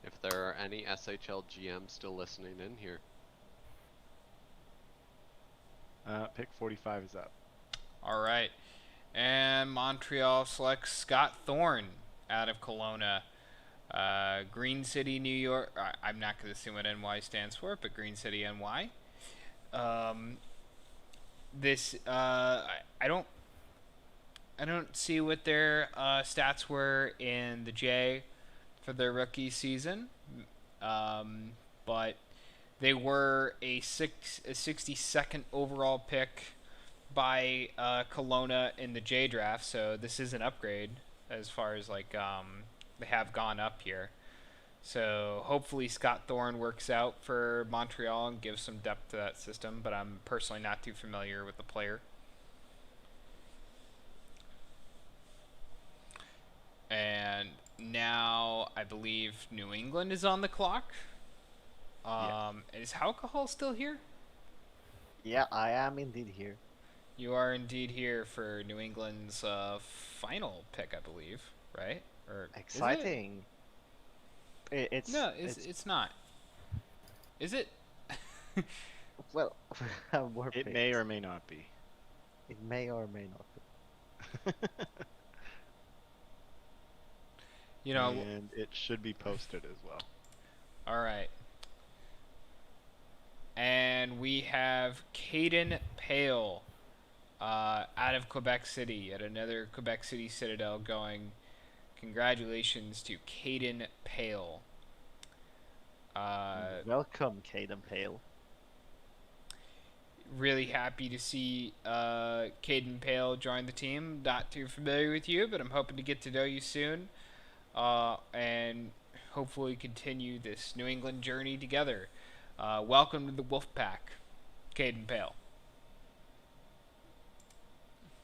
If there are any SHL GMs still listening in here. Pick 45 is up. All right. And Montreal selects Scott Thorne out of Kelowna. Green City, New York. I'm not going to assume what NY stands for, but Green City, NY. I don't see what their stats were in the J for their rookie season, but they were a 62nd overall pick by Kelowna in the J draft, so this is an upgrade as far as like they have gone up here. So hopefully Scott Thorne works out for Montreal and gives some depth to that system, but I'm personally not too familiar with the player. And now I believe New England is on the clock. Yes. Is alcohol still here? Yeah, I am indeed here. You are indeed here for New England's final pick, I believe, right? Or Exciting. It's it's not. Is it? Well, more It may or may not be. It may or may not be. You know, and it should be posted as well. all right. And we have Caden Pale out of Quebec City, at another Quebec City Citadel going. Congratulations to Caden Pale. Welcome, Caden Pale. Really happy to see Caden Pale join the team. Not too familiar with you, but I'm hoping to get to know you soon. And hopefully continue this New England journey together. Welcome to the Wolfpack, Caden Pale.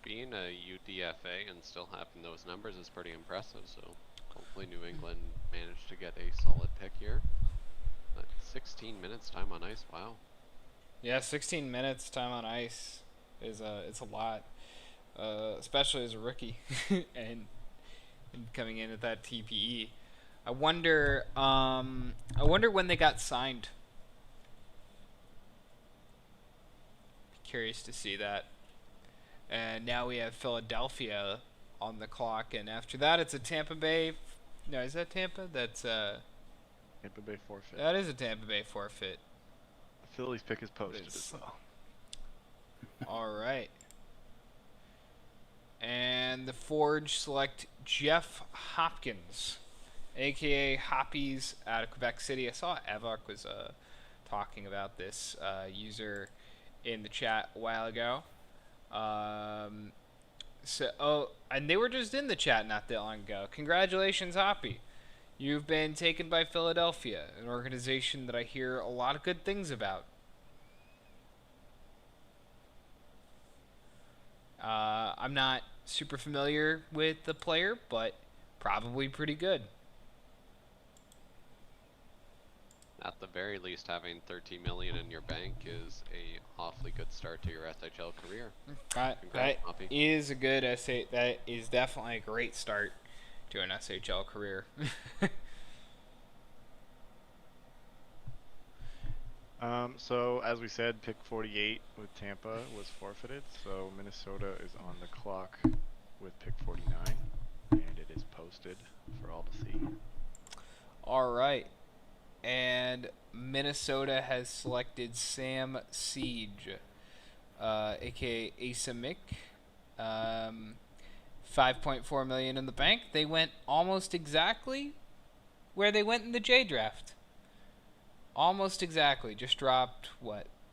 Being a UDFA and still having those numbers is pretty impressive, so hopefully New England managed to get a solid pick here. But 16 minutes time on ice, wow. Yeah, 16 minutes time on ice is it's a lot, especially as a rookie and coming in at that TPE. I wonder when they got signed. Curious to see that. And now we have Philadelphia on the clock, and after that it's a Tampa Bay. No, is that Tampa? That's Tampa Bay forfeit. That is a Tampa Bay forfeit. Philly's pick is posted as well. All right. And the Forge select Jeff Hopkins, aka Hoppies, out of Quebec City. I saw Evok was talking about this user in the chat a while ago. And they were just in the chat not that long ago. Congratulations, Hoppy. You've been taken by Philadelphia, an organization that I hear a lot of good things about. I'm not super familiar with the player, but probably pretty good. At the very least, having 30 million in your bank is a awfully good start to your SHL career. That is a good SA. That is definitely a great start to an SHL career. So as we said, pick 48 with Tampa was forfeited, so Minnesota is on the clock with pick 49, and it is posted for all to see. All right. And Minnesota has selected Sam Siege, aka Asa Mick. 5.4 million in the bank. They went almost exactly where they went in the J draft. Almost exactly. Just dropped,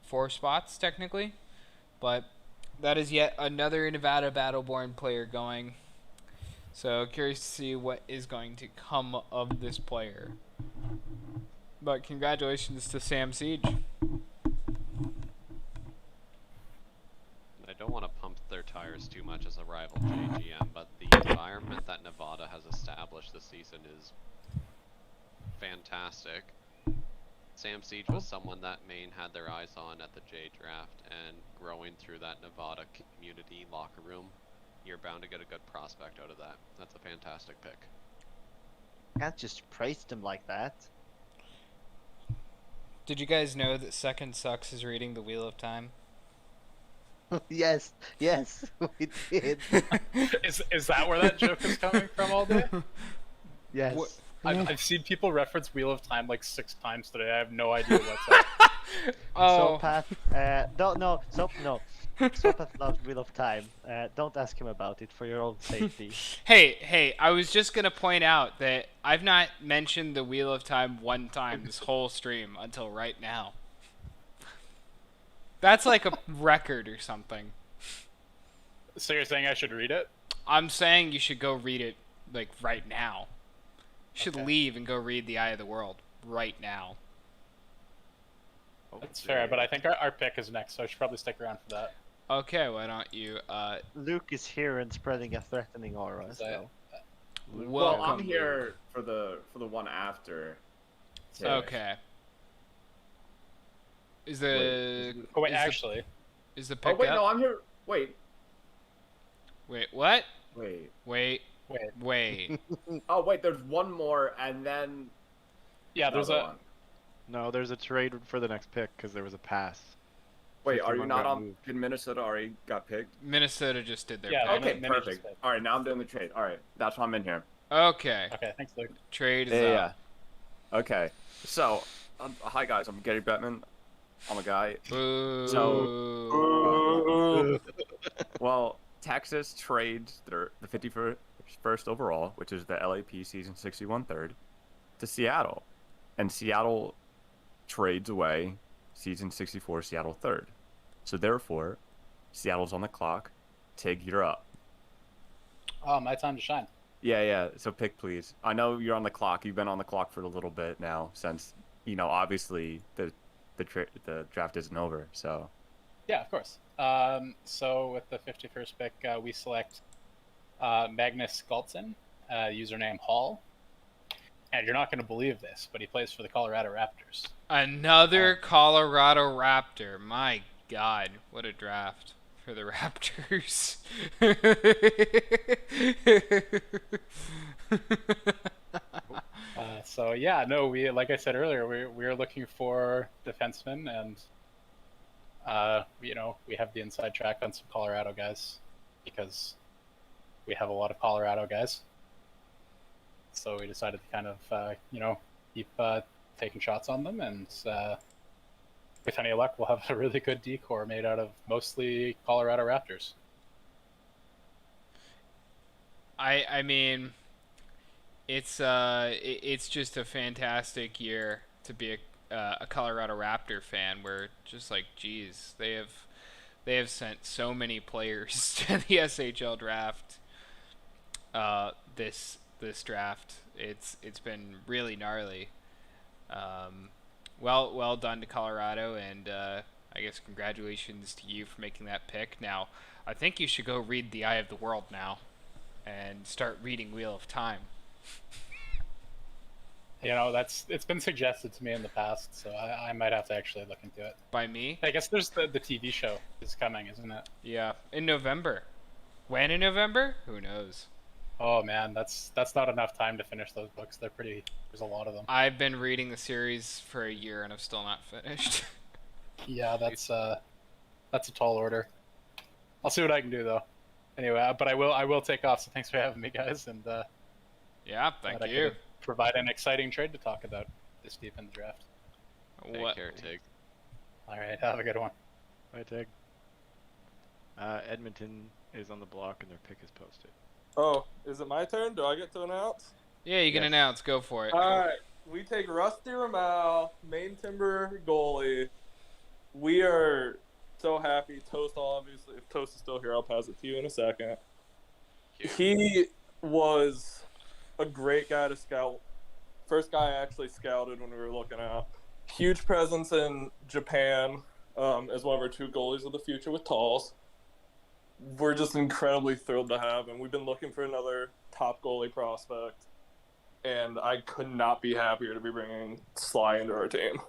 4 spots technically? But that is yet another Nevada Battleborn player going. So curious to see what is going to come of this player. But congratulations to Sam Siege. I don't want to pump their tires too much as a rival JGM, but the environment that Nevada has established this season is fantastic. Sam Siege was someone that Maine had their eyes on at the J draft, and growing through that Nevada community locker room, you're bound to get a good prospect out of that. That's a fantastic pick. Can't just praise them like that. Did you guys know that Second Sucks is reading the Wheel of Time? Yes, we did. Is that where that joke is coming from all day? Yes. I've seen people reference Wheel of Time like 6 times today. I have no idea what's up. Oh. Sopath, don't know. No. Sopath loves Wheel of Time. Don't ask him about it for your own safety. Hey, I was just gonna point out that I've not mentioned the Wheel of Time one time this whole stream until right now. That's like a record or something. So you're saying I should read it? I'm saying you should go read it, like, right now. You should Okay. leave and go read The Eye of the World right now. That's fair, but I think our pick is next, so I should probably stick around for that. Okay, why don't you, Luke is here and spreading a threatening aura. So. Well, I'm here for the one after. Okay. Is the... Oh, wait, is actually. Is the pick Oh, wait, up? no, I'm here. Wait. Wait, what? Wait. Wait. Oh, wait, there's one more, and then... Yeah, there's another a... one. No, there's a trade for the next pick because there was a pass. Wait, are you 51 not got on... moved. Did Minnesota already got picked? Minnesota just did their Yeah, pick. Okay, Minnesota's perfect. pick. Alright, now I'm doing the trade. Alright, that's why I'm in here. Okay. Okay, thanks, Luke. Trade is Yeah. up. Okay, so, hi guys, I'm Gary Bettman. I'm a guy. Boo. So, well, Texas trades the 51st overall, which is the LAP season 61 third, to Seattle. And Seattle trades away season 64 Seattle third. So therefore, Seattle's on the clock. Tig, you're up. Oh, my time to shine. Yeah. So pick, please. I know you're on the clock. You've been on the clock for a little bit now since, obviously the draft isn't over. So. Yeah, of course. So with the 51st pick, we select Magnus Galtson, username Hall. And you're not going to believe this, but he plays for the Colorado Raptors. Another Colorado Raptor. My God, what a draft for the Raptors. So yeah, no, we like I said earlier, we are looking for defensemen, and we have the inside track on some Colorado guys because we have a lot of Colorado guys. So we decided to kind of keep taking shots on them, and with any luck, we'll have a really good decor made out of mostly Colorado Raptors. I mean, it's just a fantastic year to be a Colorado Raptor fan. Where just like, geez, they have sent so many players to the SHL draft. This draft, it's been really gnarly. Well done to Colorado, and I guess congratulations to you for making that pick. Now, I think you should go read The Eye of the World now, and start reading Wheel of Time. It's been suggested to me in the past, so I might have to actually look into it. By me? I guess there's the TV show is coming, isn't it? Yeah, in November. When in November? Who knows? Oh man, that's not enough time to finish those books. There's a lot of them. I've been reading the series for a year and I've still not finished. Yeah, that's a tall order. I'll see what I can do though. Anyway, but I will take off. So thanks for having me, guys, and yeah, thank glad I you. could provide an exciting trade to talk about this deep in the draft. Take care, Tig. All right, have a good one. Bye, Tig. Edmonton is on the block and their pick is posted. Oh, is it my turn? Do I get to announce? Yeah, you can announce. Go for it. All right. We take Rusty Ramal, Maine Timber goalie. We are so happy. Toast, obviously. If Toast is still here, I'll pass it to you in a second. He was a great guy to scout. First guy I actually scouted when we were looking at. Huge presence in Japan as one of our 2 goalies of the future with Talls. We're just incredibly thrilled to have him. We've been looking for another top goalie prospect, and I could not be happier to be bringing Sly into our team.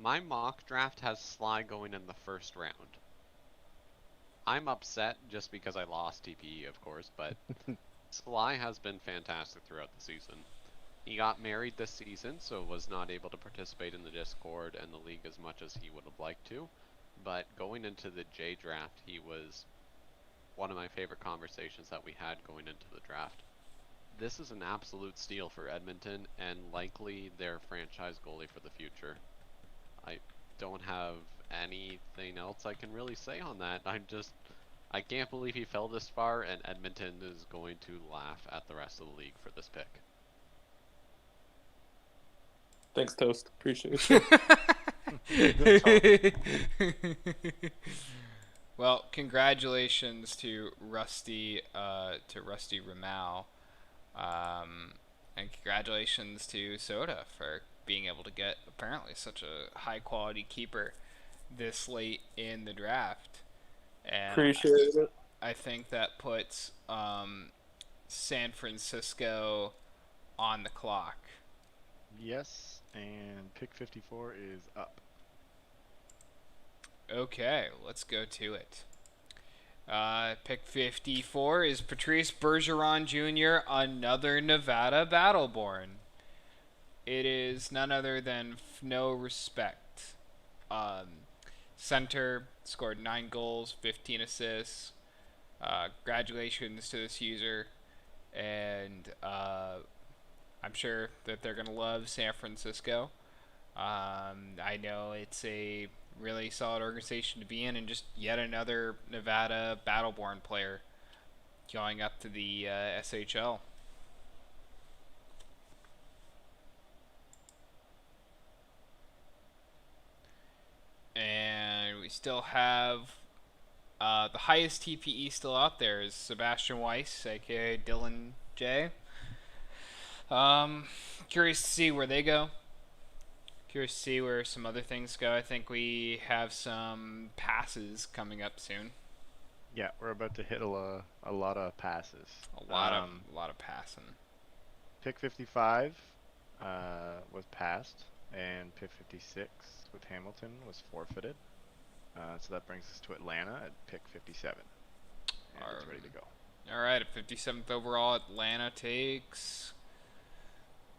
My mock draft has Sly going in the first round. I'm upset just because I lost TPE, of course, but Sly has been fantastic throughout the season. He got married this season, so was not able to participate in the Discord and the league as much as he would have liked to. But going into the J draft, he was one of my favorite conversations that we had going into the draft. This is an absolute steal for Edmonton and likely their franchise goalie for the future. I don't have anything else I can really say on that. I can't believe he fell this far, and Edmonton is going to laugh at the rest of the league for this pick. Thanks, Toast. Appreciate it. Well, congratulations to Rusty Ramal, and congratulations to Soda for being able to get apparently such a high quality keeper this late in the draft. And Appreciate it. I think that puts San Francisco on the clock. Yes, and pick 54 is up. Okay, let's go to it. Pick 54 is Patrice Bergeron Jr., another Nevada Battleborn. It is none other than No Respect. Center, scored 9 goals, 15 assists. Congratulations to this user, and I'm sure that they're going to love San Francisco. I know it's a really solid organization to be in, and just yet another Nevada Battleborn player going up to the SHL. And we still have the highest TPE still out there is Sebastian Weiss, aka Dylan J. Curious to see where they go. Curious to see where some other things go. I think we have some passes coming up soon. Yeah, we're about to hit a lot of passes. A lot of passing. Pick 55 was passed, and pick 56 with Hamilton was forfeited. So that brings us to Atlanta at pick 57. And it's ready to go. All right, at 57th overall, Atlanta takes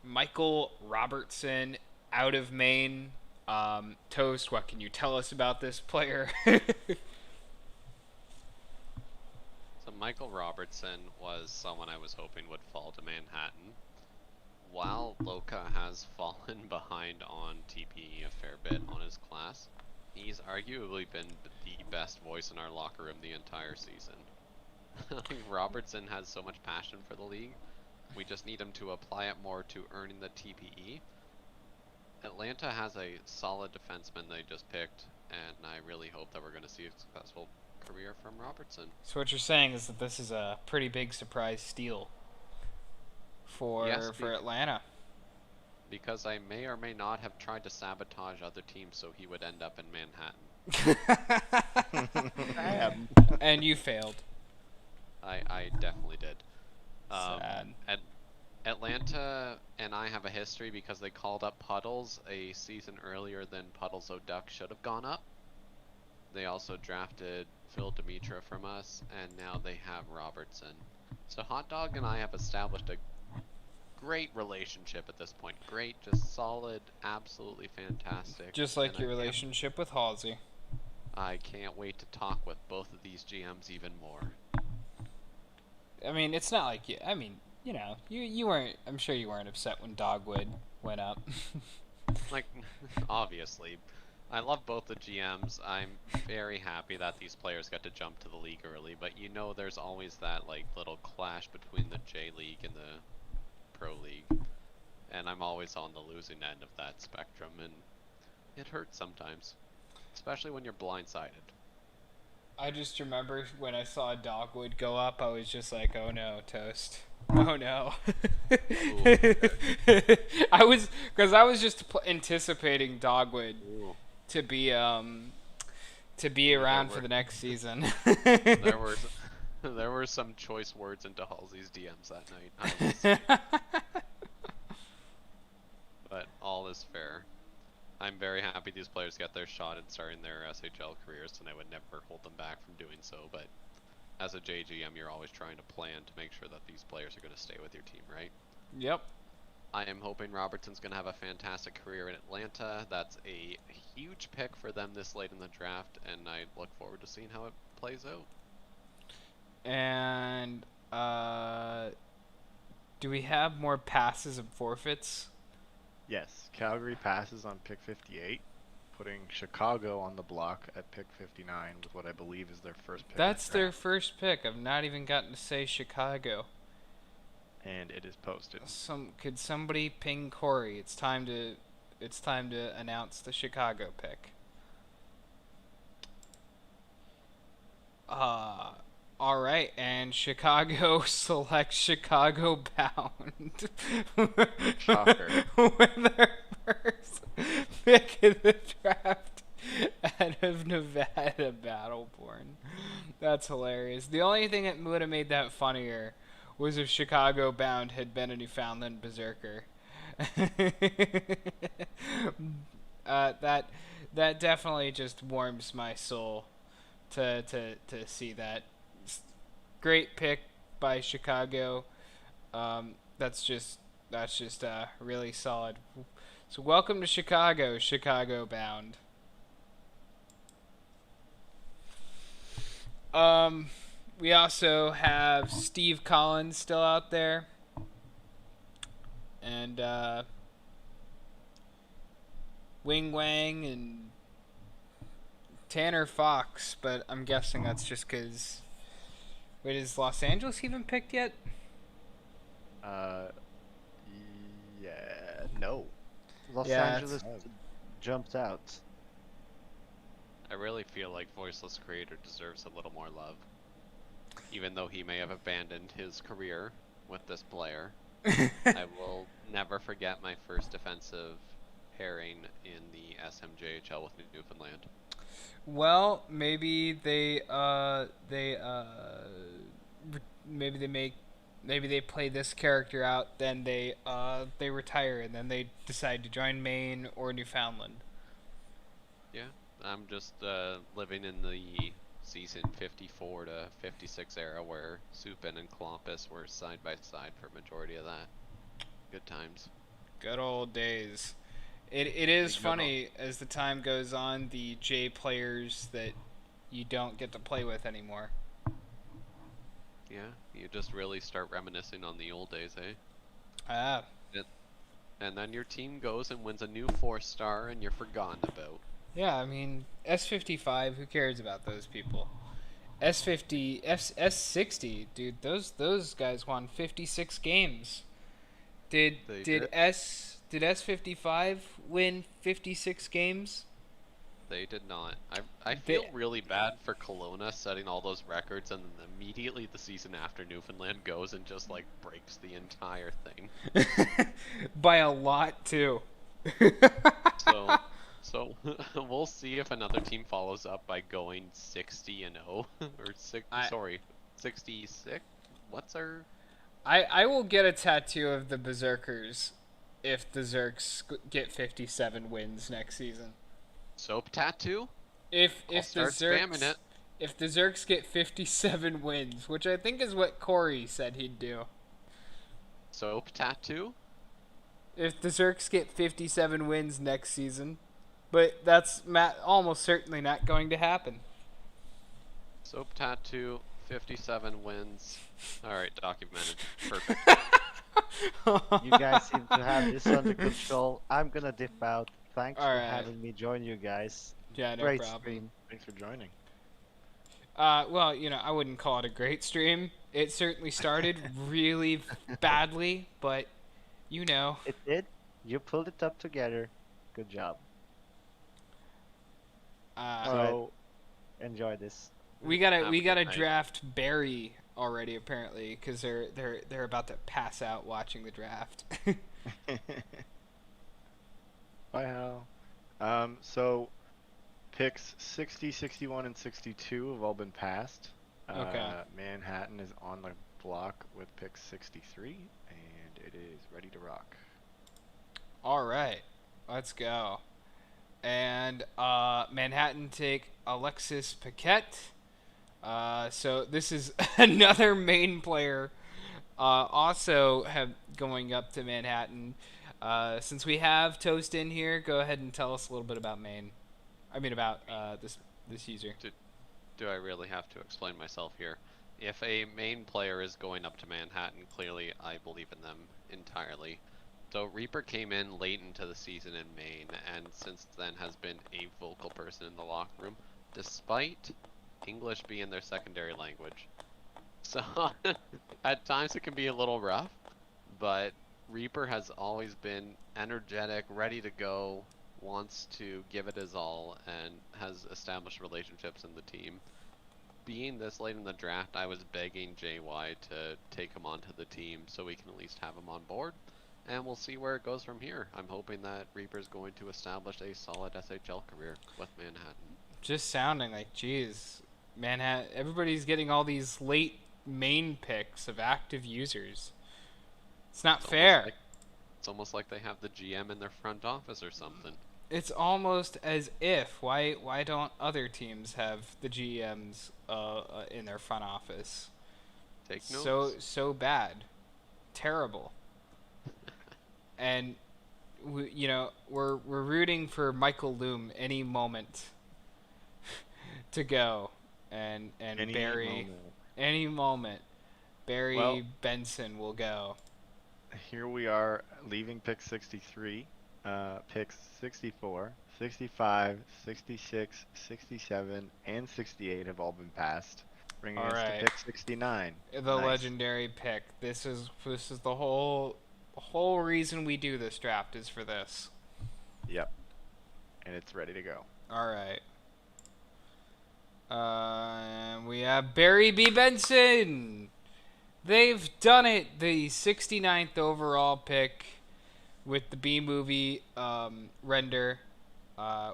Michael Robertson out of Maine. Toast, what can you tell us about this player? So Michael Robertson was someone I was hoping would fall to Manhattan. While Loka has fallen behind on TPE a fair bit on his class, he's arguably been the best voice in our locker room the entire season. Robertson has so much passion for the league. We just need him to apply it more to earning the TPE. Atlanta has a solid defenseman they just picked, and I really hope that we're going to see a successful career from Robertson. So what you're saying is that this is a pretty big surprise steal for Atlanta. Because I may or may not have tried to sabotage other teams so he would end up in Manhattan. And you failed. I definitely did. Sad. Atlanta and I have a history because they called up Puddles a season earlier than Puddles O'Duck should have gone up. They also drafted Phil Dimitra from us, and now they have Robertson. So Hot Dog and I have established a great relationship at this point. Great, just solid, absolutely fantastic. Just like your relationship with Halsey. I can't wait to talk with both of these GMs even more. I mean, it's not like you. I mean, you know, you weren't. I'm sure you weren't upset when Dogwood went up. Like, obviously, I love both the GMs. I'm very happy that these players got to jump to the league early, but you know, there's always that like little clash between the J League and the Pro League, and I'm always on the losing end of that spectrum, and it hurts sometimes, especially when you're blindsided. I just remember when I saw Dogwood go up, I was just like, oh no, Toast. Oh no. I was just anticipating Dogwood to be around for the next season. There were some choice words into Halsey's DMs that night. But all is fair. I'm very happy these players got their shot at starting their SHL careers, and I would never hold them back from doing so, but as a JGM, you're always trying to plan to make sure that these players are going to stay with your team, right? Yep. I am hoping Robertson's going to have a fantastic career in Atlanta. That's a huge pick for them this late in the draft, and I look forward to seeing how it plays out. And do we have more passes and forfeits? Yes, Calgary passes on pick 58, putting Chicago on the block at pick 59 with what I believe is their first pick. That's their first pick. I've not even gotten to say Chicago. And it is posted. Could somebody ping Corey? It's time to announce the Chicago pick. All right, and Chicago selects Chicago bound Shocker. with their first pick in the draft out of Nevada Battleborn. That's hilarious. The only thing that would have made that funnier was if Chicago bound had been a Newfoundland berserker. That definitely just warms my soul to see that. Great pick by Chicago. That's just really solid. So welcome to Chicago, Chicago bound. We also have Steve Collins still out there. And Wing Wang and Tanner Fox, but I'm guessing that's just because... Wait, is Los Angeles even picked yet? Yeah, no. Los Angeles jumped out. I really feel like Voiceless Creator deserves a little more love. Even though he may have abandoned his career with this player. I will never forget my first defensive pairing in the SMJHL with Newfoundland. Well, maybe they play this character out, then they retire, and then they decide to join Maine or Newfoundland. Yeah, I'm just living in the season 54 to 56 era where Supin and Columbus were side by side for a majority of that. Good times. Good old days. It is funny as the time goes on, the J players that you don't get to play with anymore. Yeah, you just really start reminiscing on the old days, eh? Ah. And then your team goes and wins a new 4-star and you're forgotten about. Yeah, I mean, S55, who cares about those people? S60, dude, those guys won 56 games. Did S55 win 56 games? They did not. I feel really bad for Kelowna setting all those records, and then immediately the season after Newfoundland goes and just like breaks the entire thing. By a lot too. So we'll see if another team follows up by going 60-0 or 66. What's our? I will get a tattoo of the Berserkers if the Zerks get 57 wins next season. Soap tattoo? If the Zerks get 57 wins, which I think is what Corey said he'd do. Soap tattoo? If the Zerks get 57 wins next season, but that's almost certainly not going to happen. Soap tattoo, 57 wins. Alright, documented. Perfect. You guys seem to have this under control. I'm gonna dip out. Thanks for having me join you guys. Yeah, no great problem. Stream. Thanks for joining. Well, I wouldn't call it a great stream. It certainly started really badly, but It did. You pulled it up together. Good job. So enjoy this. We gotta draft Barry already, apparently, because they're about to pass out watching the draft. Bye, Hal. So picks 60, 61, and 62 have all been passed. Okay. Manhattan is on the block with pick 63, and it is ready to rock. All right, let's go. And Manhattan take Alexis Paquette. So this is another main player Also have going up to Manhattan. Since we have Toast in here, go ahead and tell us a little bit about Maine. I mean about this user. Do I really have to explain myself here? If a main player is going up to Manhattan, clearly I believe in them entirely. So Reaper came in late into the season in Maine, and since then has been a vocal person in the locker room, despite English being their secondary language. So at times it can be a little rough, but Reaper has always been energetic, ready to go, wants to give it his all, and has established relationships in the team. Being this late in the draft, I was begging JY to take him onto the team so we can at least have him on board, and we'll see where it goes from here. I'm hoping that Reaper's going to establish a solid SHL career with Manhattan. Just sounding like, geez, Manhattan. Everybody's getting all these late main picks of active users. It's not fair. It's almost like they have the GM in their front office or something. It's almost as if why don't other teams have the GMs in their front office? Take notes. So bad, terrible. And we're rooting for Michael Loom any moment to go, and Barry any moment. Barry Benson will go. Here we are leaving pick 63. Picks 64, 65, 66, 67, and 68 have all been passed, bringing us to pick 69. The legendary pick. This is the whole reason we do this draft is for this. Yep. And it's ready to go. All right. We have Barry B. Benson. They've done it. The 69th overall pick with the B movie render.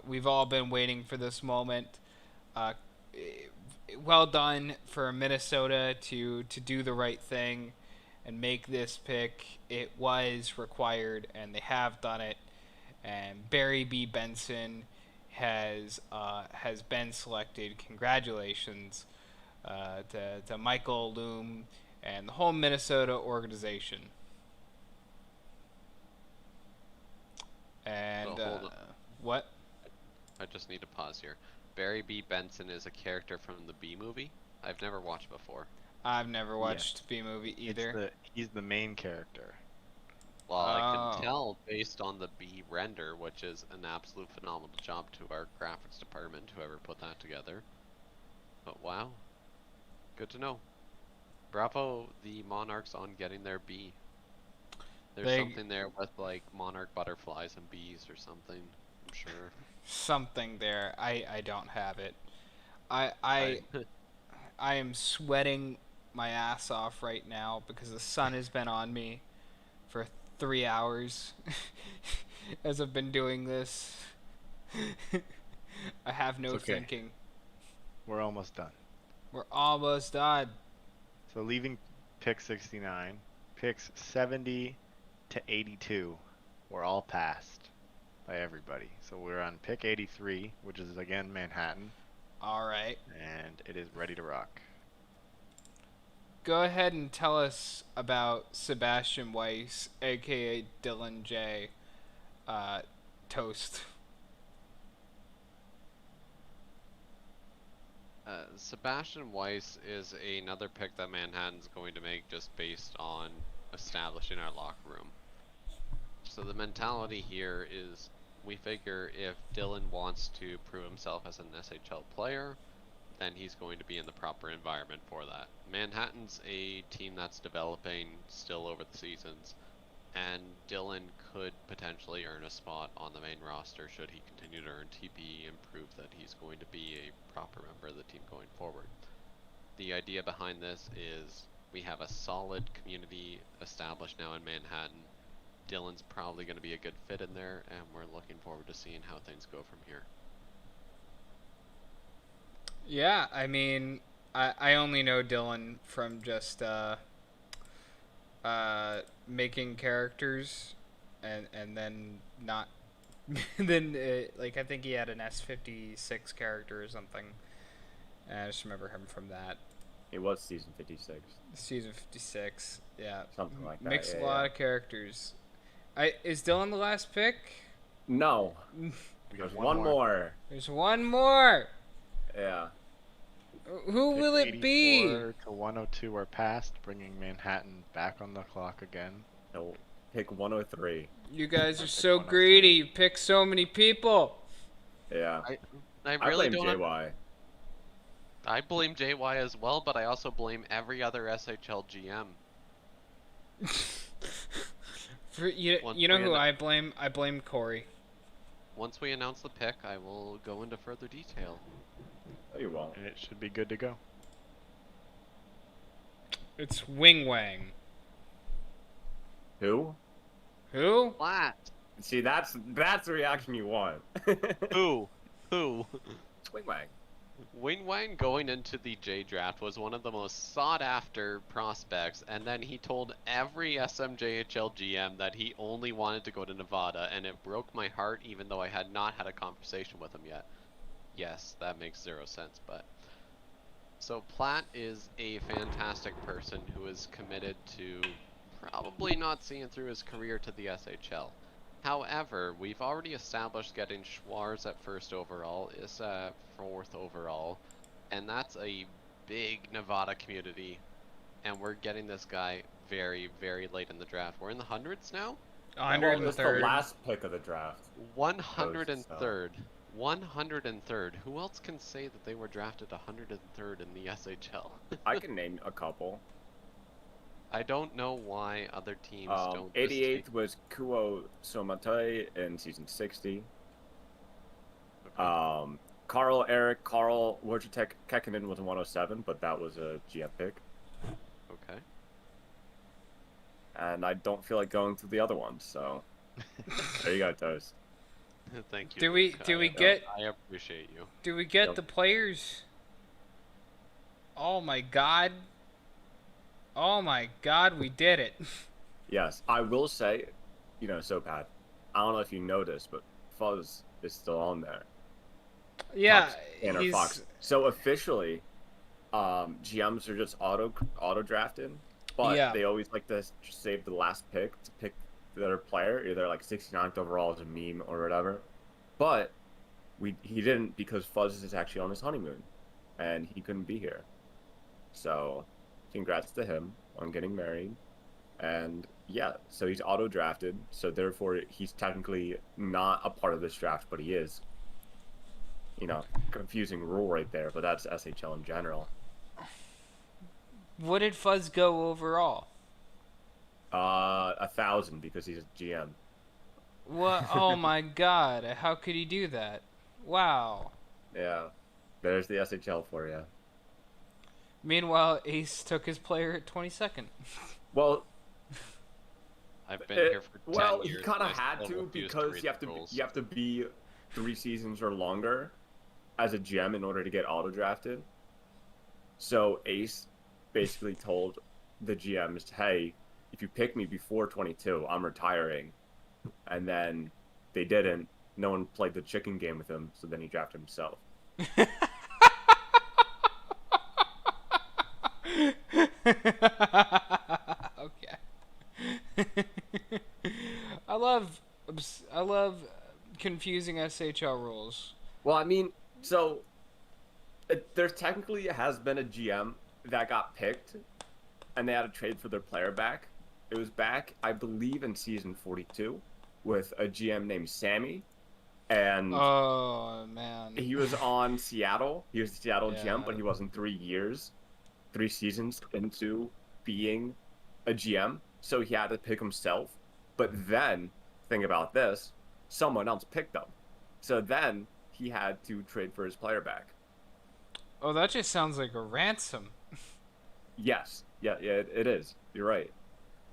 We've all been waiting for this moment. Well done for Minnesota to do the right thing and make this pick. It was required, and they have done it. And Barry B. Benson has been selected. Congratulations to Michael Loom and the whole Minnesota organization. And what? I just need to pause here. Barry B. Benson is a character from the B movie. I've never watched before. I've never watched B movie either. He's the main character. Well, I can tell based on the B render, which is an absolute phenomenal job to our graphics department, whoever put that together. But wow, good to know. Bravo the Monarchs on getting their B. There's something there with like monarch butterflies and bees or something, I'm sure. Something there. I don't have it. I am sweating my ass off right now because the sun has been on me for 3 hours as I've been doing this. I have no thinking. We're almost done. We're almost done. So leaving pick 69, picks 70 to 82 were all passed by everybody. So we're on pick 83, which is again Manhattan. All right. And it is ready to rock. Go ahead and tell us about Sebastian Weiss, aka Dylan J. Toast. Sebastian Weiss is another pick that Manhattan's going to make just based on establishing our locker room. So the mentality here is we figure if Dylan wants to prove himself as an SHL player, then he's going to be in the proper environment for that. Manhattan's a team that's developing still over the seasons, and Dylan could potentially earn a spot on the main roster should he continue to earn TP and prove that he's going to be a proper member of the team going forward. The idea behind this is we have a solid community established now in Manhattan. Dylan's probably going to be a good fit in there, and we're looking forward to seeing how things go from here. Yeah, I mean, I only know Dylan from just making characters and then not then like I think he had an S56 character or something, and I just remember him from that. It was season 56. Season 56. Yeah. Something like that, Mix a yeah, lot yeah. of characters. Is Dylan the last pick? No. We There's got one more. There's one more. Yeah. Who will it be? 84 to 102 are passed, bringing Manhattan back on the clock again. No. Pick 103. You guys are Pick so 103. greedy. You pick so many people. Yeah. I I really blame don't. JY. I blame JY as well, but I also blame every other SHL GM. You know who I blame? I blame Corey. Once we announce the pick, I will go into further detail. No, you won't. And it should be good to go. It's Wing Wang. Who? Who? Flat. See, that's the reaction you want. Who? Who? Swing Wang. Wing Wang going into the J draft was one of the most sought after prospects, and then he told every SMJHL GM that he only wanted to go to Nevada, and it broke my heart even though I had not had a conversation with him yet. Yes, that makes 0 sense, but... So Platt is a fantastic person who is committed to probably not seeing through his career to the SHL. However, we've already established getting Schwarz at 1st overall, is 4th overall, and that's a big Nevada community, and we're getting this guy very, very late in the draft. We're in the hundreds now? Well, it's the 103rd. last pick of the draft. 103rd. 103rd. Who else can say that they were drafted 103rd in the SHL? I can name a couple. I don't know why other teams don't. 88th was Kuo Somatoi in season 60. Carl Wojciech Kekkonen was 107, but that was a GM pick. Okay. And I don't feel like going through the other ones, so there you go, Toast. Thank you. Do we Luke. get? I appreciate you. Do we get Yep. the players? Oh my God! Oh my God! We did it! Yes, I will say, Sopat, I don't know if you noticed, but Fuzz is still on there. Yeah, Tanner he's Fox. So officially, GMs are just auto drafted, but Yeah. they always like to save the last pick to pick their player, either like 69th overall as a meme or whatever. But he didn't, because Fuzz is actually on his honeymoon, and he couldn't be here. So, congrats to him on getting married. And yeah, so he's auto drafted, so therefore he's technically not a part of this draft, but he is. Confusing rule right there, but that's SHL in general. What did Fuzz go overall? 1,000 because he's a GM. What? Oh my God! How could he do that? Wow. Yeah, there's the SHL for you. Meanwhile, Ace took his player at 22nd. Well, I've been here for 10 well, years. he kind of and I had still to, refuse because read you have the to rules. you have to be 3 seasons or longer as a GM in order to get auto drafted. So Ace basically told the GMs, "Hey, if you pick me before 22, I'm retiring." And then they didn't. No one played the chicken game with him, so then he drafted himself. Okay. I love confusing SHL rules. Well, I mean, so there technically has been a GM that got picked, and they had to trade for their player back. It was back, I believe, in season 42, with a GM named Sammy, and Oh man. he was on Seattle. He was the Seattle GM, Yeah. but he wasn't 3 seasons into being a GM, so he had to pick himself. But then, think about this, someone else picked him. So then he had to trade for his player back. Oh, that just sounds like a ransom. Yes. Yeah, it is. You're right.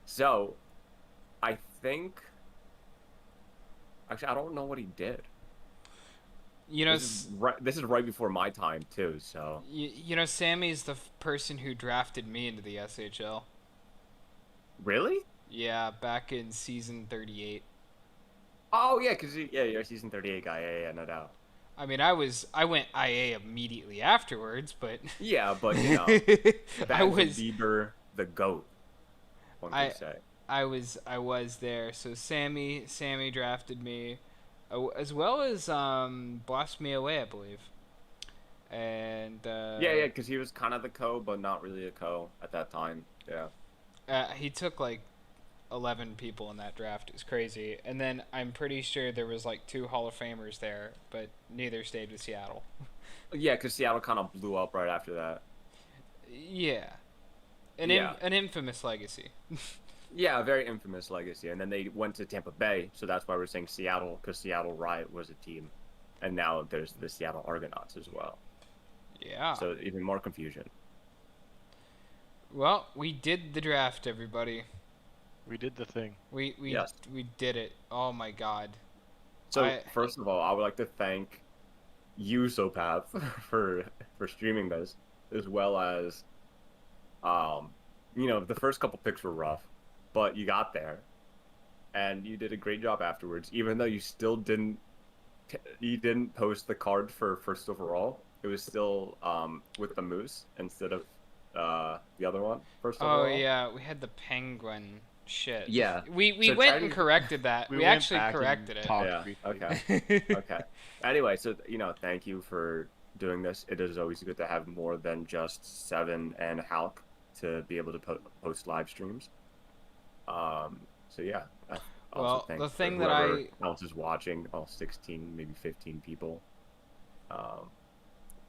So, I think... Actually, I don't know what he did. You know, This is right before my time, too, so... you know, Sammy's the person who drafted me into the SHL. Really? Yeah, back in season 38. Oh, yeah, because you're a season 38 guy. Yeah, no doubt. I mean, I went IA immediately afterwards, but Yeah, but you know, I Bags was Bieber, the goat. One I could say. I was there. So Sammy drafted me, as well as Blast Me Away, I believe. And Yeah, because he was kind of the co, but not really a co at that time. Yeah. he took like 11 people in that draft. It was crazy. And then I'm pretty sure there was like 2 Hall of Famers there, but neither stayed with Seattle. Yeah, because Seattle kind of blew up right after that. Yeah. Yeah. An infamous legacy. Yeah, a very infamous legacy. And then they went to Tampa Bay, so that's why we're saying Seattle, because Seattle Riot was a team. And now there's the Seattle Argonauts as well. Yeah. So even more confusion. Well, we did the draft, everybody. We did the thing. We Yes. we did it. Oh my god. So first of all, I would like to thank you, Sopath, for streaming this, as well as, the first couple picks were rough, but you got there, and you did a great job afterwards. Even though you still didn't post the card for first overall, it was still with the moose instead of the other one. First overall. Oh yeah, we had the penguin. Shit. Yeah. We So went try and to- corrected that. We went actually back and corrected it. talked Yeah. briefly. Okay. Okay. Anyway, so thank you for doing this. It is always good to have more than just Seven and Halk to be able to post live streams. So yeah. I also Well, thank the thing for that whoever else is watching, all 16, maybe 15 people.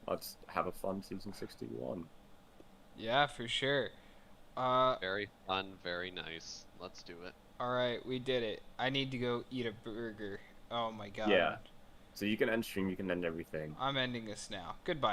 Let's have a fun season 61. Yeah, for sure. Very fun, very nice. Let's do it. All right, we did it. I need to go eat a burger. Oh my god. Yeah. So you can end stream, you can end everything. I'm ending this now. Goodbye.